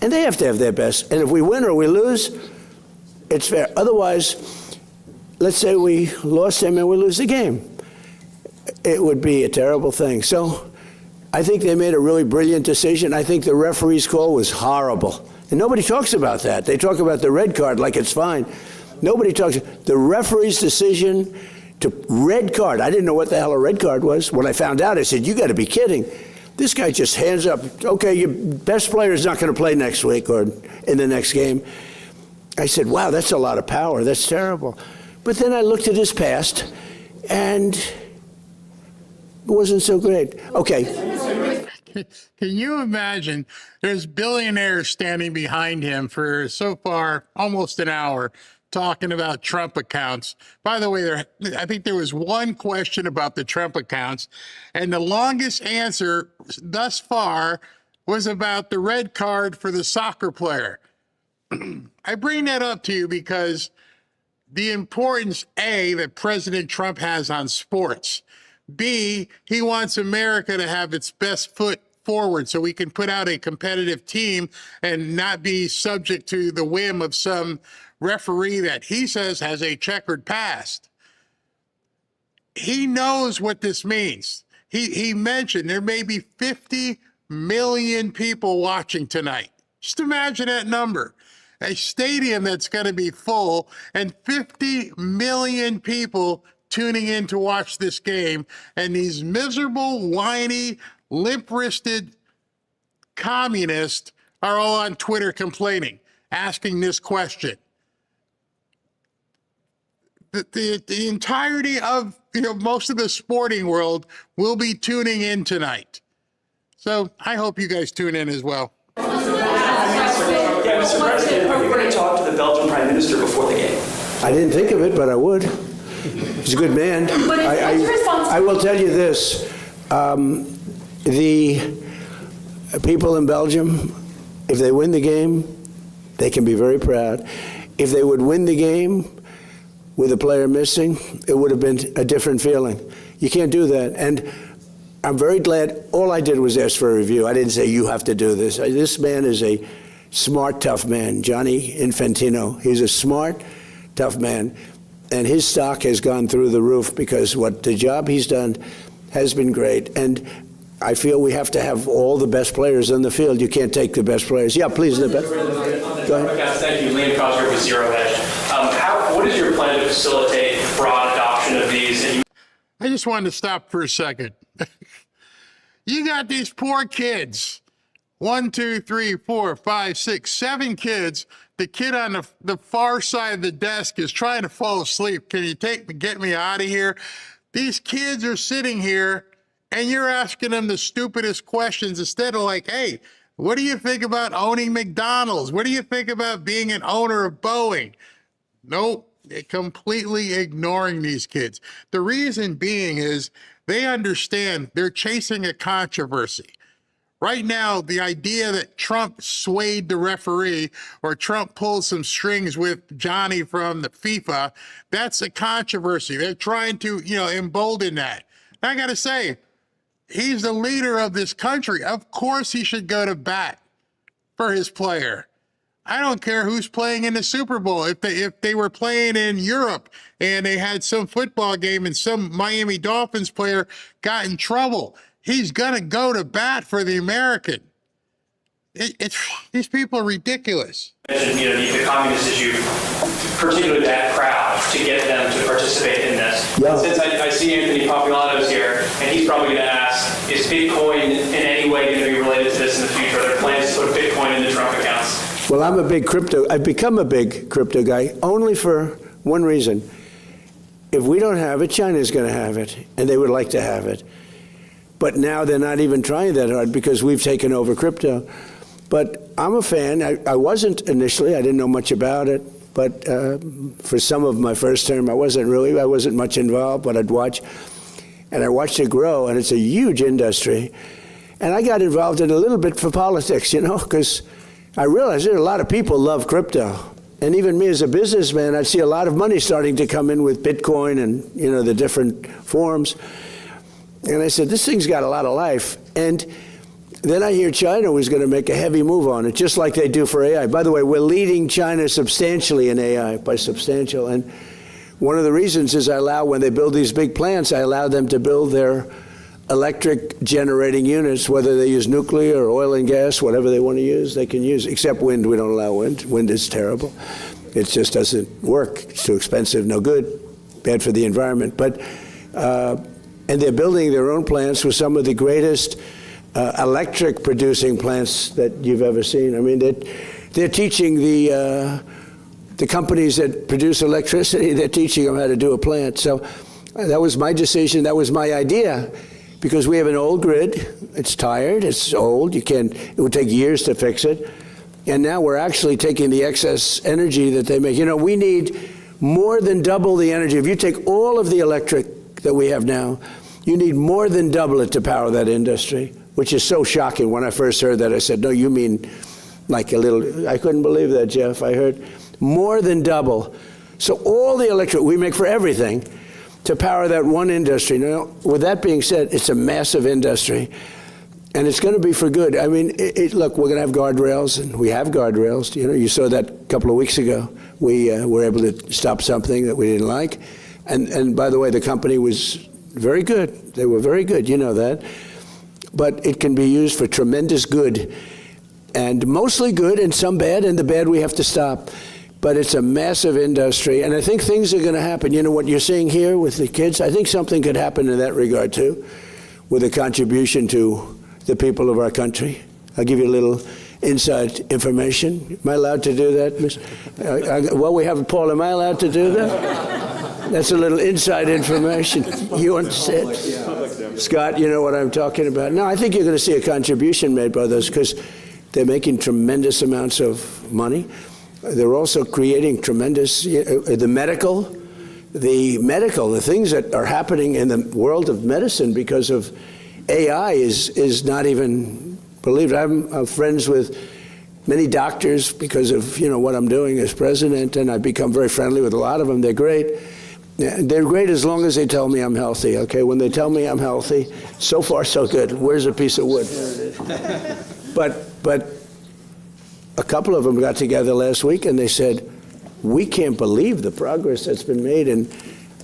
and they have to have their best. And if we win or we lose, it's fair. Otherwise, let's say we lost him and we lose the game. It would be a terrible thing. So I think they made a really brilliant decision. I think the referee's call was horrible. And nobody talks about that. They talk about the red card like it's fine. Nobody talks. The referee's decision to red card. I didn't know what the hell a red card was. When I found out, I said, you got to be kidding. This guy just hands up, okay, your best player is not going to play next week or in the next game. I said, wow, that's a lot of power. That's terrible. But then I looked at his past, and it wasn't so great. Okay. Can you imagine there's billionaires standing behind him for so far almost an hour talking about Trump accounts? By the way, I think there was one question about the Trump accounts, and the longest answer thus far was about the red card for the soccer player. I bring that up to you because the importance, A, that President Trump has on sports. B, he wants America to have its best foot forward so we can put out a competitive team and not be subject to the whim of some referee that he says has a checkered past. he knows what this means. He mentioned there may be 50 million people watching tonight. Just imagine that number. A stadium that's going to be full and 50 million people tuning in to watch this game. And these miserable, whiny, limp-wristed communists are all on Twitter complaining, asking this question. The entirety of, most of the sporting world will be tuning in tonight. So I hope you guys tune in as well. Yeah, Mr. President, are you going to talk to the Belgian Prime Minister before the game? I didn't think of it, but I would. He's a good man. But it's responsible. I will tell you this. The people in Belgium, if they win the game, they can be very proud. If they would win the game with a player missing, it would have been a different feeling. You can't do that. And I'm very glad all I did was ask for a review. I didn't say you have to do this. This man is a smart, tough man, Gianni Infantino. He's a smart, tough man. And his stock has gone through the roof because what the job he's done has been great. And I feel we have to have all the best players on the field. You can't take the best players. Yeah, please, the best. Go ahead. Thank you. Liam Cosgrove with Zero Hedge. What is your plan to facilitate broad adoption of these? I just wanted to stop for a second. You got these poor kids. 1, 2, 3, 4, 5, 6, 7 kids. The kid on the far side of the desk is trying to fall asleep. Can you get me out of here? These kids are sitting here and you're asking them the stupidest questions instead of like, hey, what do you think about owning McDonald's? What do you think about being an owner of Boeing? Nope, they're completely ignoring these kids. The reason being is they understand they're chasing a controversy. Right now, the idea that Trump swayed the referee or Trump pulled some strings with Johnny from the FIFA, that's a controversy. They're trying to, embolden that. And I got to say, he's the leader of this country. Of course he should go to bat for his player. I don't care who's playing in the Super Bowl. If they were playing in Europe and they had some football game and some Miami Dolphins player got in trouble, he's going to go to bat for the American. These people are ridiculous. The communist issue, particularly that crowd, to get them to participate in this. Yeah. Since I see Anthony Populato's here, and he's probably going to ask, is Bitcoin in any way going to be related to this in the future? Are there plans to put Bitcoin into Trump accounts? Well, I've become a big crypto guy only for one reason. If we don't have it, China's going to have it, and they would like to have it. But now they're not even trying that hard because we've taken over crypto. But I'm a fan. I wasn't initially. I didn't know much about it. But for some of my first term, I wasn't much involved, but I'd watch. And I watched it grow, and it's a huge industry. And I got involved in a little bit for politics, because I realized that a lot of people love crypto. And even me as a businessman, I see a lot of money starting to come in with Bitcoin and, the different forms. And I said, this thing's got a lot of life. And then I hear China was going to make a heavy move on it, just like they do for AI. By the way, we're leading China substantially in AI, by substantial. And one of the reasons is when they build these big plants, I allow them to build their electric generating units, whether they use nuclear or oil and gas, whatever they want to use, they can use, except wind. We don't allow wind. Wind is terrible. It just doesn't work. It's too expensive, no good, bad for the environment. But, and they're building their own plants with some of the greatest electric producing plants that you've ever seen. I mean, they're teaching the companies that produce electricity, they're teaching them how to do a plant. So that was my decision. That was my idea. Because we have an old grid, it's tired, it's old, it would take years to fix it. And now we're actually taking the excess energy that they make. We need more than double the energy. If you take all of the electric that we have now, you need more than double it to power that industry, which is so shocking. When I first heard that, I said, no, you mean like a little, I couldn't believe that, Jeff. I heard more than double. So all the electric we make for everything, to power that one industry. Now, with that being said, it's a massive industry, and it's going to be for good. I mean, look, we're going to have guardrails, and we have guardrails. You saw that a couple of weeks ago. We were able to stop something that we didn't like, And by the way, the company was very good. They were very good, you know that. But it can be used for tremendous good, and mostly good and some bad, and the bad we have to stop. But it's a massive industry, and I think things are going to happen. You know what you're seeing here with the kids? I think something could happen in that regard, too, with a contribution to the people of our country. I'll give you a little inside information. Am I allowed to do that, Miss? Well, we have Paul. Am I allowed to do that? That's a little inside information. You understand? Scott, you know what I'm talking about? No, I think you're going to see a contribution made by those because they're making tremendous amounts of money. They're also creating tremendous, the things that are happening in the world of medicine because of AI is not even believed. I'm friends with many doctors because of, what I'm doing as president, and I've become very friendly with a lot of them. They're great. They're great as long as they tell me I'm healthy, okay? When they tell me I'm healthy, so far so good. Where's a piece of wood? But a couple of them got together last week and they said, we can't believe the progress that's been made in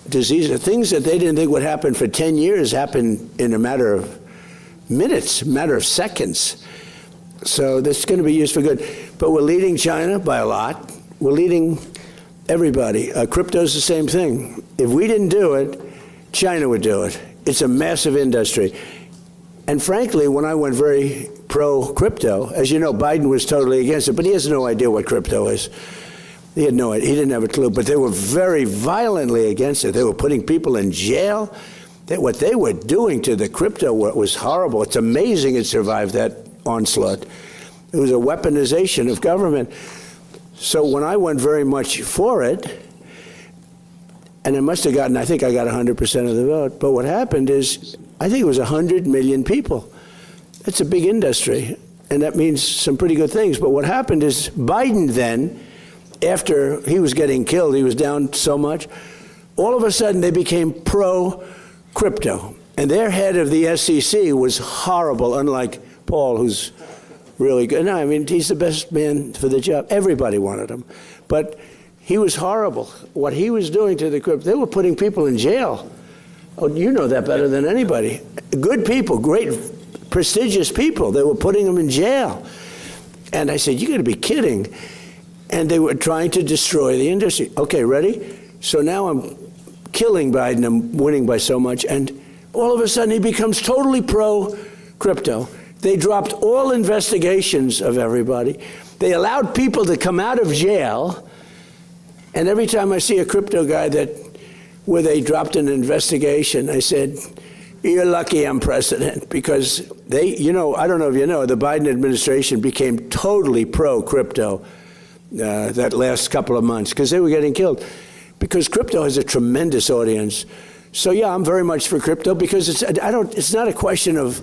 diseases. Things that they didn't think would happen for 10 years happen in a matter of minutes, a matter of seconds. So this is going to be used for good. But we're leading China by a lot. We're leading everybody. Crypto's the same thing. If we didn't do it, China would do it. It's a massive industry. And frankly, when I went very pro-crypto, as you know, Biden was totally against it, but he has no idea what crypto is. He had no idea. He didn't have a clue, but they were very violently against it. They were putting people in jail. What they were doing to the crypto was horrible. It's amazing it survived that onslaught. It was a weaponization of government. So when I went very much for it, and I must have gotten, I think I got 100% of the vote, but what happened is, I think it was 100 million people. That's a big industry, and that means some pretty good things. But what happened is Biden then, after he was getting killed, he was down so much, all of a sudden they became pro-crypto. And their head of the SEC was horrible, unlike Paul, who's really good. No, I mean, he's the best man for the job. Everybody wanted him. But he was horrible. What he was doing to the crypto, they were putting people in jail. Oh, you know that better than anybody. Good people, great, prestigious people. They were putting them in jail. And I said, you got to be kidding. And they were trying to destroy the industry. Okay, ready? So now I'm killing Biden. I'm winning by so much. And all of a sudden, he becomes totally pro-crypto. They dropped all investigations of everybody. They allowed people to come out of jail. And every time I see a crypto guy where they dropped an investigation, I said, you're lucky I'm president, because I don't know if you know, the Biden administration became totally pro-crypto that last couple of months, because they were getting killed. Because crypto has a tremendous audience. So yeah, I'm very much for crypto, because it's not a question of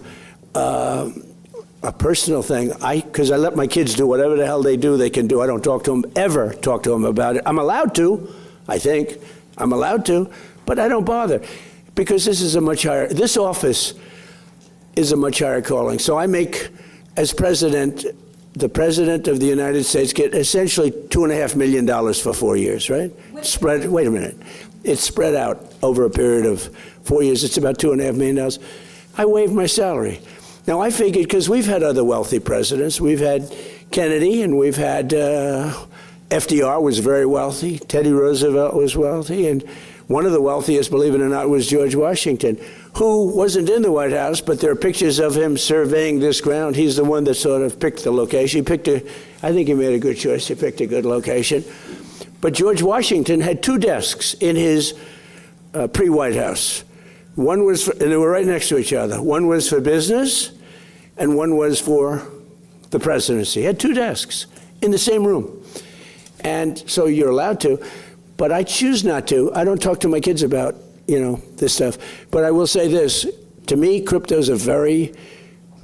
a personal thing. Because I let my kids do whatever the hell they do, they can do. I don't ever talk to them about it. I'm allowed to, I think. I'm allowed to, but I don't bother, because this office is a much higher calling. So I make, as president, the president of the United States get essentially $2.5 million for 4 years, right? Wait a minute. It's spread out over a period of 4 years. It's about $2.5 million. I waived my salary. Now I figured, because we've had other wealthy presidents. We've had Kennedy, and we've had FDR was very wealthy. Teddy Roosevelt was wealthy. And one of the wealthiest, believe it or not, was George Washington, who wasn't in the White House, but there are pictures of him surveying this ground. He's the one that sort of picked the location. I think he made a good choice. He picked a good location. But George Washington had 2 desks in his pre-White House. One was, and they were right next to each other. One was for business, and one was for the presidency. He had 2 desks in the same room. And so you're allowed to, but I choose not to. I don't talk to my kids about, this stuff. But I will say this, to me, cryptos are very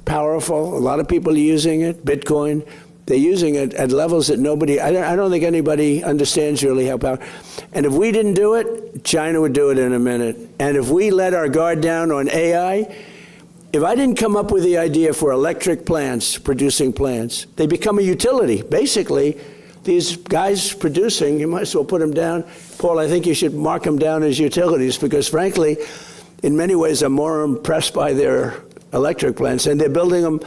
powerful. A lot of people are using it, Bitcoin. They're using it at levels that I don't think anybody understands really how powerful. And if we didn't do it, China would do it in a minute. And if we let our guard down on AI, if I didn't come up with the idea for electric plants, producing plants, they become a utility. Basically, these guys producing, you might as well put them down. Paul, I think you should mark them down as utilities because, frankly, in many ways, I'm more impressed by their electric plants. And they're building them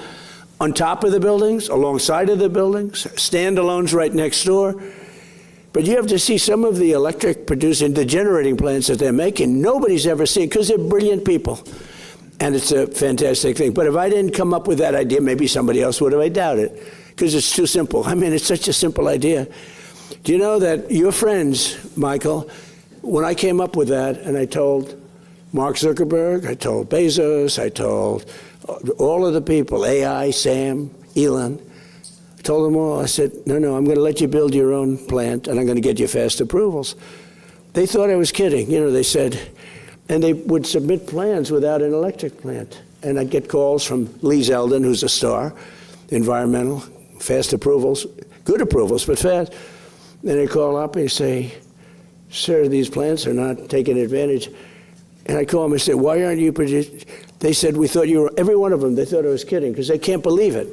on top of the buildings, alongside of the buildings, standalones right next door. But you have to see some of the electric producing, the generating plants that they're making, nobody's ever seen because they're brilliant people. And it's a fantastic thing. But if I didn't come up with that idea, maybe somebody else would have. I doubt it because it's too simple. I mean, it's such a simple idea. Do you know that your friends, Michael, when I came up with that and I told Mark Zuckerberg, I told Bezos, I told all of the people, AI, Sam, Elon, I told them all, I said, no, I'm going to let you build your own plant and I'm going to get you fast approvals. They thought I was kidding. You know, they said, and they would submit plans without an electric plant. And I'd get calls from Lee Zeldin, who's a star, environmental, fast approvals, good approvals, but fast. And they call up and they say, sir, these plants are not taking advantage. And I call them and say, why aren't you producing? They said, we thought you were, every one of them, they thought I was kidding because they can't believe it.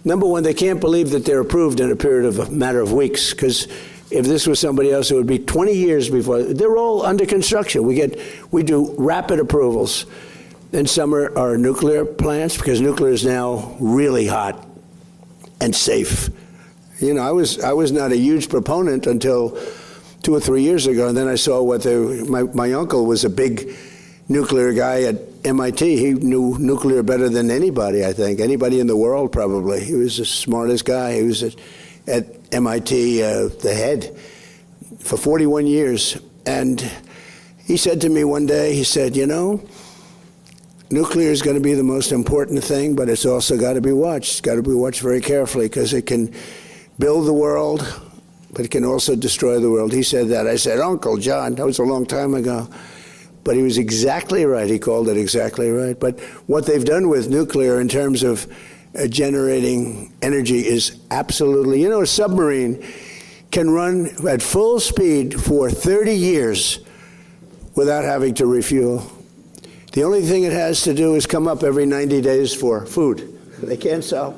Number one, they can't believe that they're approved in a matter of weeks because if this was somebody else, it would be 20 years before. They're all under construction. We do rapid approvals. And some are nuclear plants because nuclear is now really hot and safe. You know, I was not a huge proponent until 2 or 3 years ago, and then I saw what my uncle was a big nuclear guy at MIT. He knew nuclear better than anybody, I think. Anybody in the world, probably. He was the smartest guy. He was at MIT, the head, for 41 years. And he said to me one day, he said, you know, nuclear is going to be the most important thing, but it's also got to be watched. It's got to be watched very carefully because it can build the world, but it can also destroy the world. He said that. I said, Uncle John, that was a long time ago. But he was exactly right. He called it exactly right. But what they've done with nuclear in terms of generating energy is absolutely, you know, a submarine can run at full speed for 30 years without having to refuel. The only thing it has to do is come up every 90 days for food. They can't solve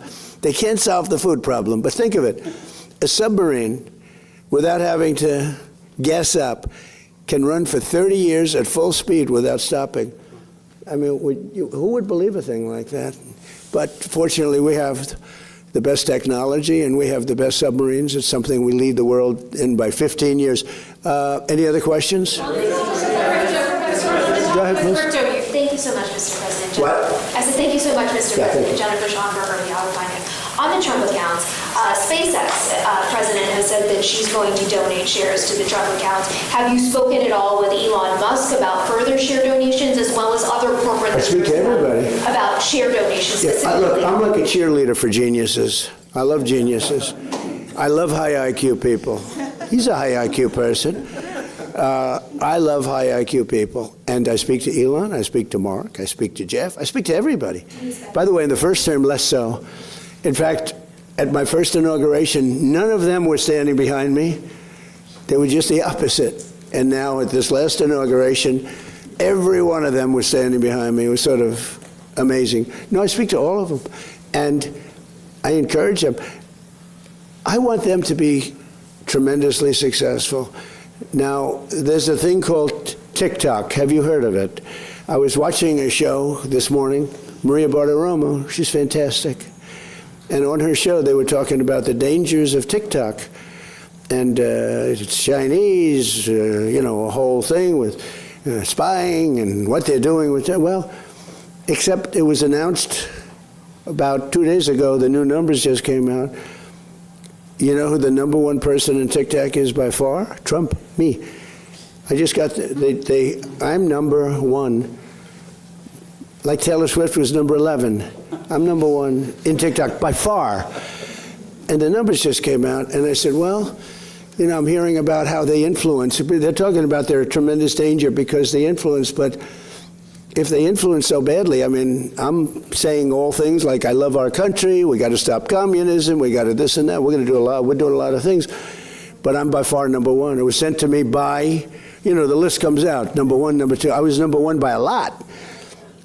the food problem. But think of it, a submarine, without having to gas up, can run for 30 years at full speed without stopping. I mean, who would believe a thing like that? But fortunately, we have the best technology and we have the best submarines. It's something we lead the world in by 15 years. Any other questions? Go ahead, please. Thank you so much, Mr. President. What? I said thank you so much, Mr. President. Jennifer Schonberger, the Auto Finance. On the Trump accounts, SpaceX president has said that she's going to donate shares to the Trump accounts. Have you spoken at all with Elon Musk about further share donations as well as other corporate I speak to everybody. About share donations specifically? Look, I'm like a cheerleader for geniuses. I love geniuses. I love high IQ people. He's a high IQ person. I love high IQ people. And I speak to Elon, I speak to Mark, I speak to Jeff, I speak to everybody. By the way, in the first term, less so. In fact, at my first inauguration, none of them were standing behind me. They were just the opposite. And now at this last inauguration, every one of them was standing behind me. It was sort of amazing. No, I speak to all of them. And I encourage them. I want them to be tremendously successful. Now, there's a thing called TikTok. Have you heard of it? I was watching a show this morning, Maria Bartiromo. She's fantastic. And on her show, they were talking about the dangers of TikTok. And it's Chinese, you know, a whole thing with spying and what they're doing with that. Well, except it was announced about 2 days ago, the new numbers just came out. You know who the number one person in TikTok is by far? Trump, me. I just got, I'm number one. Like Taylor Swift was number 11. I'm number one in TikTok by far. And the numbers just came out, and I said, well, you know, I'm hearing about how they influence. They're talking about their tremendous danger because they influence, but if they influence so badly, I mean, I'm saying all things like I love our country, we got to stop communism, we got to this and that, we're doing a lot of things, but I'm by far number one. It was sent to me by, you know, the list comes out, number one, number two. I was number one by a lot.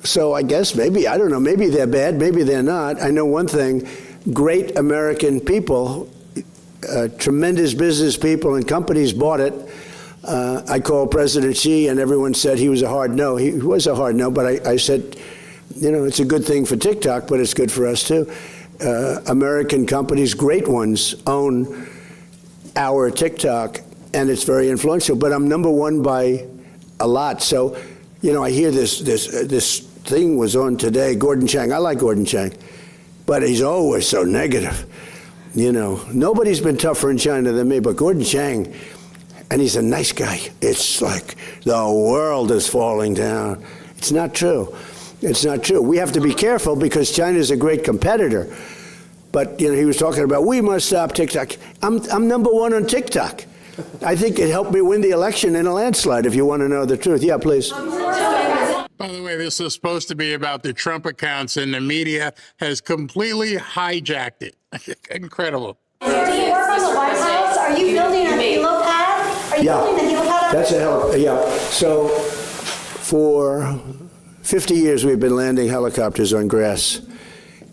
So I guess maybe, I don't know, maybe they're bad, maybe they're not. I know one thing, great American people tremendous business people and companies bought it. I called President Xi, and everyone said he was a hard no. He was a hard no, but I said, you know, it's a good thing for TikTok, but it's good for us too. American companies, great ones, own our TikTok, and it's very influential. But I'm number one by a lot. So, you know, I hear this thing was on today. Gordon Chang. I like Gordon Chang, but he's always so negative. You know, nobody's been tougher in China than me, but Gordon Chang. And he's a nice guy. It's like the world is falling down. It's not true. It's not true. We have to be careful because China's a great competitor. But, you know, he was talking about, we must stop TikTok. I'm number one on TikTok. I think it helped me win the election in a landslide, if you want to know the truth. Yeah, please. By the way, this is supposed to be about the Trump accounts, and the media has completely hijacked it. Incredible. Do you work on the White House? Are you building a helipad? Are you building the helipad? That's a hell. Yeah. So for 50 years, we've been landing helicopters on grass.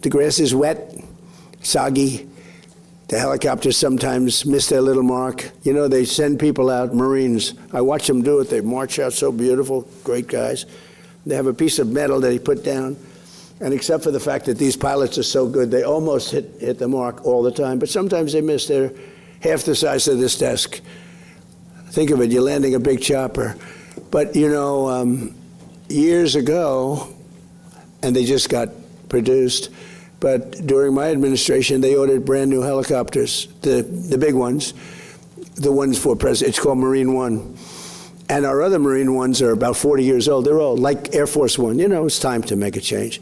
The grass is wet, soggy. The helicopters sometimes miss their little mark. You know, they send people out, Marines. I watch them do it. They march out so beautiful, great guys. They have a piece of metal that they put down. And except for the fact that these pilots are so good, they almost hit the mark all the time. But sometimes they miss. They're half the size of this desk. Think of it, you're landing a big chopper. But, you know, years ago, and they just got produced, but during my administration, they ordered brand new helicopters, the big ones, the ones for President. It's called Marine One. And our other Marine ones are about 40 years old. They're old, like Air Force One. You know, it's time to make a change.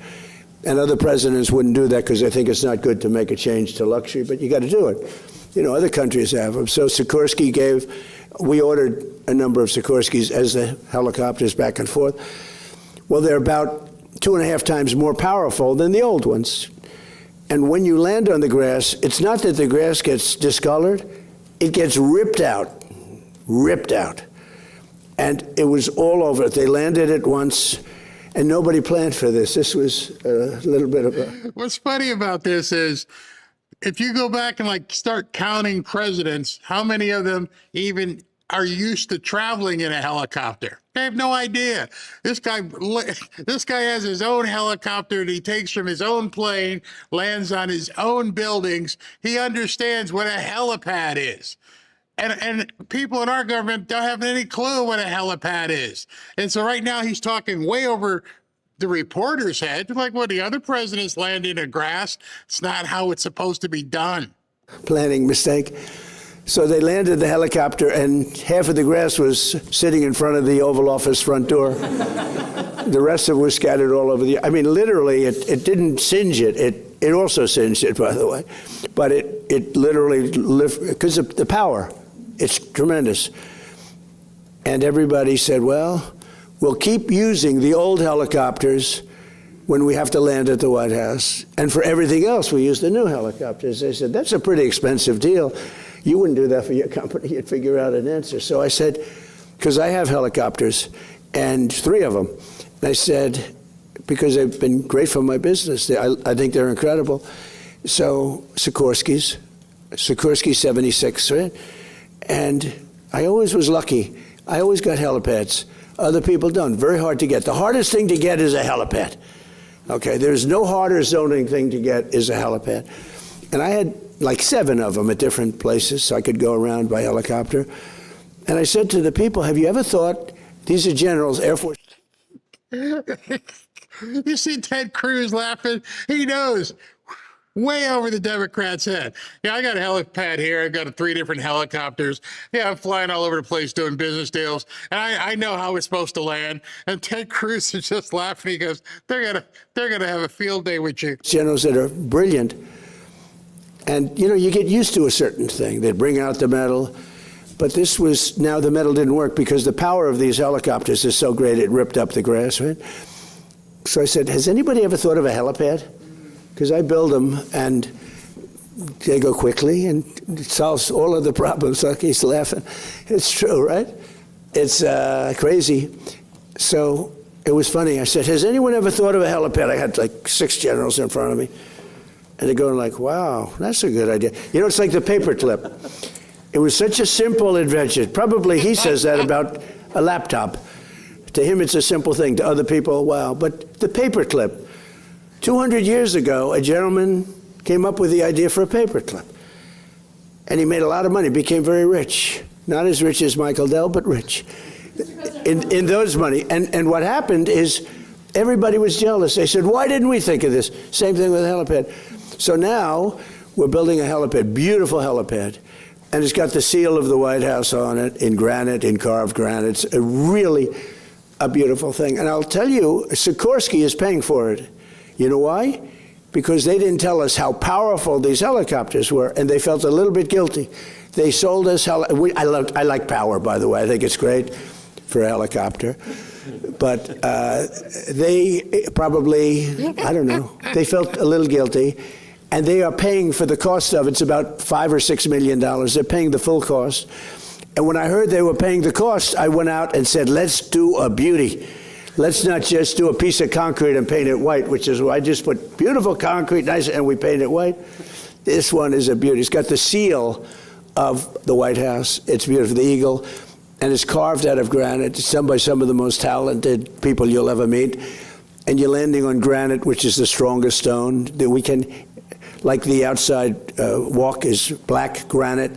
And other presidents wouldn't do that because they think it's not good to make a change to luxury, but you got to do it. You know, other countries have them. So Sikorsky we ordered a number of Sikorskys as the helicopters back and forth. Well, they're about 2.5 times more powerful than the old ones. And when you land on the grass, it's not that the grass gets discolored, it gets ripped out. And it was all over. They landed it once, and nobody planned for this. This was a little bit of a... What's funny about this is, if you go back and like start counting presidents, how many of them even are used to traveling in a helicopter? They have no idea. This guy has his own helicopter that he takes from his own plane, lands on his own buildings. He understands what a helipad is. And people in our government don't have any clue what a helipad is. And so right now he's talking way over the reporter's head, like, well, the other presidents landing in grass. It's not how it's supposed to be done. Planning mistake. So they landed the helicopter, and half of the grass was sitting in front of the Oval Office front door. The rest of it was scattered all over the... I mean, literally, it didn't singe it. It also singed it, by the way. But it literally lived, because of the power. It's tremendous. And everybody said, well, we'll keep using the old helicopters when we have to land at the White House. And for everything else, we use the new helicopters. They said, that's a pretty expensive deal. You wouldn't do that for your company. You'd figure out an answer. So I said, because I have helicopters, and 3 of them. And I said, because they've been great for my business. I think they're incredible. So Sikorsky 76, right? And I always was lucky. I always got helipads. Other people don't. Very hard to get. The hardest thing to get is a helipad. Okay, there's no harder zoning thing to get is a helipad. And I had like 7 of them at different places, so I could go around by helicopter. And I said to the people, have you ever thought, these are generals, Air Force. You see Ted Cruz laughing? He knows. Way over the Democrats' head. Yeah, I got a helipad here. I've got 3 different helicopters. Yeah, I'm flying all over the place doing business deals. And I know how it's supposed to land. And Ted Cruz is just laughing. He goes, they're gonna have a field day with you. Generals that are brilliant. And, you know, you get used to a certain thing. They'd bring out the medal. But this was, now the medal didn't work because the power of these helicopters is so great it ripped up the grass, right? So I said, has anybody ever thought of a helipad? Because I build them, and they go quickly, and it solves all of the problems. Like, he's laughing. It's true, right? It's crazy. So it was funny. I said, has anyone ever thought of a helipad? I had like 6 generals in front of me. And they're going like, wow, that's a good idea. You know, it's like the paperclip. It was such a simple invention. Probably he says that about a laptop. To him, it's a simple thing. To other people, wow. But the paperclip. 200 years ago, a gentleman came up with the idea for a paperclip. And he made a lot of money, became very rich. Not as rich as Michael Dell, but rich in those money. And what happened is everybody was jealous. They said, why didn't we think of this? Same thing with a helipad. So now we're building a helipad, beautiful helipad. And it's got the seal of the White House on it in granite, in carved granite. It's really a beautiful thing. And I'll tell you, Sikorsky is paying for it. You know why? Because they didn't tell us how powerful these helicopters were, and they felt a little bit guilty. They sold us, I like power, by the way. I think it's great for a helicopter. But they probably, I don't know, they felt a little guilty. And they are paying for the cost of it. It's about $5 or $6 million. They're paying the full cost. And when I heard they were paying the cost, I went out and said, let's do a beauty. Let's not just do a piece of concrete and paint it white, which is why I just put beautiful concrete, nice, and we paint it white. This one is a beauty. It's got the seal of the White House. It's beautiful, the eagle. And it's carved out of granite. It's done by some of the most talented people you'll ever meet. And you're landing on granite, which is the strongest stone that we can. Like the outside walk is black granite.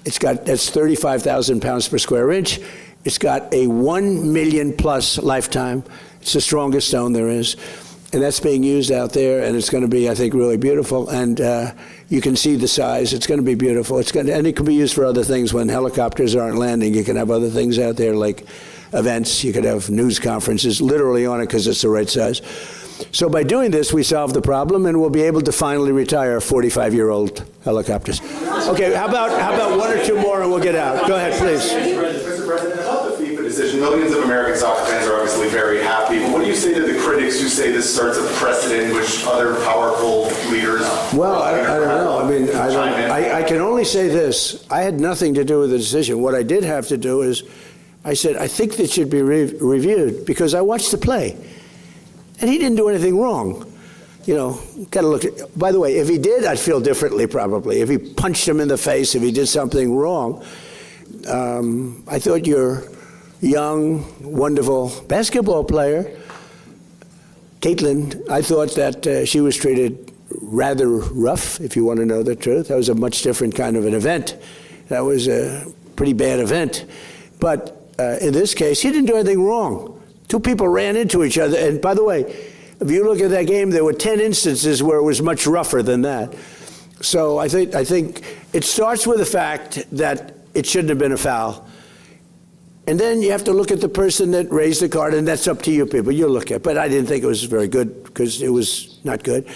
That's 35,000 pounds per square inch. It's got a 1 million plus lifetime. It's the strongest stone there is. And that's being used out there, and it's going to be, I think, really beautiful. And you can see the size. It's going to be beautiful. And it can be used for other things. When helicopters aren't landing, you can have other things out there like events. You could have news conferences literally on it because it's the right size. So by doing this, we solve the problem, and we'll be able to finally retire 45-year-old helicopters. Okay, how about one or two more, and we'll get out. Go ahead, please. Mr. President, about the FIFA decision, millions of American soccer fans are obviously very happy. But what do you say to the critics who say this starts a precedent which other powerful leaders? Well, I don't know. I mean, I can only say this. I had nothing to do with the decision. What I did have to do is, I said, I think that should be reviewed because I watched the play. And he didn't do anything wrong. You know, got to look at, by the way, if he did, I'd feel differently probably. If he punched him in the face, if he did something wrong. I thought your young, wonderful basketball player, Caitlin, I thought that she was treated rather rough, if you want to know the truth. That was a much different kind of an event. That was a pretty bad event. But in this case, he didn't do anything wrong. Two people ran into each other. And by the way, if you look at that game, there were 10 instances where it was much rougher than that. So I think it starts with the fact that it shouldn't have been a foul. And then you have to look at the person that raised the card, and that's up to you people. You look at. But I didn't think it was very good because it was not good.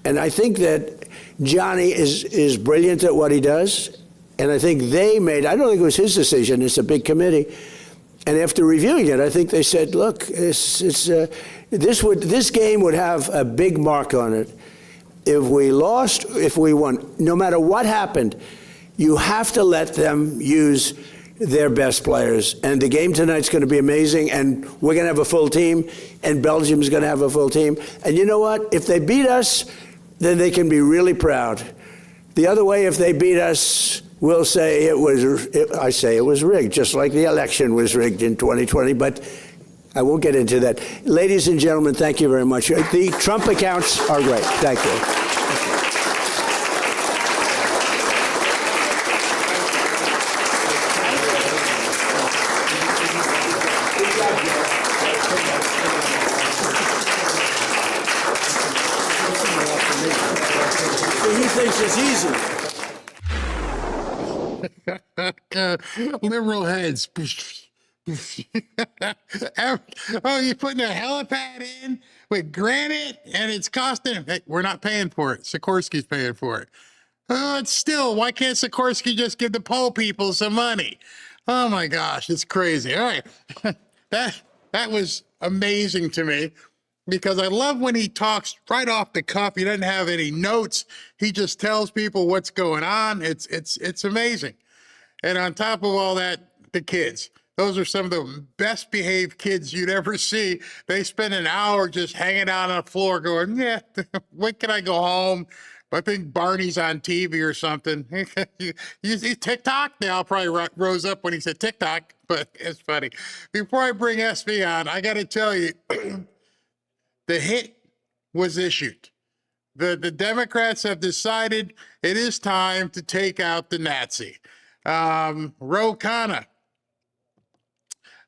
And I think that Johnny is brilliant at what he does. And I think I don't think it was his decision. It's a big committee. And after reviewing it, I think they said, look, this game would have a big mark on it. If we lost, if we won, no matter what happened, you have to let them use their best players. And the game tonight's going to be amazing, and we're going to have a full team, and Belgium's going to have a full team. And you know what? If they beat us, then they can be really proud. The other way, if they beat us, we'll say it was rigged, just like the election was rigged in 2020, but I won't get into that. Ladies and gentlemen, thank you very much. The Trump accounts are great. Thank you. He thinks it's easy. Liberal heads. Oh, you're putting a helipad in with granite and it's costing, hey, we're not paying for it. Sikorsky's paying for it. It's still, why can't Sikorsky just give the poll people some money? Oh my gosh, it's crazy. All right. That was amazing to me because I love when he talks right off the cuff. He doesn't have any notes. He just tells people what's going on. It's amazing. And on top of all that, the kids. Those are some of the best behaved kids you'd ever see. They spend an hour just hanging out on the floor going, yeah, when can I go home? I think Barney's on TV or something. You see TikTok? They all probably rose up when he said TikTok, but it's funny. Before I bring SB on, I got to tell you, the hit was issued. The Democrats have decided it is time to take out the Nazi. Ro Khanna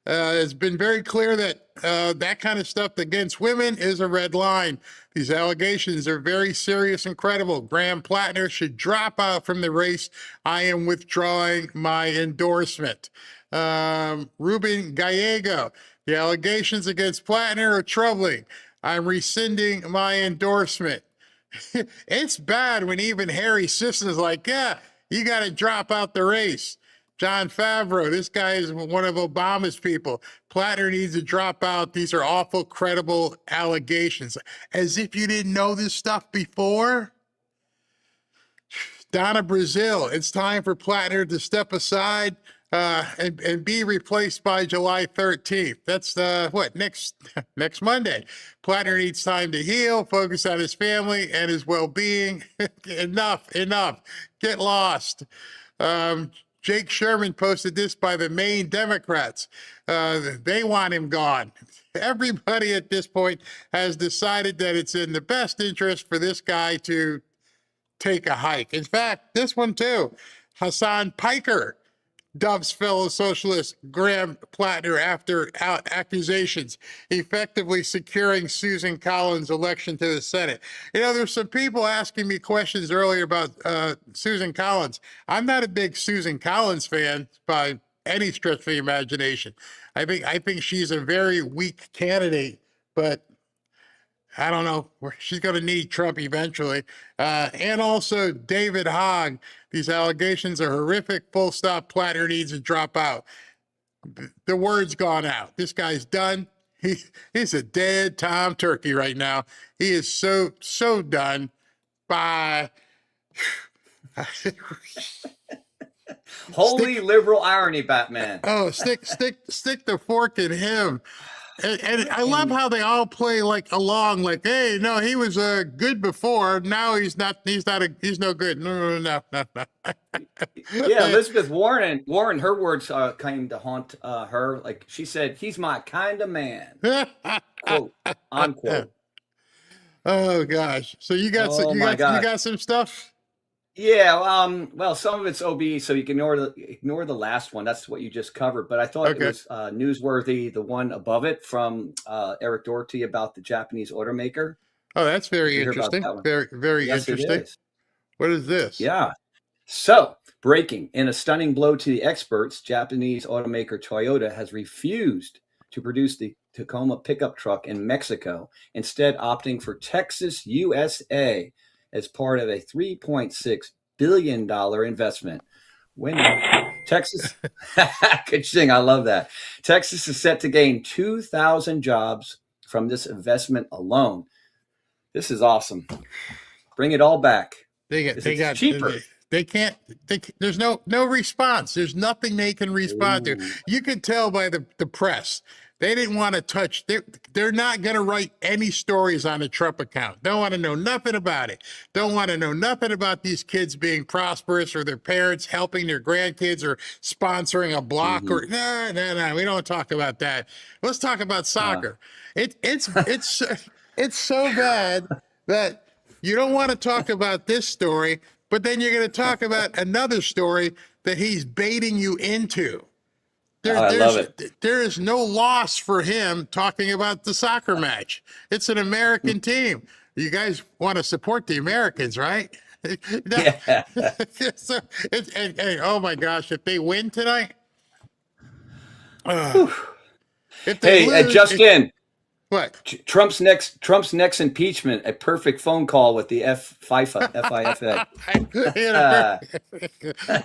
has been very clear that that kind of stuff against women is a red line. These allegations are very serious and credible. Graham Plattner should drop out from the race. I am withdrawing my endorsement. Ruben Gallego, the allegations against Plattner are troubling. I'm rescinding my endorsement. It's bad when even Harry Sisson is like, yeah, you got to drop out the race. John Favreau, this guy is one of Obama's people. Plattner needs to drop out. These are awful, credible allegations. As if you didn't know this stuff before. Donna Brazil, it's time for Plattner to step aside and be replaced by July 13th. That's next Monday. Plattner needs time to heal, focus on his family and his well-being. Enough. Get lost. Jake Sherman posted this by the Maine Democrats. They want him gone. Everybody at this point has decided that it's in the best interest for this guy to take a hike. In fact, this one too, Hassan Piker dubs fellow socialist Graham Plattner after accusations, effectively securing Susan Collins' election to the Senate. You know, there's some people asking me questions earlier about Susan Collins. I'm not a big Susan Collins fan by any stretch of the imagination. I think she's a very weak candidate, but I don't know. She's going to need Trump eventually. And also David Hogg. These allegations are horrific. Full stop. Plattner needs to drop out. The word's gone out. This guy's done. He's a dead Tom Turkey right now. He is so done. Bye. Holy liberal irony, Batman. Oh, stick the fork in him. And I love how they all play like along, like, hey, no, he was good before. Now he's no good. No. Yeah, Elizabeth Warren, her words came to haunt her. Like she said, he's my kind of man. Quote, unquote. Oh gosh. So you got some stuff? Yeah, well, some of it's OB, so you can ignore the last one. That's what you just covered. But I thought it was newsworthy, the one above it from Eric Doherty about the Japanese automaker. Oh, that's very interesting. Very interesting. What is this? Yeah. So, breaking. In a stunning blow to the experts, Japanese automaker Toyota has refused to produce the Tacoma pickup truck in Mexico, instead opting for Texas, USA, as part of a $3.6 billion investment. Texas, good thing, I love that. Texas is set to gain 2,000 jobs from this investment alone. This is awesome. Bring it all back. They got cheaper. There's no response. There's nothing they can respond to. You can tell by the press. They didn't want to touch. They're not going to write any stories on the Trump account. Don't want to know nothing about it. Don't want to know nothing about these kids being prosperous or their parents helping their grandkids or sponsoring a block or no. We don't talk about that. Let's talk about soccer. It's so bad that you don't want to talk about this story, but then you're going to talk about another story that he's baiting you into. I love it. There is no loss for him talking about the soccer match. It's an American team. You guys want to support the Americans, right? Yeah. So and oh my gosh, if they win tonight. If they lose, Justin. What? Trump's next impeachment, a perfect phone call with the FIFA.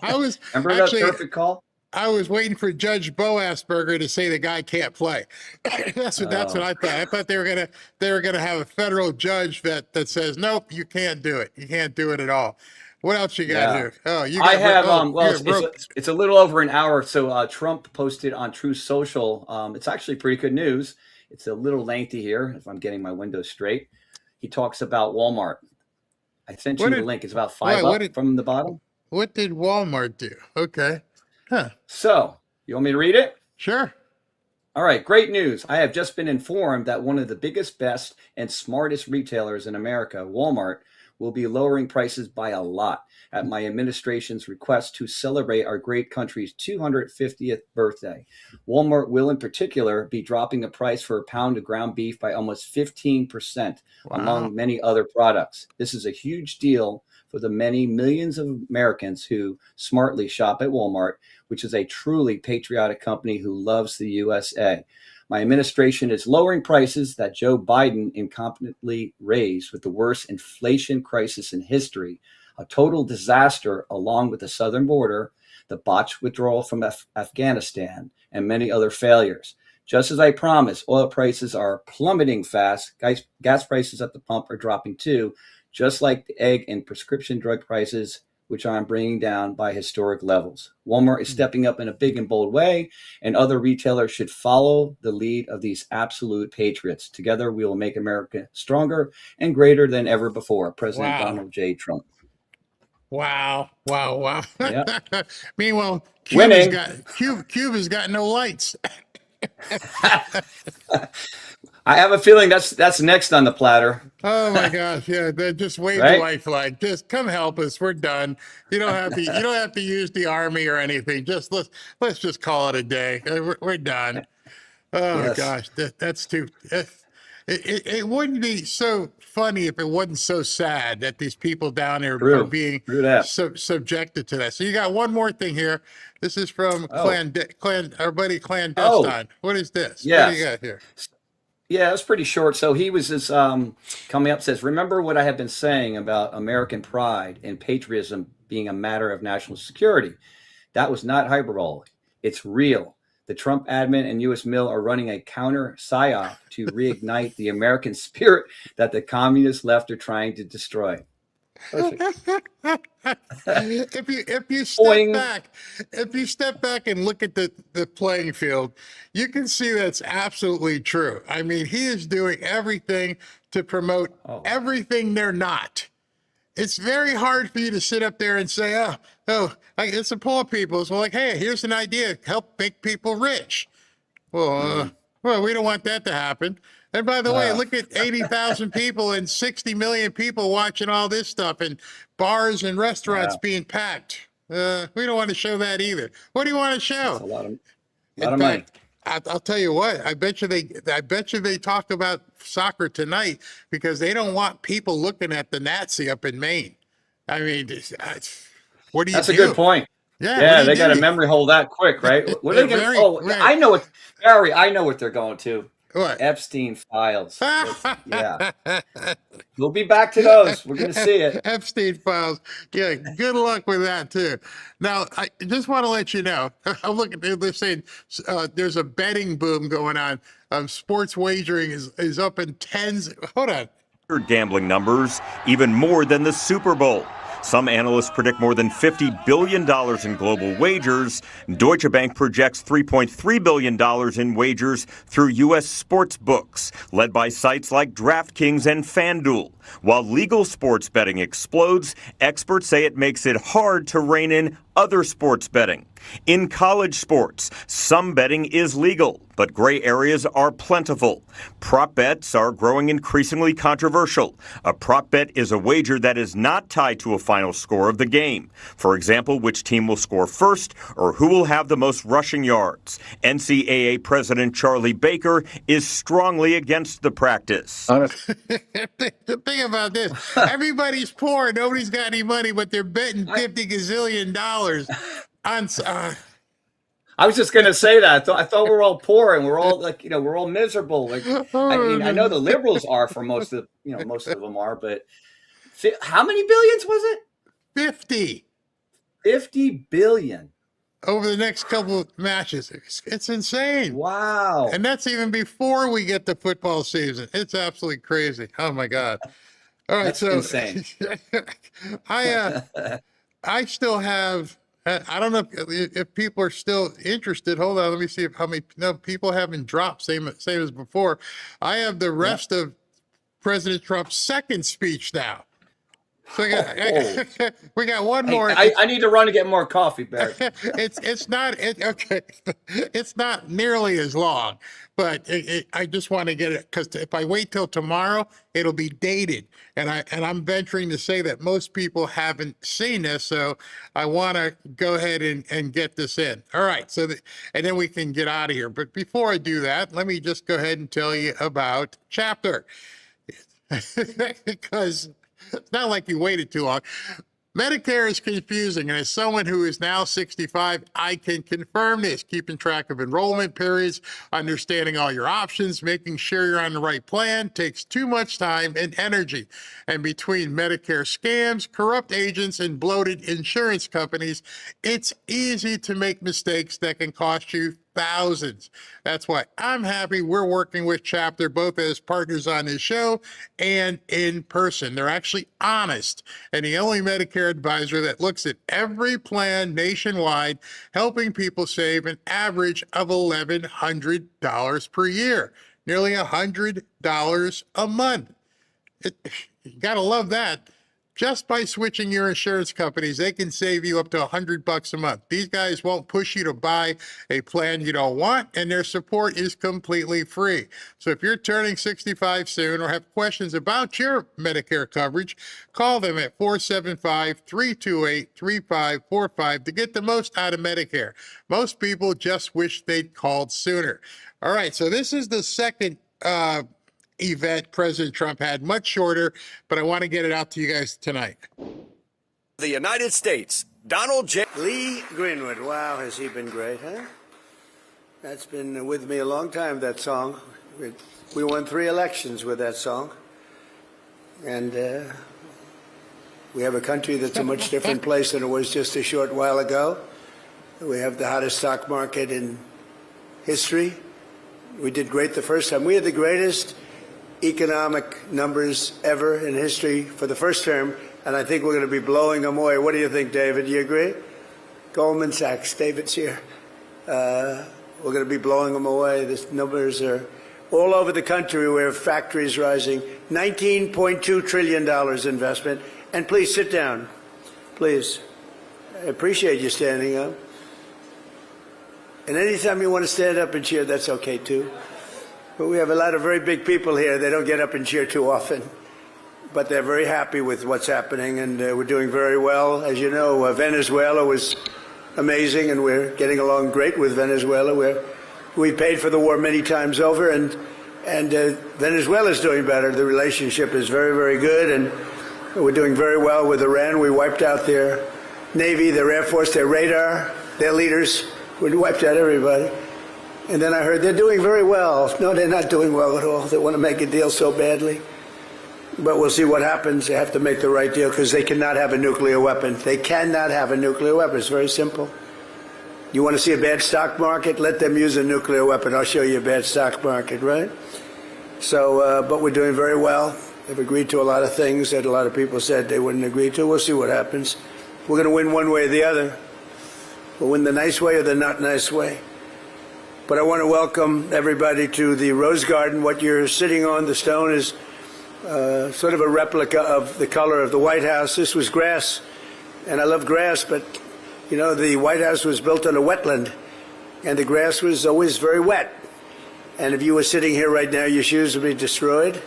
I was Remember actually, that perfect call? I was waiting for Judge Bo Asperger to say the guy can't play. That's what I thought. I thought they were gonna have a federal judge that says nope, you can't do it. You can't do it at all. What else you got Yeah. here? Oh, you got I have, well, you got it's a little over an hour. So Trump posted on True Social. It's actually pretty good news. It's a little lengthy here, if I'm getting my windows straight. He talks about Walmart. I sent you the link. It's about five up from the bottom. What did Walmart do? Okay. Huh. So, you want me to read it? Sure. All right, great news. I have just been informed that one of the biggest, best, and smartest retailers in America, Walmart, will be lowering prices by a lot at my administration's request to celebrate our great country's 250th birthday. Walmart will, in particular, be dropping the price for a pound of ground beef by almost 15%, among many other products. This is a huge deal for the many millions of Americans who smartly shop at Walmart, which is a truly patriotic company who loves the USA. My administration is lowering prices that Joe Biden incompetently raised with the worst inflation crisis in history, a total disaster along with the southern border, the botched withdrawal from Afghanistan, and many other failures. Just as I promised, oil prices are plummeting fast. Gas prices at the pump are dropping too, just like the egg and prescription drug prices, which I'm bringing down by historic levels. Walmart is stepping up in a big and bold way, and other retailers should follow the lead of these absolute patriots. Together, we will make America stronger and greater than ever before. President Donald J. Trump. Wow. Yep. Meanwhile, Winning. Cuba's got no lights. I have a feeling that's next on the platter. Oh my gosh, yeah. Just wave Right? the white flag. Just come help us. We're done. You don't have to. You don't have to use the army or anything. Just let's just call it a day. We're done. Oh Yes. gosh, that's too. It wouldn't be so funny if it wasn't so sad that these people down there are being subjected to that. So you got one more thing here. This is from our buddy Clandestine. What is this? Yes. What do you got here? Yeah, it's pretty short. So he was just coming up, says, remember what I have been saying about American pride and patriotism being a matter of national security. That was not hyperbole. It's real. The Trump admin and U.S. Mill are running a counter psyop to reignite the American spirit that the communist left are trying to destroy. Perfect. If you step back and look at the playing field, you can see that's absolutely true. I mean, he is doing everything to promote everything they're not. It's very hard for you to sit up there and say, it's the poor people. So like, hey, here's an idea, help make people rich. Well, we don't want that to happen. And by the way, look at 80,000 people and 60 million people watching all this stuff and bars and restaurants being packed. We don't want to show that either. What do you want to show? That's a lot of money. I'll tell you what. I bet you they talk about soccer tonight because they don't want people looking at the Nazi up in Maine. I mean, what do you do? That's a good point. Yeah, they got to memory hold that quick, right? What are they going to? I know what, Barry. I know what they're going to. What? Epstein files. Yeah. We'll be back to those. We're going to see it. Epstein files. Yeah, good luck with that, too. Now, I just want to let you know, I'm looking, they're saying there's a betting boom going on. Sports wagering is up in tens. Hold on. Gambling numbers, even more than the Super Bowl. Some analysts predict more than $50 billion in global wagers. Deutsche Bank projects $3.3 billion in wagers through U.S. sports books, led by sites like DraftKings and FanDuel. While legal sports betting explodes, experts say it makes it hard to rein in other sports betting. In college sports, some betting is legal, but gray areas are plentiful. Prop bets are growing increasingly controversial. A prop bet is a wager that is not tied to a final score of the game. For example, which team will score first or who will have the most rushing yards. NCAA President Charlie Baker is strongly against the practice. The thing about this, everybody's poor, nobody's got any money, but they're betting $50 gazillion on. I was just going to say that. I thought we're all poor and we're all we're all miserable. Like, I mean, I know the liberals are for most of them are, but how many billions was it? 50. 50 billion. Over the next couple of matches. It's insane. Wow. And that's even before we get to football season. It's absolutely crazy. Oh my God. All right, That's so insane. I still have. I don't know if people are still interested. Hold on, let me see how many. No, people haven't dropped. Same as before. I have the rest of President Trump's second speech now. So we got one more. I need to run to get more coffee, Barry. It's not okay. It's not nearly as long, but I just want to get it because if I wait till tomorrow, it'll be dated, and I'm venturing to say that most people haven't seen this, so I want to go ahead and get this in. All right, and then we can get out of here. But before I do that, let me just go ahead and tell you about Chapter, because it's not like you waited too long. Medicare is confusing, and as someone who is now 65, I can confirm this. Keeping track of enrollment periods, understanding all your options, making sure you're on the right plan takes too much time and energy. And between Medicare scams, corrupt agents, and bloated insurance companies, it's easy to make mistakes that can cost you thousands. That's why I'm happy we're working with Chapter, both as partners on this show and in person. They're actually honest, and the only Medicare advisor that looks at every plan nationwide, helping people save an average of $1,100 per year, nearly $100 a month. You gotta love that. Just by switching your insurance companies, they can save you up to $100 a month. These guys won't push you to buy a plan you don't want, and their support is completely free. So if you're turning 65 soon or have questions about your Medicare coverage, call them at 475-328-3545 to get the most out of Medicare. Most people just wish they'd called sooner. All right, so this is the second event President Trump had, much shorter, but I want to get it out to you guys tonight. The United States, Donald J. Lee Greenwood. Wow, has he been great, huh? That's been with me a long time, that song. We won 3 elections with that song. And we have a country that's a much different place than it was just a short while ago. We have the hottest stock market in history. We did great the first time. We had the greatest economic numbers ever in history for the first term, and I think we're going to be blowing them away. What do you think, David? Do you agree? Goldman Sachs, David's here. We're going to be blowing them away. The numbers are all over the country. We have factories rising, $19.2 trillion investment. And please sit down, please. I appreciate you standing up. And anytime you want to stand up and cheer, that's okay too. But we have a lot of very big people here. They don't get up and cheer too often. But they're very happy with what's happening, and we're doing very well. As you know, Venezuela was amazing, and we're getting along great with Venezuela. We paid for the war many times over, and Venezuela's doing better. The relationship is very, very good, and we're doing very well with Iran. We wiped out their Navy, their Air Force, their radar, their leaders. We wiped out everybody. And then I heard they're doing very well. No, they're not doing well at all. They want to make a deal so badly. But we'll see what happens. They have to make the right deal because they cannot have a nuclear weapon. They cannot have a nuclear weapon. It's very simple. You want to see a bad stock market? Let them use a nuclear weapon. I'll show you a bad stock market, right? So, but we're doing very well. They've agreed to a lot of things that a lot of people said they wouldn't agree to. We'll see what happens. We're going to win one way or the other. We'll win the nice way or the not nice way. But I want to welcome everybody to the Rose Garden. What you're sitting on, the stone, is sort of a replica of the color of the White House. This was grass, and I love grass, but, you know, the White House was built on a wetland, and the grass was always very wet. And if you were sitting here right now, your shoes would be destroyed.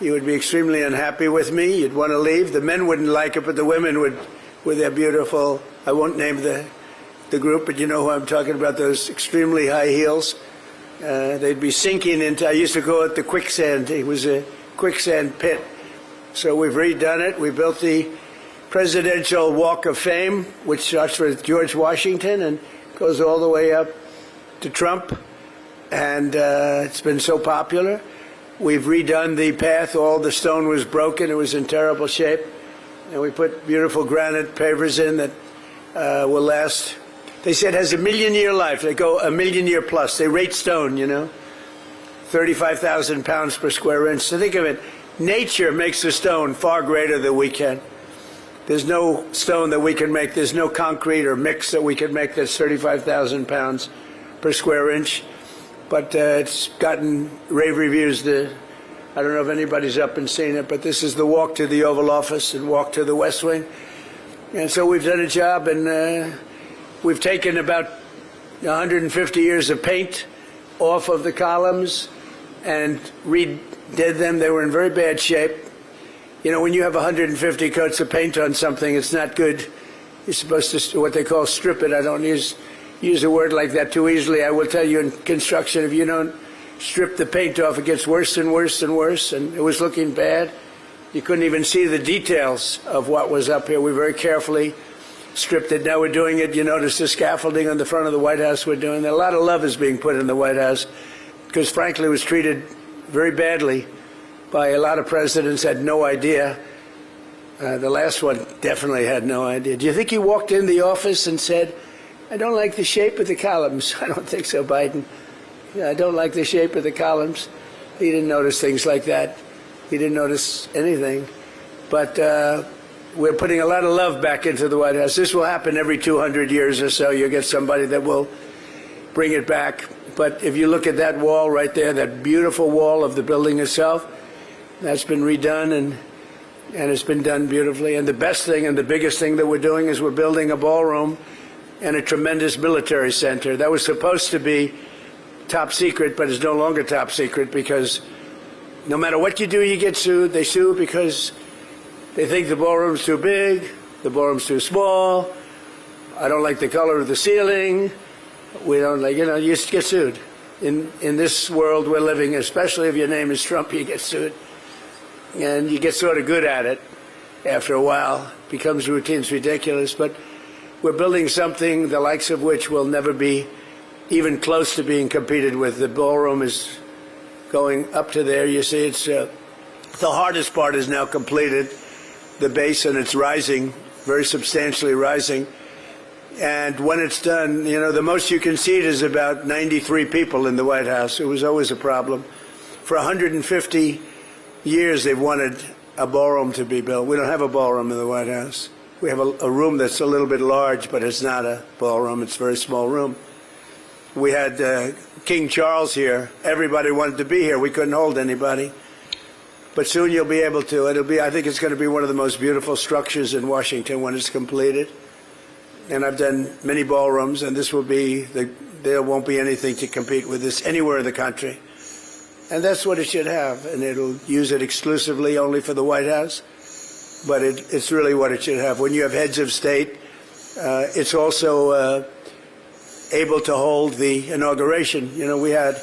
You would be extremely unhappy with me. You'd want to leave. The men wouldn't like it, but the women would, with their beautiful, I won't name the group, but you know who I'm talking about, those extremely high heels. They'd be sinking into, I used to call it the quicksand. It was a quicksand pit. So we've redone it. We built the Presidential Walk of Fame, which starts with George Washington and goes all the way up to Trump. And it's been so popular. We've redone the path. All the stone was broken. It was in terrible shape. And we put beautiful granite pavers in that will last. They said it has a 1,000,000-year life. They go 1,000,000-year plus. They rate stone, you know, 35,000 pounds per square inch. So think of it, nature makes a stone far greater than we can. There's no stone that we can make. There's no concrete or mix that we can make that's 35,000 pounds per square inch. But it's gotten rave reviews. I don't know if anybody's up and seen it, but this is the walk to the Oval Office and walk to the West Wing. And so we've done a job, and we've taken about 150 years of paint off of the columns and redid them. They were in very bad shape. You know, when you have 150 coats of paint on something, it's not good. You're supposed to, what they call, strip it. I don't use a word like that too easily. I will tell you, in construction, if you don't strip the paint off, it gets worse and worse and worse, and it was looking bad. You couldn't even see the details of what was up here. We very carefully stripped it. Now we're doing it. You notice the scaffolding on the front of the White House we're doing. A lot of love is being put in the White House because, frankly, it was treated very badly by a lot of presidents, had no idea. The last one definitely had no idea. Do you think he walked in the office and said, I don't like the shape of the columns? I don't think so, Biden. Yeah, I don't like the shape of the columns. He didn't notice things like that. He didn't notice anything. But we're putting a lot of love back into the White House. This will happen every 200 years or so. You'll get somebody that will bring it back. But if you look at that wall right there, that beautiful wall of the building itself, that's been redone, and it's been done beautifully. And the best thing and the biggest thing that we're doing is we're building a ballroom and a tremendous military center. That was supposed to be top secret, but it's no longer top secret because no matter what you do, you get sued. They sue because they think the ballroom's too big, the ballroom's too small, I don't like the color of the ceiling, we don't like, you just get sued. In this world we're living, especially if your name is Trump, you get sued. And you get sort of good at it after a while. It becomes routine, it's ridiculous. But we're building something the likes of which will never be even close to being competed with. The ballroom is going up to there. You see, it's the hardest part is now completed, the base, and it's rising, very substantially rising. And when it's done, the most you can seat is about 93 people in the White House. It was always a problem. For 150 years, they've wanted a ballroom to be built. We don't have a ballroom in the White House. We have a room that's a little bit large, but it's not a ballroom. It's a very small room. We had King Charles here. Everybody wanted to be here. We couldn't hold anybody. But soon you'll be able to. I think it's going to be one of the most beautiful structures in Washington when it's completed. And I've done many ballrooms, and this will be, there won't be anything to compete with this anywhere in the country. And that's what it should have, and it'll use it exclusively only for the White House. But it's really what it should have. When you have heads of state, it's also able to hold the inauguration. We had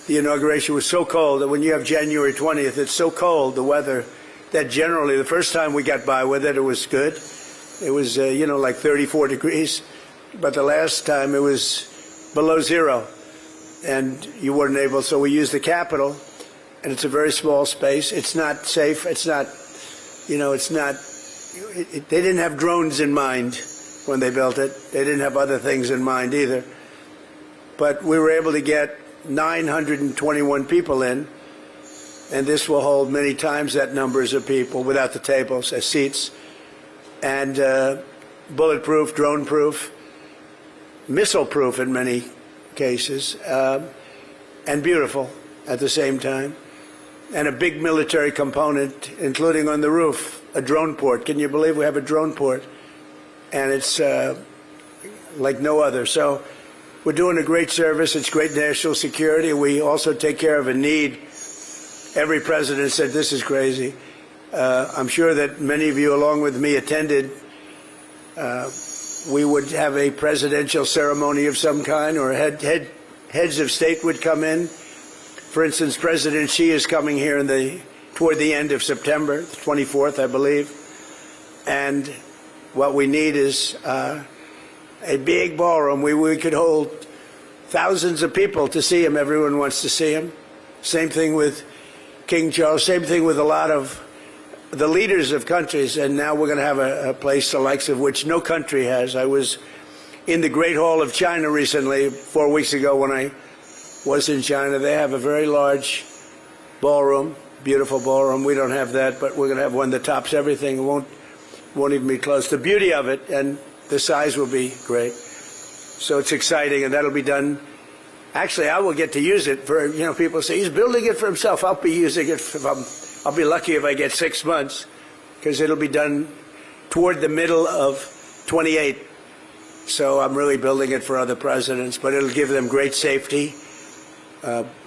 the inauguration was so cold that when you have January 20th, it's so cold, the weather, that generally the first time we got by with it, it was good. It was, like 34 degrees. But the last time it was below zero. And you weren't able, so we used the Capitol, and it's a very small space. It's not safe. It's not, they didn't have drones in mind when they built it. They didn't have other things in mind either. But we were able to get 921 people in, and this will hold many times that numbers of people without the tables as seats, and bulletproof, drone-proof, missile-proof in many cases, and beautiful at the same time, and a big military component, including on the roof, a drone port. Can you believe we have a drone port? And it's like no other. So we're doing a great service. It's great national security. We also take care of a need. Every president said, this is crazy. I'm sure that many of you, along with me, attended. We would have a presidential ceremony of some kind, or heads of state would come in. For instance, President Xi is coming here toward the end of September, the 24th, I believe. And what we need is a big ballroom where we could hold thousands of people to see him. Everyone wants to see him. Same thing with King Charles. Same thing with a lot of the leaders of countries, and now we're going to have a place the likes of which no country has. I was in the Great Hall of China recently, 4 weeks ago when I was in China. They have a very large ballroom, beautiful ballroom. We don't have that, but we're going to have one that tops everything. It won't even be close. The beauty of it and the size will be great. So it's exciting, and that'll be done. Actually, I will get to use it for, people say he's building it for himself. I'll be using it I'll be lucky if I get 6 months, because it'll be done toward the middle of 28. So I'm really building it for other presidents, but it'll give them great safety.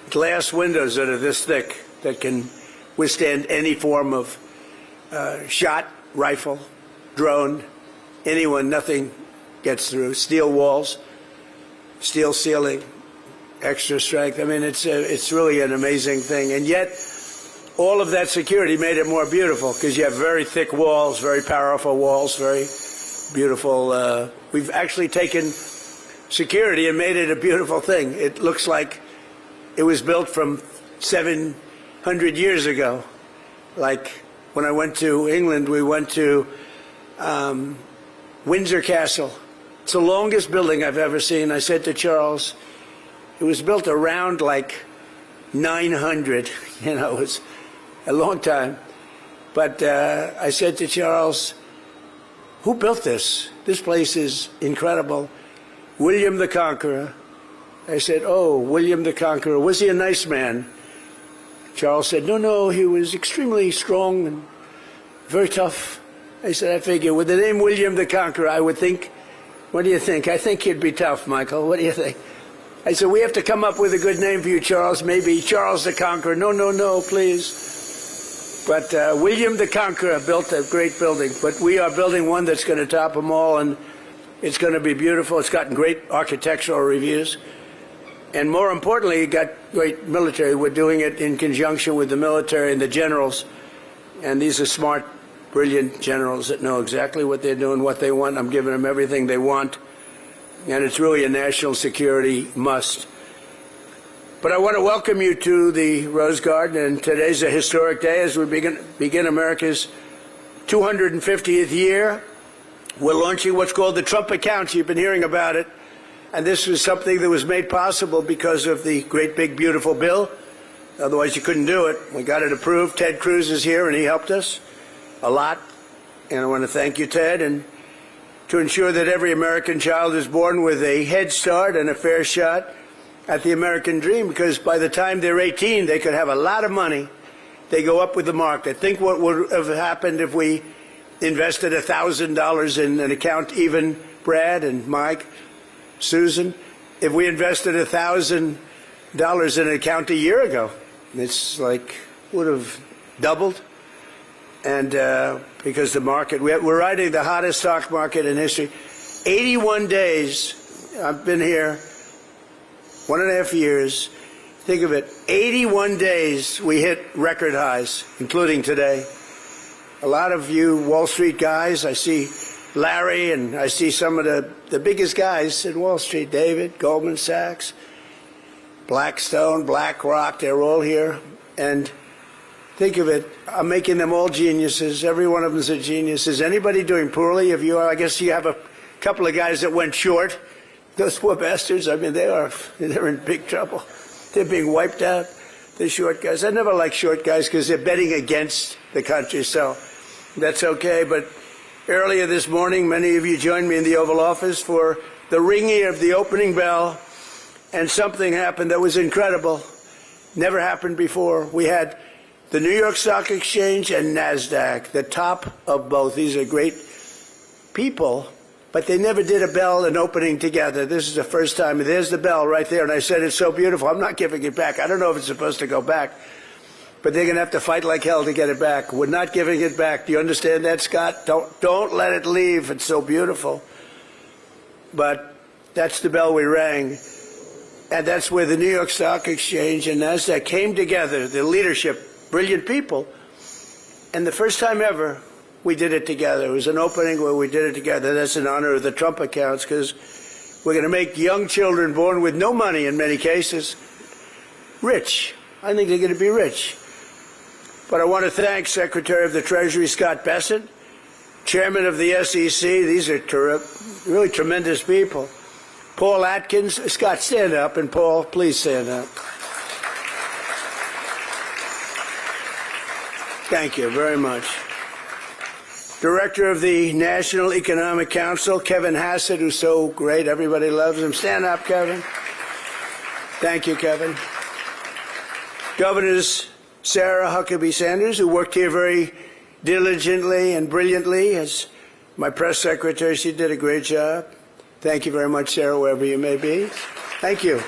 Glass windows that are this thick that can withstand any form of shot, rifle, drone, anyone, nothing gets through. Steel walls, steel ceiling, extra strength. I mean, it's really an amazing thing. And yet, all of that security made it more beautiful, because you have very thick walls, very powerful walls, very beautiful. We've actually taken security and made it a beautiful thing. It looks like it was built from 700 years ago. Like when I went to England, we went to Windsor Castle. It's the longest building I've ever seen. I said to Charles, it was built around like 900. It was a long time. But I said to Charles, who built this? This place is incredible. William the Conqueror. I said, oh, William the Conqueror. Was he a nice man? Charles said, no, he was extremely strong and very tough. I said, I figure with the name William the Conqueror, I would think, what do you think? I think he'd be tough, Michael. What do you think? I said, we have to come up with a good name for you, Charles. Maybe Charles the Conqueror. No, please. But William the Conqueror built a great building. But we are building one that's going to top them all, and it's going to be beautiful. It's gotten great architectural reviews. And more importantly, it got great military. We're doing it in conjunction with the military and the generals. And these are smart, brilliant generals that know exactly what they're doing, what they want. I'm giving them everything they want. And it's really a national security must. But I want to welcome you to the Rose Garden, and today's a historic day as we begin America's 250th year. We're launching what's called the Trump accounts. You've been hearing about it. And this was something that was made possible because of the great, big, beautiful bill. Otherwise, you couldn't do it. We got it approved. Ted Cruz is here, and he helped us a lot. And I want to thank you, Ted, and to ensure that every American child is born with a head start and a fair shot at the American dream, because by the time they're 18, they could have a lot of money. They go up with the market. Think what would have happened if we invested $1,000 in an account, even Brad and Mike, Susan, if we invested $1,000 in an account a year ago. It's like would have doubled. And because the market, we're riding the hottest stock market in history. 81 days, I've been here 1.5 years. Think of it, 81 days we hit record highs, including today. A lot of you Wall Street guys, I see Larry, and I see some of the biggest guys in Wall Street, David, Goldman Sachs, Blackstone, BlackRock, they're all here. And think of it, I'm making them all geniuses. Every one of them is a genius. Is anybody doing poorly? If you are, I guess you have a couple of guys that went short. Those poor bastards, I mean, they're in big trouble. They're being wiped out, the short guys. I never like short guys because they're betting against the country, so that's okay. But earlier this morning, many of you joined me in the Oval Office for the ringing of the opening bell, and something happened that was incredible. Never happened before. We had the New York Stock Exchange and NASDAQ, the top of both. These are great people, but they never did a bell and opening together. This is the first time. There's the bell right there, and I said it's so beautiful. I'm not giving it back. I don't know if it's supposed to go back, but they're going to have to fight like hell to get it back. We're not giving it back. Do you understand that, Scott? Don't let it leave. It's so beautiful. But that's the bell we rang, and that's where the New York Stock Exchange and NASDAQ came together, the leadership, brilliant people, and the first time ever we did it together. It was an opening where we did it together. That's in honor of the Trump accounts, because we're going to make young children born with no money in many cases rich. I think they're going to be rich. But I want to thank Secretary of the Treasury Scott Bessent, Chairman of the SEC. These are really tremendous people. Paul Atkins. Scott, stand up. And Paul, please stand up. Thank you very much. Director of the National Economic Council, Kevin Hassett, who's so great. Everybody loves him. Stand up, Kevin. Thank you, Kevin. Governors Sarah Huckabee Sanders, who worked here very diligently and brilliantly as my press secretary. She did a great job. Thank you very much, Sarah, wherever you may be. Thank you.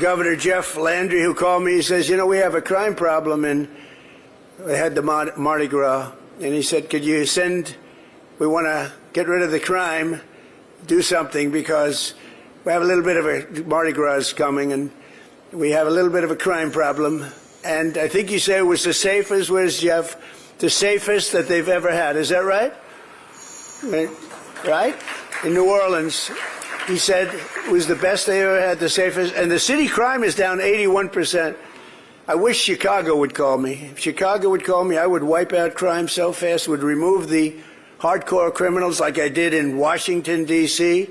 Governor Jeff Landry, who called me, he says, you know, we have a crime problem, and they had the Mardi Gras, and he said, could you we want to get rid of the crime, do something, because we have a little bit of a Mardi Gras coming, and we have a little bit of a crime problem. And I think you said it was the safest, where's Jeff? The safest that they've ever had. Is that right? Right? In New Orleans, he said it was the best they ever had, the safest. And the city crime is down 81%. I wish Chicago would call me. If Chicago would call me, I would wipe out crime so fast, would remove the hardcore criminals like I did in Washington, D.C.,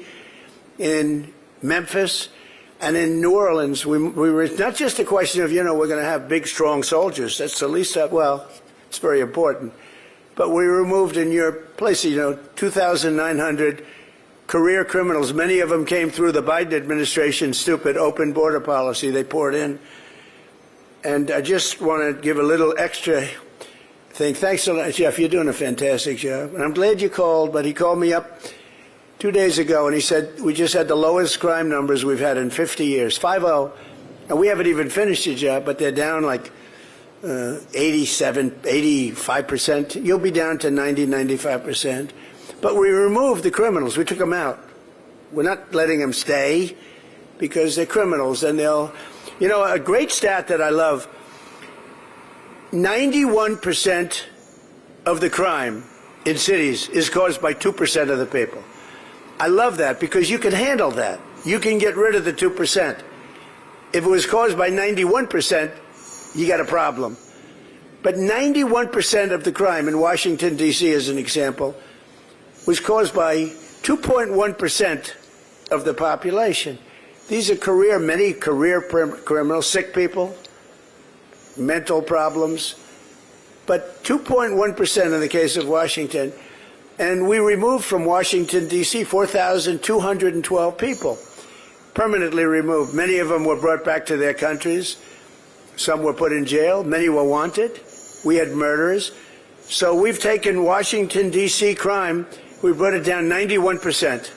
in Memphis, and in New Orleans. We were not just a question of, you know, we're going to have big, strong soldiers. That's the least, well, it's very important. But we removed in your place, you know, 2,900 career criminals. Many of them came through the Biden administration's stupid open border policy. They poured in. And I just want to give a little extra thing. Thanks a lot, Jeff. You're doing a fantastic job. And I'm glad you called, but he called me up 2 days ago, and he said, we just had the lowest crime numbers we've had in 50 years, 5-0. And we haven't even finished the job, but they're down like 87, 85%. You'll be down to 90, 95%. But we removed the criminals. We took them out. We're not letting them stay because they're criminals, and they'll... You know, a great stat that I love, 91% of the crime in cities is caused by 2% of the people. I love that because you can handle that. You can get rid of the 2%. If it was caused by 91%, you got a problem. But 91% of the crime in Washington, D.C., as an example, was caused by 2.1% of the population. These are many career criminals, sick people, mental problems, but 2.1% in the case of Washington. And we removed from Washington, D.C., 4,212 people, permanently removed. Many of them were brought back to their countries. Some were put in jail. Many were wanted. We had murderers. So we've taken Washington, D.C. crime, we brought it down 91%.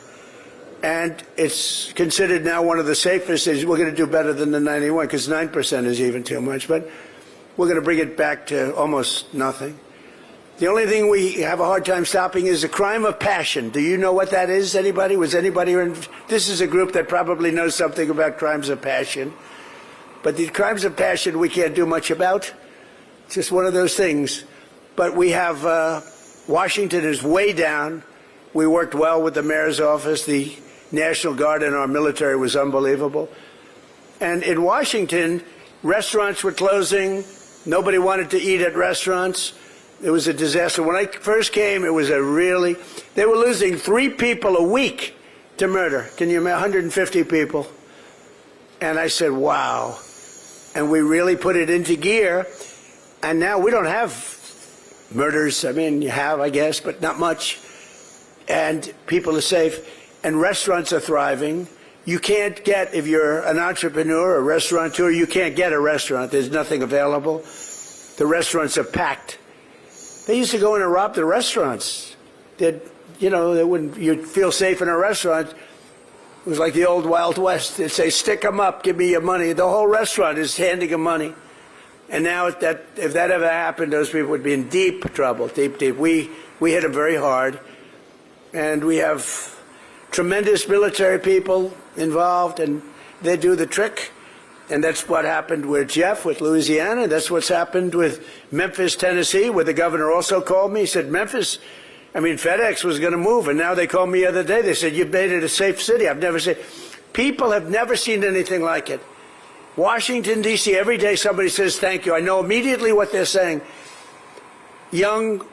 And it's considered now one of the safest. We're going to do better than the 91 because 9% is even too much. But we're going to bring it back to almost nothing. The only thing we have a hard time stopping is the crime of passion. Do you know what that is, anybody? Was anybody in? This is a group that probably knows something about crimes of passion. But the crimes of passion we can't do much about. It's just one of those things. But we have Washington is way down. We worked well with the mayor's office. The National Guard and our military was unbelievable. And in Washington, restaurants were closing. Nobody wanted to eat at restaurants. It was a disaster. When I first came, it was they were losing 3 people a week to murder. Can you imagine? 150 people. And I said, wow. And we really put it into gear. And now we don't have murders. I mean, you have, I guess, but not much. And people are safe. And restaurants are thriving. You can't get, if you're an entrepreneur or restaurateur, you can't get a restaurant. There's nothing available. The restaurants are packed. They used to go in and rob the restaurants. You'd feel safe in a restaurant. It was like the old Wild West. They'd say, stick them up, give me your money. The whole restaurant is handing them money. And now if that ever happened, those people would be in deep trouble, deep. We hit them very hard. And we have tremendous military people involved, and they do the trick. And that's what happened with Jeff, with Louisiana. That's what's happened with Memphis, Tennessee, where the governor also called me. He said, FedEx was going to move, and now they called me the other day. They said, you've made it a safe city. People have never seen anything like it. Washington, D.C., every day somebody says thank you. I know immediately what they're saying. Young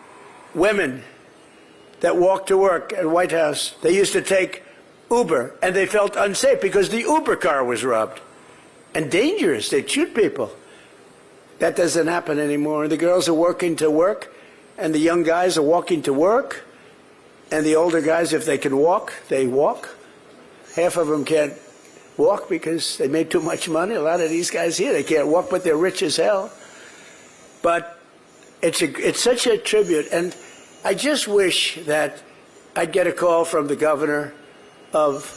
women that walk to work at White House, they used to take Uber, and they felt unsafe because the Uber car was robbed. And dangerous. They'd shoot people. That doesn't happen anymore. And the girls are working to work, and the young guys are walking to work, and the older guys, if they can walk, they walk. Half of them can't walk because they made too much money. A lot of these guys here, they can't walk, but they're rich as hell. But it's such a tribute, and I just wish that I'd get a call from the governor of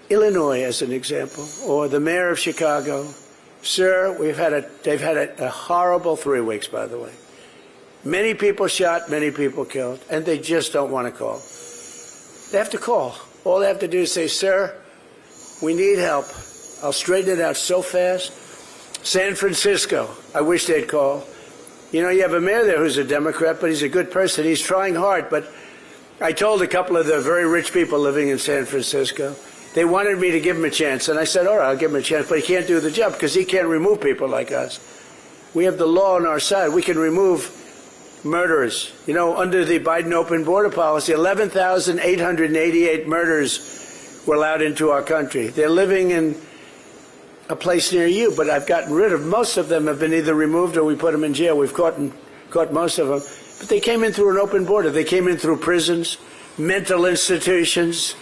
Illinois, as an example, or the mayor of Chicago. Sir, they've had a horrible 3 weeks, by the way. Many people shot, many people killed, and they just don't want to call. They have to call. All they have to do is say, sir, we need help. I'll straighten it out so fast. San Francisco, I wish they'd call. You know, you have a mayor there who's a Democrat, but he's a good person. He's trying hard, but I told a couple of the very rich people living in San Francisco, they wanted me to give him a chance, and I said, all right, I'll give him a chance, but he can't do the job because he can't remove people like us. We have the law on our side. We can remove murderers. You know, under the Biden open border policy, 11,888 murders were allowed into our country. They're living in a place near you, but I've gotten rid of most of them. Have been either removed or we put them in jail. We've caught most of them. But they came in through an open border. They came in through prisons, mental institutions,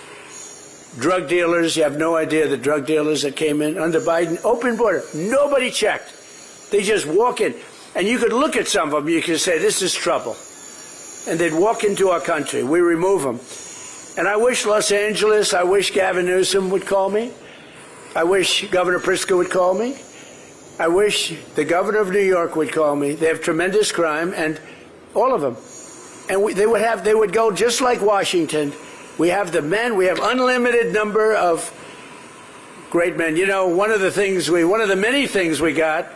drug dealers. You have no idea the drug dealers that came in under Biden. Open border. Nobody checked. They just walk in. And you could look at some of them. You could say, this is trouble. And they'd walk into our country. We remove them. And I wish Los Angeles, I wish Gavin Newsom would call me. I wish Governor Pritzker would call me. I wish the governor of New York would call me. They have tremendous crime, and all of them. And they would go just like Washington. We have the men. We have unlimited number of great men. You know, one of the many things we got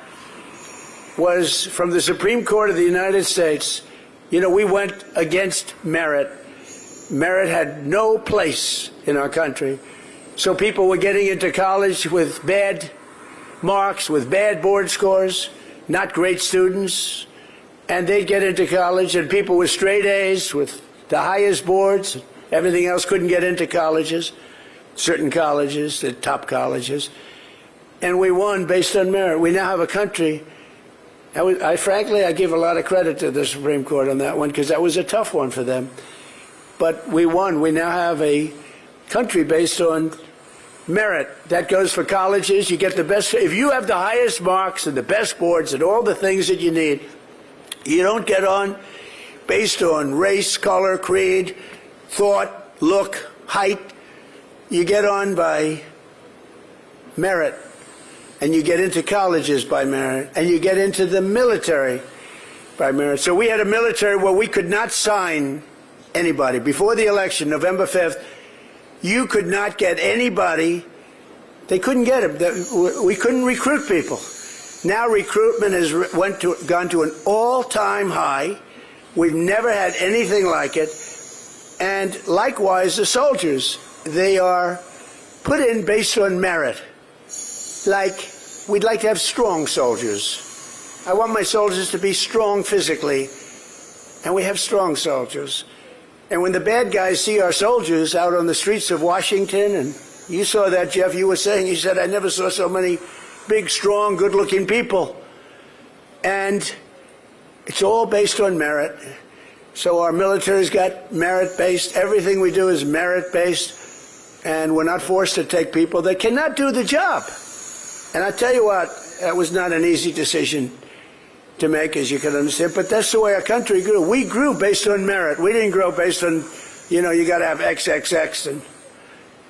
was from the Supreme Court of the United States. You know, we went against merit. Merit had no place in our country. So people were getting into college with bad marks, with bad board scores, not great students, and they'd get into college, and people with straight A's, with the highest boards, everything else couldn't get into colleges, certain colleges, the top colleges, and we won based on merit. We now have a country. Frankly, I give a lot of credit to the Supreme Court on that one because that was a tough one for them. But we won. We now have a country based on merit. That goes for colleges. You get the best. If you have the highest marks and the best boards and all the things that you need, you don't get on based on race, color, creed, thought, look, height. You get on by merit. And you get into colleges by merit. And you get into the military by merit. So we had a military where we could not sign anybody. Before the election, November 5th, you could not get anybody. They couldn't get them. We couldn't recruit people. Now recruitment has gone to an all-time high. We've never had anything like it. And likewise, the soldiers, they are put in based on merit. Like, we'd like to have strong soldiers. I want my soldiers to be strong physically. And we have strong soldiers. And when the bad guys see our soldiers out on the streets of Washington, and you saw that, Jeff, you were saying, you said, I never saw so many big, strong, good-looking people. And it's all based on merit. So our military's got merit-based. Everything we do is merit-based. And we're not forced to take people that cannot do the job. And I tell you what, that was not an easy decision to make, as you can understand, but that's the way our country grew. We grew based on merit. We didn't grow based on, you know, you got to have XXX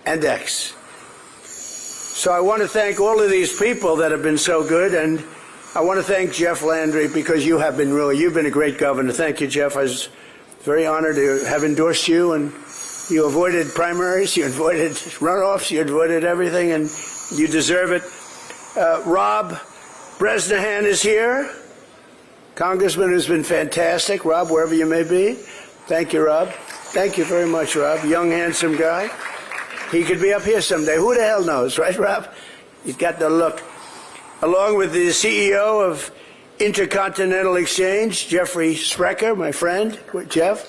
and X. So I want to thank all of these people that have been so good, and I want to thank Jeff Landry because you've been a great governor. Thank you, Jeff. I was very honored to have endorsed you, and you avoided primaries, you avoided runoffs, you avoided everything, and you deserve it. Rob Bresnahan is here. Congressman who's been fantastic. Rob, wherever you may be. Thank you, Rob. Thank you very much, Rob. Young, handsome guy. He could be up here someday. Who the hell knows, right, Rob? He's got the look. Along with the CEO of Intercontinental Exchange, Jeffrey Sprecher, my friend, Jeff.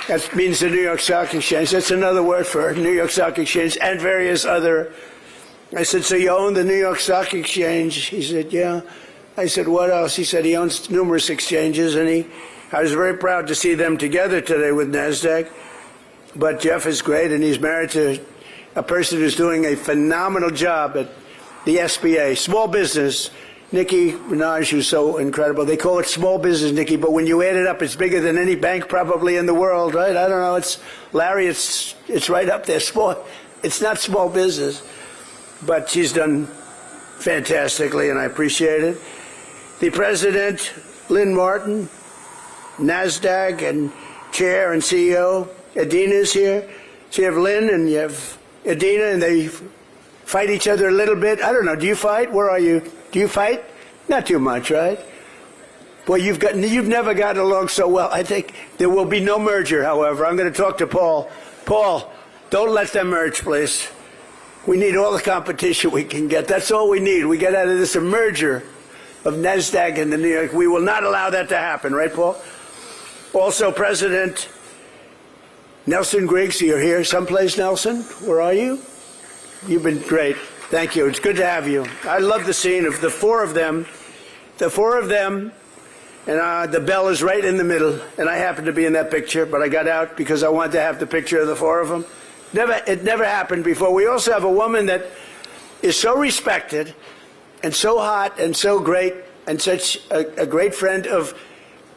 That means the New York Stock Exchange. That's another word for New York Stock Exchange and various other. I said, so you own the New York Stock Exchange? He said, yeah. I said, what else? He said he owns numerous exchanges, and I was very proud to see them together today with NASDAQ. But Jeff is great, and he's married to a person who's doing a phenomenal job at the SBA, small business. Nicki Minaj, who's so incredible. They call it small business, Nicki, but when you add it up, it's bigger than any bank probably in the world, right? I don't know. Larry, it's right up there. It's not small business, but she's done fantastically, and I appreciate it. The president, Lynn Martin, NASDAQ, and chair and CEO, Adina's here. So you have Lynn and you have Adina, and they fight each other a little bit. I don't know. Do you fight? Where are you? Do you fight? Not too much, right? Boy, you've never gotten along so well. I think there will be no merger, however. I'm going to talk to Paul. Paul, don't let them merge, please. We need all the competition we can get. That's all we need. We get out of this a merger of NASDAQ and the New York. We will not allow that to happen, right, Paul? Also, President Nelson Griggs, you're here someplace, Nelson? Where are you? You've been great. Thank you. It's good to have you. I love the scene of the four of them. And the bell is right in the middle, and I happen to be in that picture, but I got out because I wanted to have the picture of the four of them. It never happened before. We also have a woman that is so respected and so hot and so great and such a great friend of,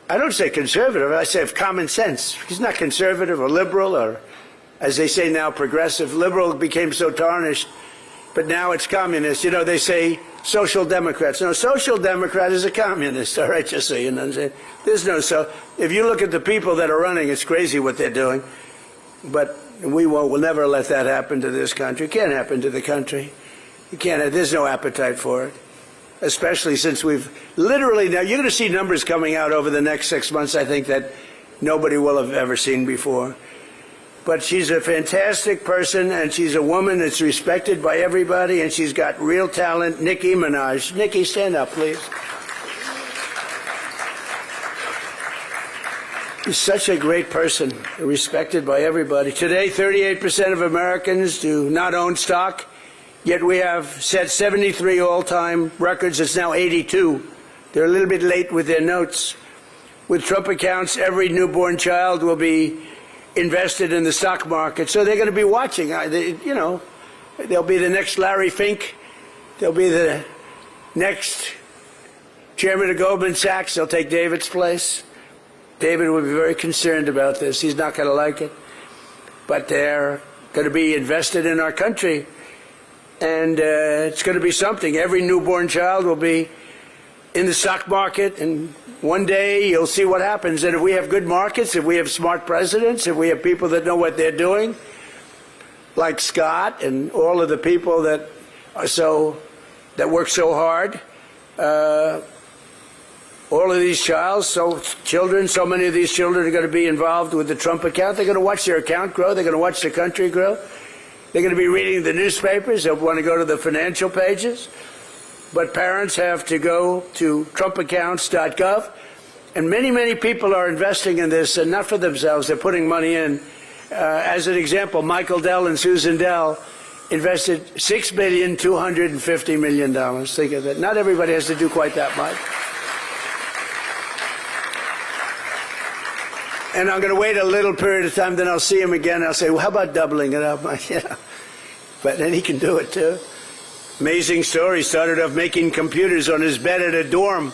I don't say conservative, I say of common sense. She's not conservative or liberal or, as they say now, progressive. Liberal became so tarnished, but now it's communist. You know, they say social democrats. No, social democrat is a communist, all right, just so you know. There's no, so if you look at the people that are running, it's crazy what they're doing. But we'll never let that happen to this country. It can't happen to the country. You can't, there's no appetite for it. Especially since we've literally, now you're going to see numbers coming out over the next 6 months, I think, that nobody will have ever seen before. But she's a fantastic person, and she's a woman that's respected by everybody, and she's got real talent. Nicki Minaj. Nicki, stand up, please. She's such a great person, respected by everybody. Today, 38% of Americans do not own stock, yet we have set 73 all-time records. It's now 82. They're a little bit late with their notes. With Trump accounts, every newborn child will be invested in the stock market. So they're going to be watching. You know, they'll be the next Larry Fink. They'll be the next chairman of Goldman Sachs. They'll take David's place. David will be very concerned about this. He's not going to like it. But they're going to be invested in our country. And it's going to be something. Every newborn child will be in the stock market, and one day you'll see what happens. And if we have good markets, if we have smart presidents, if we have people that know what they're doing, like Scott and all of the people that work so hard, all of these children, so many of these children are going to be involved with the Trump account. They're going to watch their account grow. They're going to watch the country grow. They're going to be reading the newspapers. They'll want to go to the financial pages. But parents have to go to trumpaccounts.gov. And many, many people are investing in this, and not for themselves. They're putting money in. As an example, Michael Dell and Susan Dell invested $6.25 billion. Think of that. Not everybody has to do quite that much. And I'm going to wait a little period of time, then I'll see him again. I'll say, well, how about doubling it up? Yeah. But then he can do it, too. Amazing story. Started off making computers on his bed at a dorm.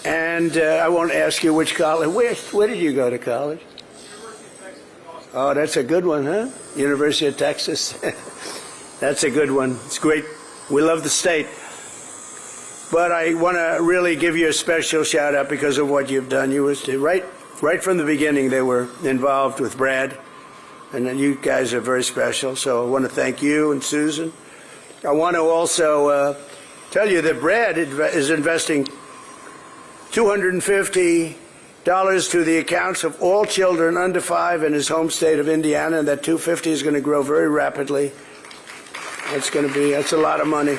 And I won't ask you which college. Where did you go to college? Oh, that's a good one, huh? University of Texas. That's a good one. It's great. We love the state. But I want to really give you a special shout out because of what you've done. You was right from the beginning, they were involved with Brad. And then you guys are very special. So I want to thank you and Susan. I want to also tell you that Brad is investing $250 to the accounts of all children under 5 in his home state of Indiana, and that $250 is going to grow very rapidly. That's a lot of money.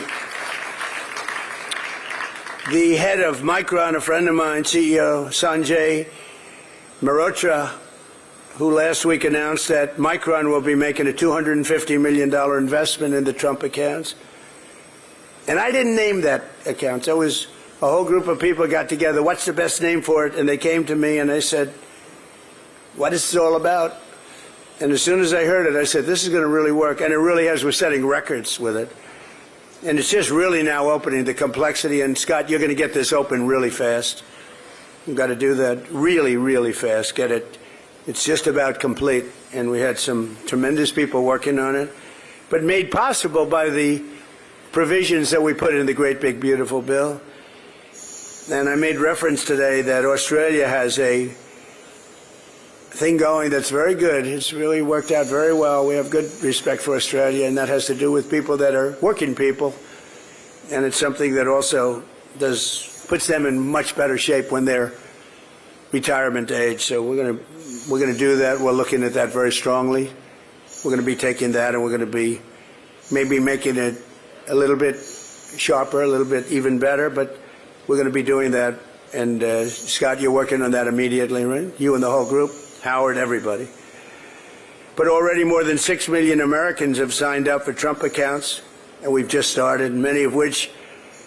The head of Micron, a friend of mine, CEO Sanjay Mehrotra, who last week announced that Micron will be making a $250 million investment in the Trump accounts. And I didn't name that account. That was a whole group of people got together. What's the best name for it? And they came to me and they said, what is this all about? And as soon as I heard it, I said, this is going to really work. And it really has. We're setting records with it. And it's just really now opening the complexity. And Scott, you're going to get this open really fast. We've got to do that really, really fast. Get it. It's just about complete. And we had some tremendous people working on it, but made possible by the provisions that we put in the great big beautiful bill. And I made reference today that Australia has a thing going that's very good. It's really worked out very well. We have good respect for Australia, and that has to do with people that are working people. And it's something that also puts them in much better shape when they're retirement age. So we're going to do that. We're looking at that very strongly. We're going to be taking that, and we're going to be maybe making it a little bit sharper, a little bit even better, but we're going to be doing that. And Scott, you're working on that immediately, right? You and the whole group, Howard, everybody. But already more than 6 million Americans have signed up for Trump accounts, and we've just started, many of which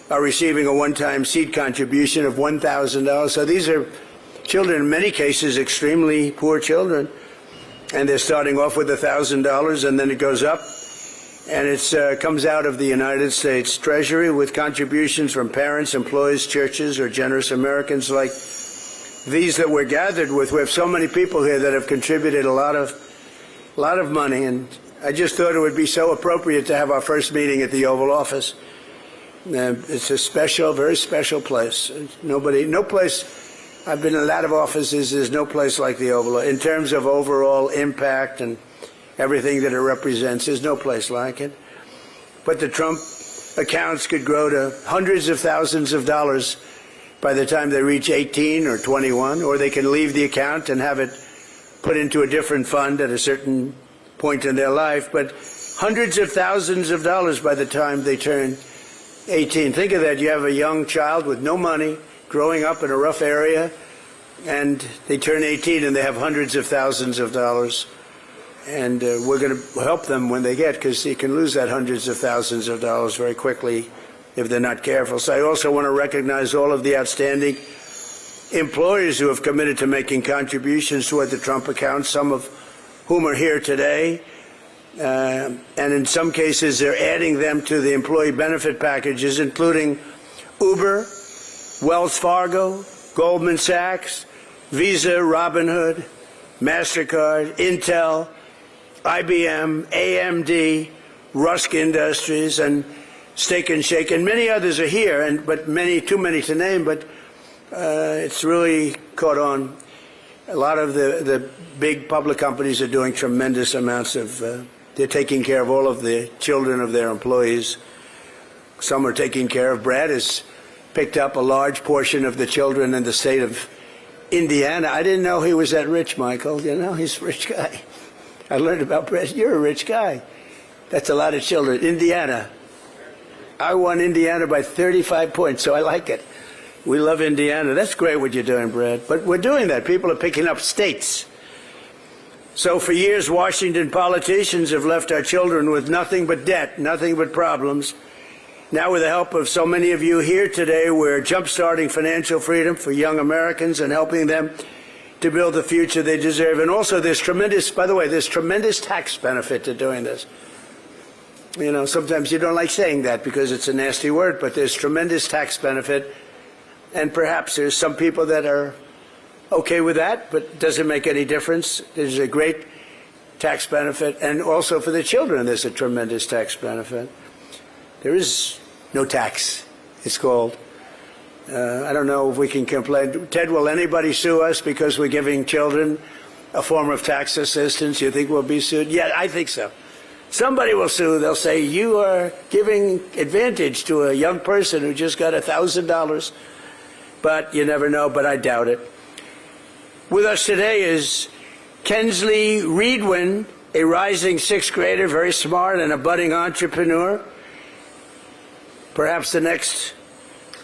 are receiving a one-time seed contribution of $1,000. So these are children, in many cases, extremely poor children, and they're starting off with $1,000, and then it goes up. And it comes out of the United States Treasury with contributions from parents, employees, churches, or generous Americans like these that we're gathered with. We have so many people here that have contributed a lot of money, and I just thought it would be so appropriate to have our first meeting at the Oval Office. It's a special, very special place. No place, I've been in a lot of offices, there's no place like the Oval. In terms of overall impact and everything that it represents, there's no place like it. But the Trump accounts could grow to hundreds of thousands of dollars by the time they reach 18 or 21, or they can leave the account and have it put into a different fund at a certain point in their life, but hundreds of thousands of dollars by the time they turn 18. Think of that. You have a young child with no money growing up in a rough area, and they turn 18 and they have hundreds of thousands of dollars. And we're going to help them when they get, because you can lose that hundreds of thousands of dollars very quickly if they're not careful. So I also want to recognize all of the outstanding employers who have committed to making contributions toward the Trump account, some of whom are here today. And in some cases, they're adding them to the employee benefit packages, including Uber, Wells Fargo, Goldman Sachs, Visa, Robinhood, MasterCard, Intel, IBM, AMD, Rusk Industries, and Steak and Shake, and many others are here, but too many to name, but it's really caught on. A lot of the big public companies are doing tremendous amounts of, they're taking care of all of the children of their employees. Some are taking care of. Brad has picked up a large portion of the children in the state of Indiana. I didn't know he was that rich, Michael. You know, he's a rich guy. I learned about Brad. You're a rich guy. That's a lot of children. Indiana. I won Indiana by 35 points, so I like it. We love Indiana. That's great what you're doing, Brad. But we're doing that. People are picking up states. So for years, Washington politicians have left our children with nothing but debt, nothing but problems. Now, with the help of so many of you here today, we're jump-starting financial freedom for young Americans and helping them to build the future they deserve. And also, there's tremendous tax benefit to doing this. You know, sometimes you don't like saying that because it's a nasty word, but there's tremendous tax benefit. And perhaps there's some people that are okay with that, but it doesn't make any difference. There's a great tax benefit. And also for the children, there's a tremendous tax benefit. There is no tax, it's called. I don't know if we can complain. Ted, will anybody sue us because we're giving children a form of tax assistance? You think we'll be sued? Yeah, I think so. Somebody will sue. They'll say, you are giving advantage to a young person who just got $1,000. But you never know, but I doubt it. With us today is Kensley Reedwin, a rising sixth grader, very smart and a budding entrepreneur. Perhaps the next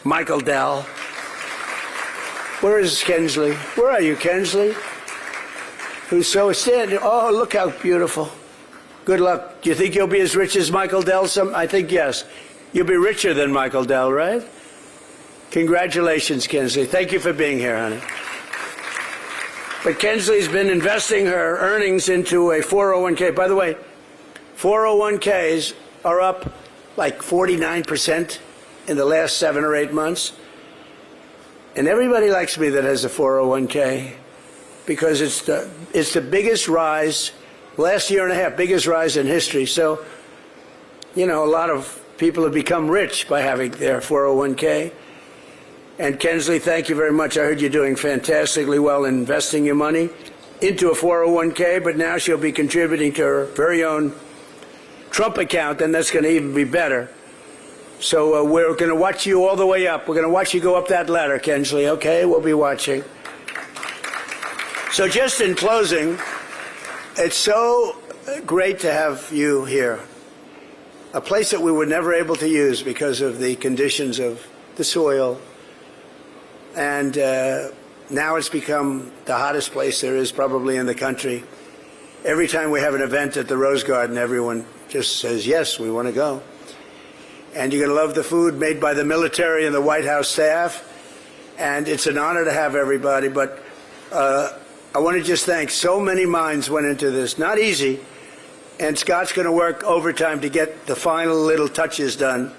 Michael Dell. Where is Kensley? Where are you, Kensley? Who's so standing? Oh, look how beautiful. Good luck. Do you think you'll be as rich as Michael Dell? I think yes. You'll be richer than Michael Dell, right? Congratulations, Kinsley. Thank you for being here, honey. But Kinsley's been investing her earnings into a 401k. By the way, 401ks are up like 49% in the last 7 or 8 months. And everybody likes me that has a 401k because it's the biggest rise, last year and a half, biggest rise in history. So, you know, a lot of people have become rich by having their 401k. And Kinsley, thank you very much. I heard you're doing fantastically well in investing your money into a 401k, but now she'll be contributing to her very own Trump account, and that's going to even be better. So we're going to watch you all the way up. We're going to watch you go up that ladder, Kinsley, okay? We'll be watching. So just in closing, it's so great to have you here. A place that we were never able to use because of the conditions of the soil. And now it's become the hottest place there is probably in the country. Every time we have an event at the Rose Garden, everyone just says, yes, we want to go. And you're going to love the food made by the military and the White House staff. And it's an honor to have everybody. But I want to just thank so many minds went into this. Not easy. And Scott's going to work overtime to get the final little touches done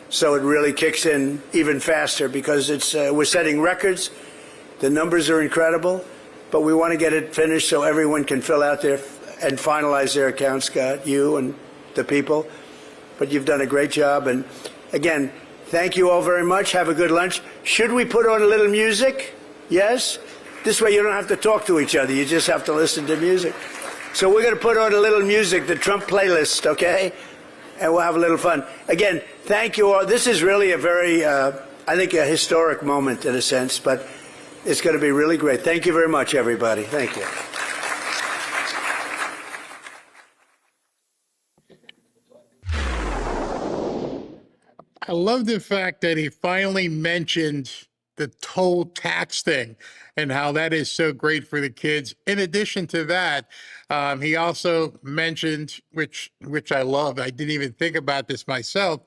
so it really kicks in even faster because it's we're setting records. The numbers are incredible, but we want to get it finished so everyone can fill out their and finalize their accounts, Scott, you and the people. But you've done a great job. And again, thank you all very much. Have a good lunch. Should we put on a little music? Yes? This way you don't have to talk to each other. You just have to listen to music. So we're going to put on a little music, the Trump playlist, okay? And we'll have a little fun. Again, thank you all. This is really a very, I think, a historic moment in a sense, but it's going to be really great. Thank you very much, everybody. Thank you. I love the fact that he finally mentioned the toll tax thing and how that is so great for the kids. In addition to that, he also mentioned, which I love, I didn't even think about this myself,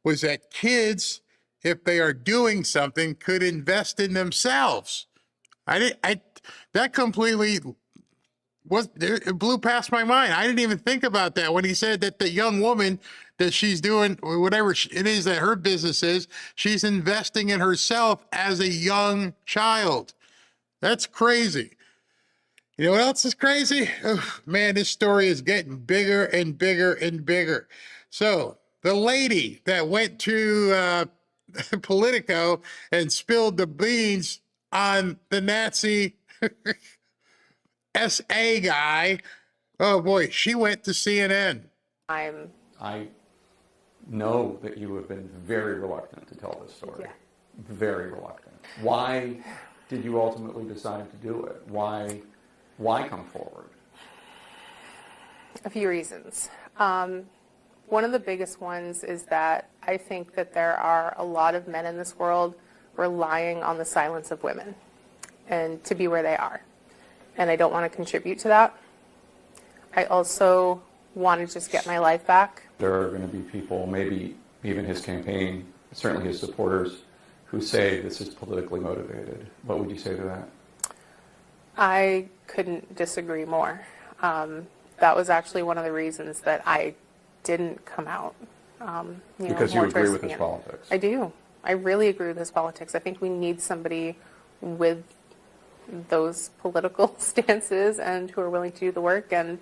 was that kids, if they are doing something, could invest in themselves. That completely it blew past my mind. I didn't even think about that when he said that the young woman that she's doing whatever it is that her business is, she's investing in herself as a young child. That's crazy. You know what else is crazy? Oh, man, this story is getting bigger and bigger and bigger. So the lady that went to Politico and spilled the beans on the Nazi SA guy, oh boy, she went to CNN. I know that you have been very reluctant to tell this story. Yeah. Very reluctant. Why did you ultimately decide to do it? Why come forward? A few reasons. One of the biggest ones is that I think that there are a lot of men in this world relying on the silence of women and to be where they are. And I don't want to contribute to that. I also want to just get my life back. There are going to be people, maybe even his campaign, certainly his supporters, who say this is politically motivated. What would you say to that? I couldn't disagree more. That was actually one of the reasons that I didn't come out. Because you agree with his politics. I do. I really agree with his politics. I think we need somebody with those political stances and who are willing to do the work. And,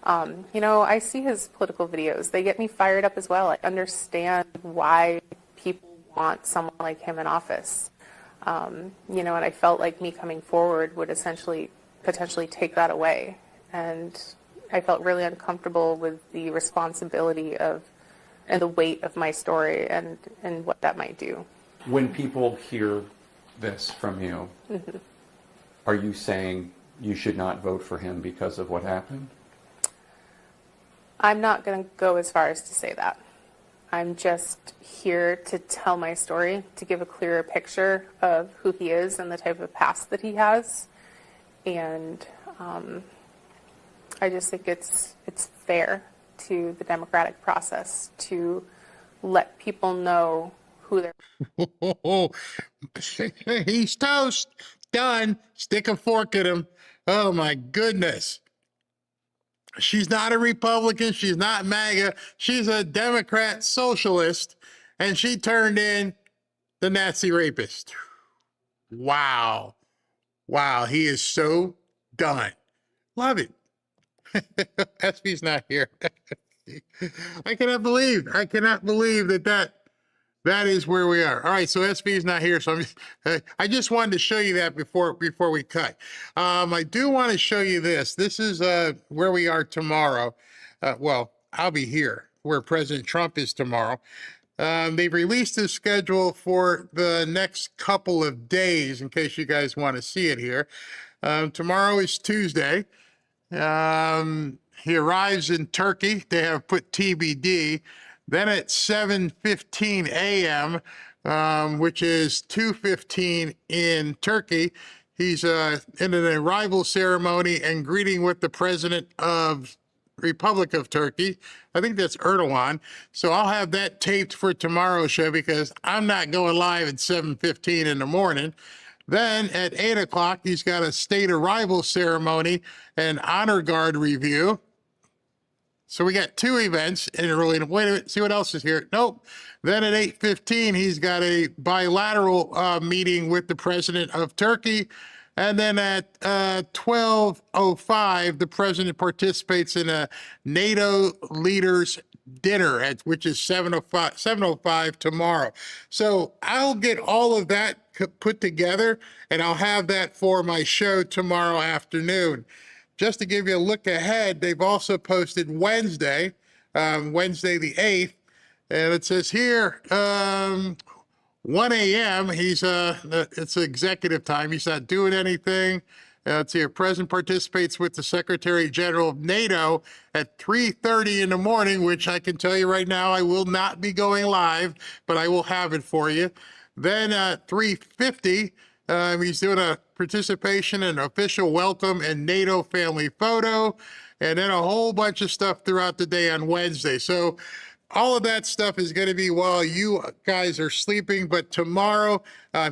I see his political videos. They get me fired up as well. I understand why people want someone like him in office. And I felt like me coming forward would potentially take that away. And I felt really uncomfortable with the responsibility and the weight of my story and what that might do. When people hear this from you, Mm-hmm. Are you saying you should not vote for him because of what happened? I'm not going to go as far as to say that. I'm just here to tell my story, to give a clearer picture of who he is and the type of past that he has. And I just think it's fair to the democratic process to let people know who they're. He's toast. Done. Stick a fork in him. Oh my goodness. She's not a Republican. She's not MAGA. She's a Democrat socialist. And she turned in the Nazi rapist. Wow. Wow. He is so done. Love it. SB's not here. I cannot believe that is where we are. All right, so SB is not here, so I just wanted to show you that before we cut. I do want to show you this. This is where we are tomorrow. Well, I'll be here where President Trump is tomorrow. They've released the schedule for the next couple of days, in case you guys want to see it here. Tomorrow is Tuesday. He arrives in Turkey. They have put TBD. Then at 7:15 a.m., which is 2:15 in Turkey, he's in an arrival ceremony and greeting with the president of Republic of Turkey. I think that's Erdogan. So I'll have that taped for tomorrow's show because I'm not going live at 7:15 in the morning. Then at 8 o'clock, he's got a state arrival ceremony and honor guard review. So we got two events in early. Wait a minute, see what else is here. Nope. Then at 8:15, he's got a bilateral meeting with the president of Turkey. And then at 12:05, the president participates in a NATO leaders dinner, which is 7:05 tomorrow. So I'll get all of that put together, and I'll have that for my show tomorrow afternoon. Just to give you a look ahead, they've also posted Wednesday, Wednesday the 8th, and it says here, 1 a.m., it's executive time. He's not doing anything. Let's see, President participates with the Secretary General of NATO at 3:30 in the morning, which I can tell you right now, I will not be going live, but I will have it for you. Then at 3:50, he's doing a participation and official welcome and NATO family photo, and then a whole bunch of stuff throughout the day on Wednesday. So all of that stuff is going to be while you guys are sleeping, but tomorrow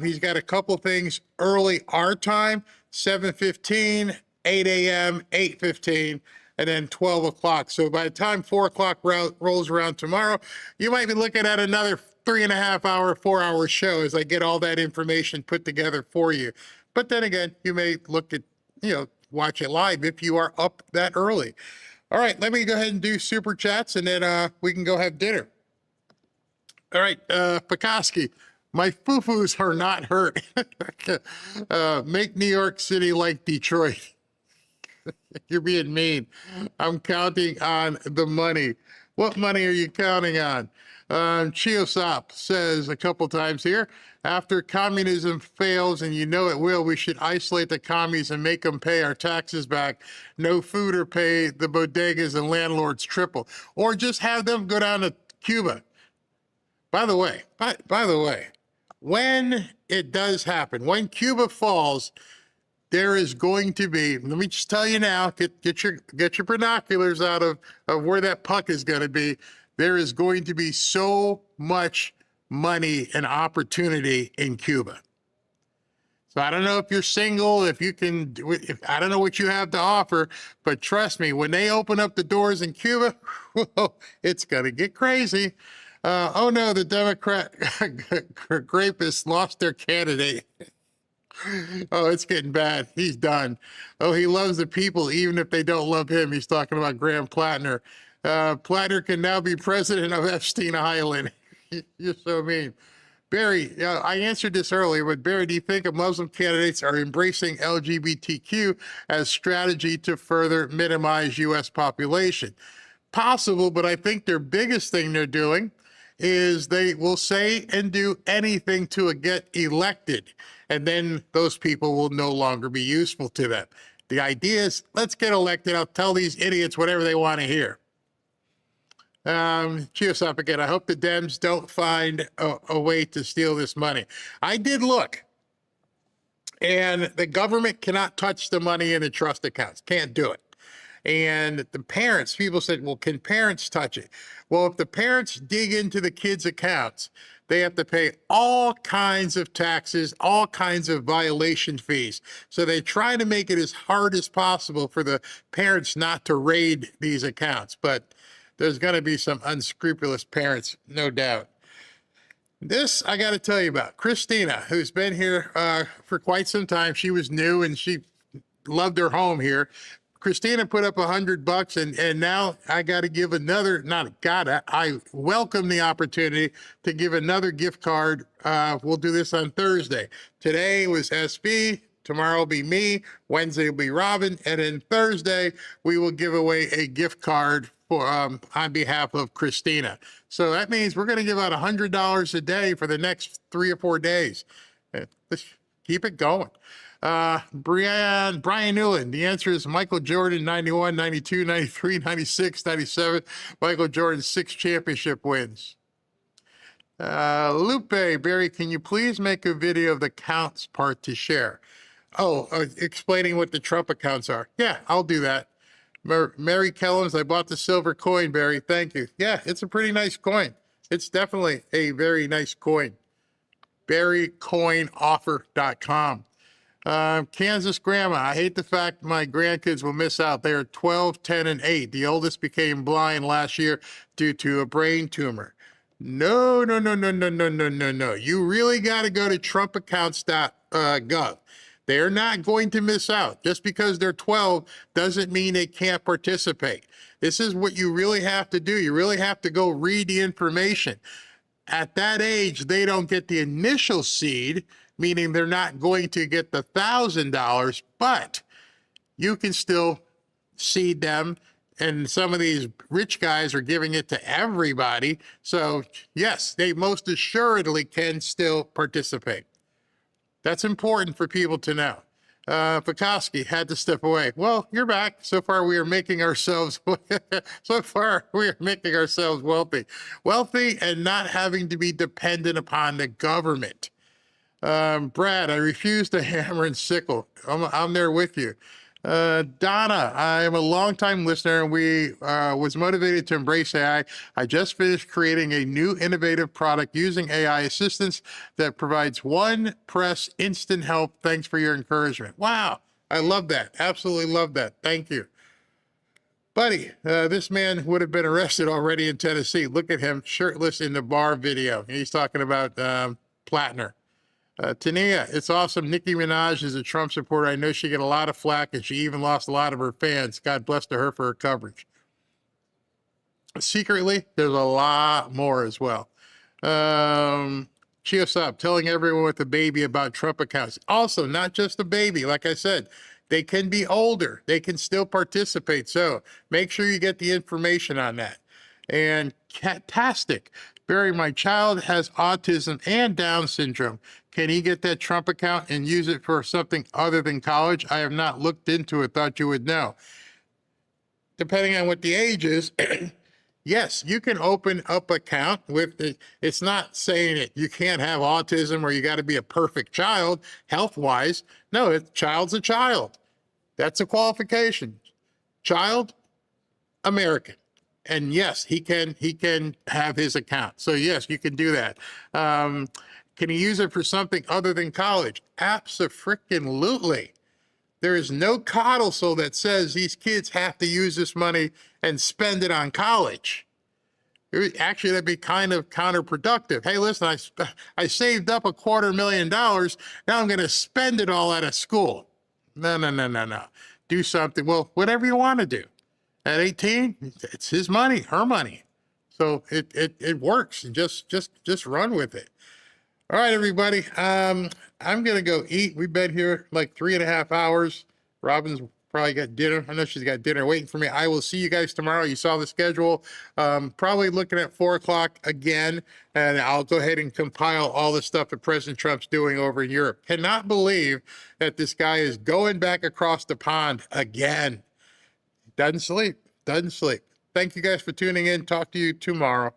he's got a couple things early our time, 7:15, 8 a.m., 8:15, and then 12 o'clock. So by the time 4 o'clock rolls around tomorrow, you might be looking at another 3.5 hour, 4 hour show as I get all that information put together for you. But then again, you may look at, watch it live if you are up that early. All right, let me go ahead and do super chats and then we can go have dinner. All right, Pekoski, my foo-foos are not hurt. Make New York City like Detroit. You're being mean. I'm counting on the money. What money are you counting on? Chiosop says a couple times here, after communism fails, and you know it will, we should isolate the commies and make them pay our taxes back. No food or pay the bodegas and landlords triple. Or just have them go down to Cuba. By the way, when it does happen, when Cuba falls, there is going to be, let me just tell you now, get your binoculars out of where that puck is going to be. There is going to be so much money and opportunity in Cuba. So I don't know if you're single, if I don't know what you have to offer, but trust me, when they open up the doors in Cuba, it's going to get crazy. Oh no, the Democrat rapists lost their candidate. Oh, it's getting bad. He's done. Oh, he loves the people, even if they don't love him. He's talking about Graham Plattner. Plattner can now be president of Epstein Island. You're so mean. Barry, I answered this earlier, but Barry, do you think Muslim candidates are embracing LGBTQ as strategy to further minimize U.S. population? Possible, but I think their biggest thing they're doing is they will say and do anything to get elected, and then those people will no longer be useful to them. The idea is, let's get elected. I'll tell these idiots whatever they want to hear. Chiosop again, I hope the Dems don't find a way to steal this money. I did look, and the government cannot touch the money in the trust accounts. Can't do it. And the parents, people said, well, can parents touch it? Well, if the parents dig into the kids' accounts, they have to pay all kinds of taxes, all kinds of violation fees. So they try to make it as hard as possible for the parents not to raid these accounts. But there's going to be some unscrupulous parents, no doubt. This I got to tell you about. Christina, who's been here for quite some time. She was new and she loved her home here. Christina put up $100 and now I got to give another, I welcome the opportunity to give another gift card. We'll do this on Thursday. Today was SB, tomorrow will be me, Wednesday will be Robin, and then Thursday we will give away a gift card for on behalf of Christina. So that means we're going to give out $100 a day for the next 3 or 4 days. Let's keep it going. Brian Newland, the answer is Michael Jordan, 91, 92, 93, 96, 97. Michael Jordan's 6 championship wins. Lupe, Barry, can you please make a video of the counts part to share? Oh, explaining what the Trump accounts are. Yeah, I'll do that. Mary Kellums, I bought the silver coin, Barry. Thank you. Yeah, it's a pretty nice coin. It's definitely a very nice coin. BarryCoinOffer.com. Kansas grandma, I hate the fact my grandkids will miss out. They are 12, 10, and 8. The oldest became blind last year due to a brain tumor. No. You really got to go to trumpaccounts.gov. They're not going to miss out. Just because they're 12 doesn't mean they can't participate. This is what you really have to do. You really have to go read the information. At that age, they don't get the initial seed, meaning they're not going to get the $1,000, but you can still seed them. And some of these rich guys are giving it to everybody. So yes, they most assuredly can still participate. That's important for people to know. Pekoski had to step away. Well, you're back. So far, we are making ourselves wealthy. Wealthy and not having to be dependent upon the government. Brad, I refuse to hammer and sickle. I'm there with you. Donna, I am a longtime listener and we was motivated to embrace AI. I just finished creating a new innovative product using AI assistance that provides one press instant help. Thanks for your encouragement. Wow, I love that. Absolutely love that. Thank you. Buddy, this man would have been arrested already in Tennessee. Look at him shirtless in the bar video. He's talking about Plattner. Tania, it's awesome. Nicki Minaj is a Trump supporter. I know she got a lot of flack and she even lost a lot of her fans. God bless to her for her coverage. Secretly, there's a lot more as well. Chiosop, telling everyone with a baby about Trump accounts. Also, not just a baby. Like I said, they can be older. They can still participate. So make sure you get the information on that. And Catastic, Barry, my child has autism and Down syndrome. Can he get that Trump account and use it for something other than college? I have not looked into it, thought you would know. Depending on what the age is, yes, you can open up an account with it. It's not saying that you can't have autism or you got to be a perfect child health-wise. No, a child's a child. That's a qualification. Child, American. And yes, he can have his account. So yes, you can do that. Can he use it for something other than college? Abso-freaking-lutely. There is no codicil that says these kids have to use this money and spend it on college. Actually, that'd be kind of counterproductive. Hey, listen, I saved up $250,000. Now I'm going to spend it all out of school. No. Do something. Well, whatever you want to do. At 18, it's his money, her money. So it works. Just run with it. All right, everybody. I'm going to go eat. We've been here like 3.5 hours. Robin's probably got dinner. I know she's got dinner waiting for me. I will see you guys tomorrow. You saw the schedule. Probably looking at 4 o'clock again. And I'll go ahead and compile all the stuff that President Trump's doing over in Europe. Cannot believe that this guy is going back across the pond again. Doesn't sleep. Thank you guys for tuning in. Talk to you tomorrow.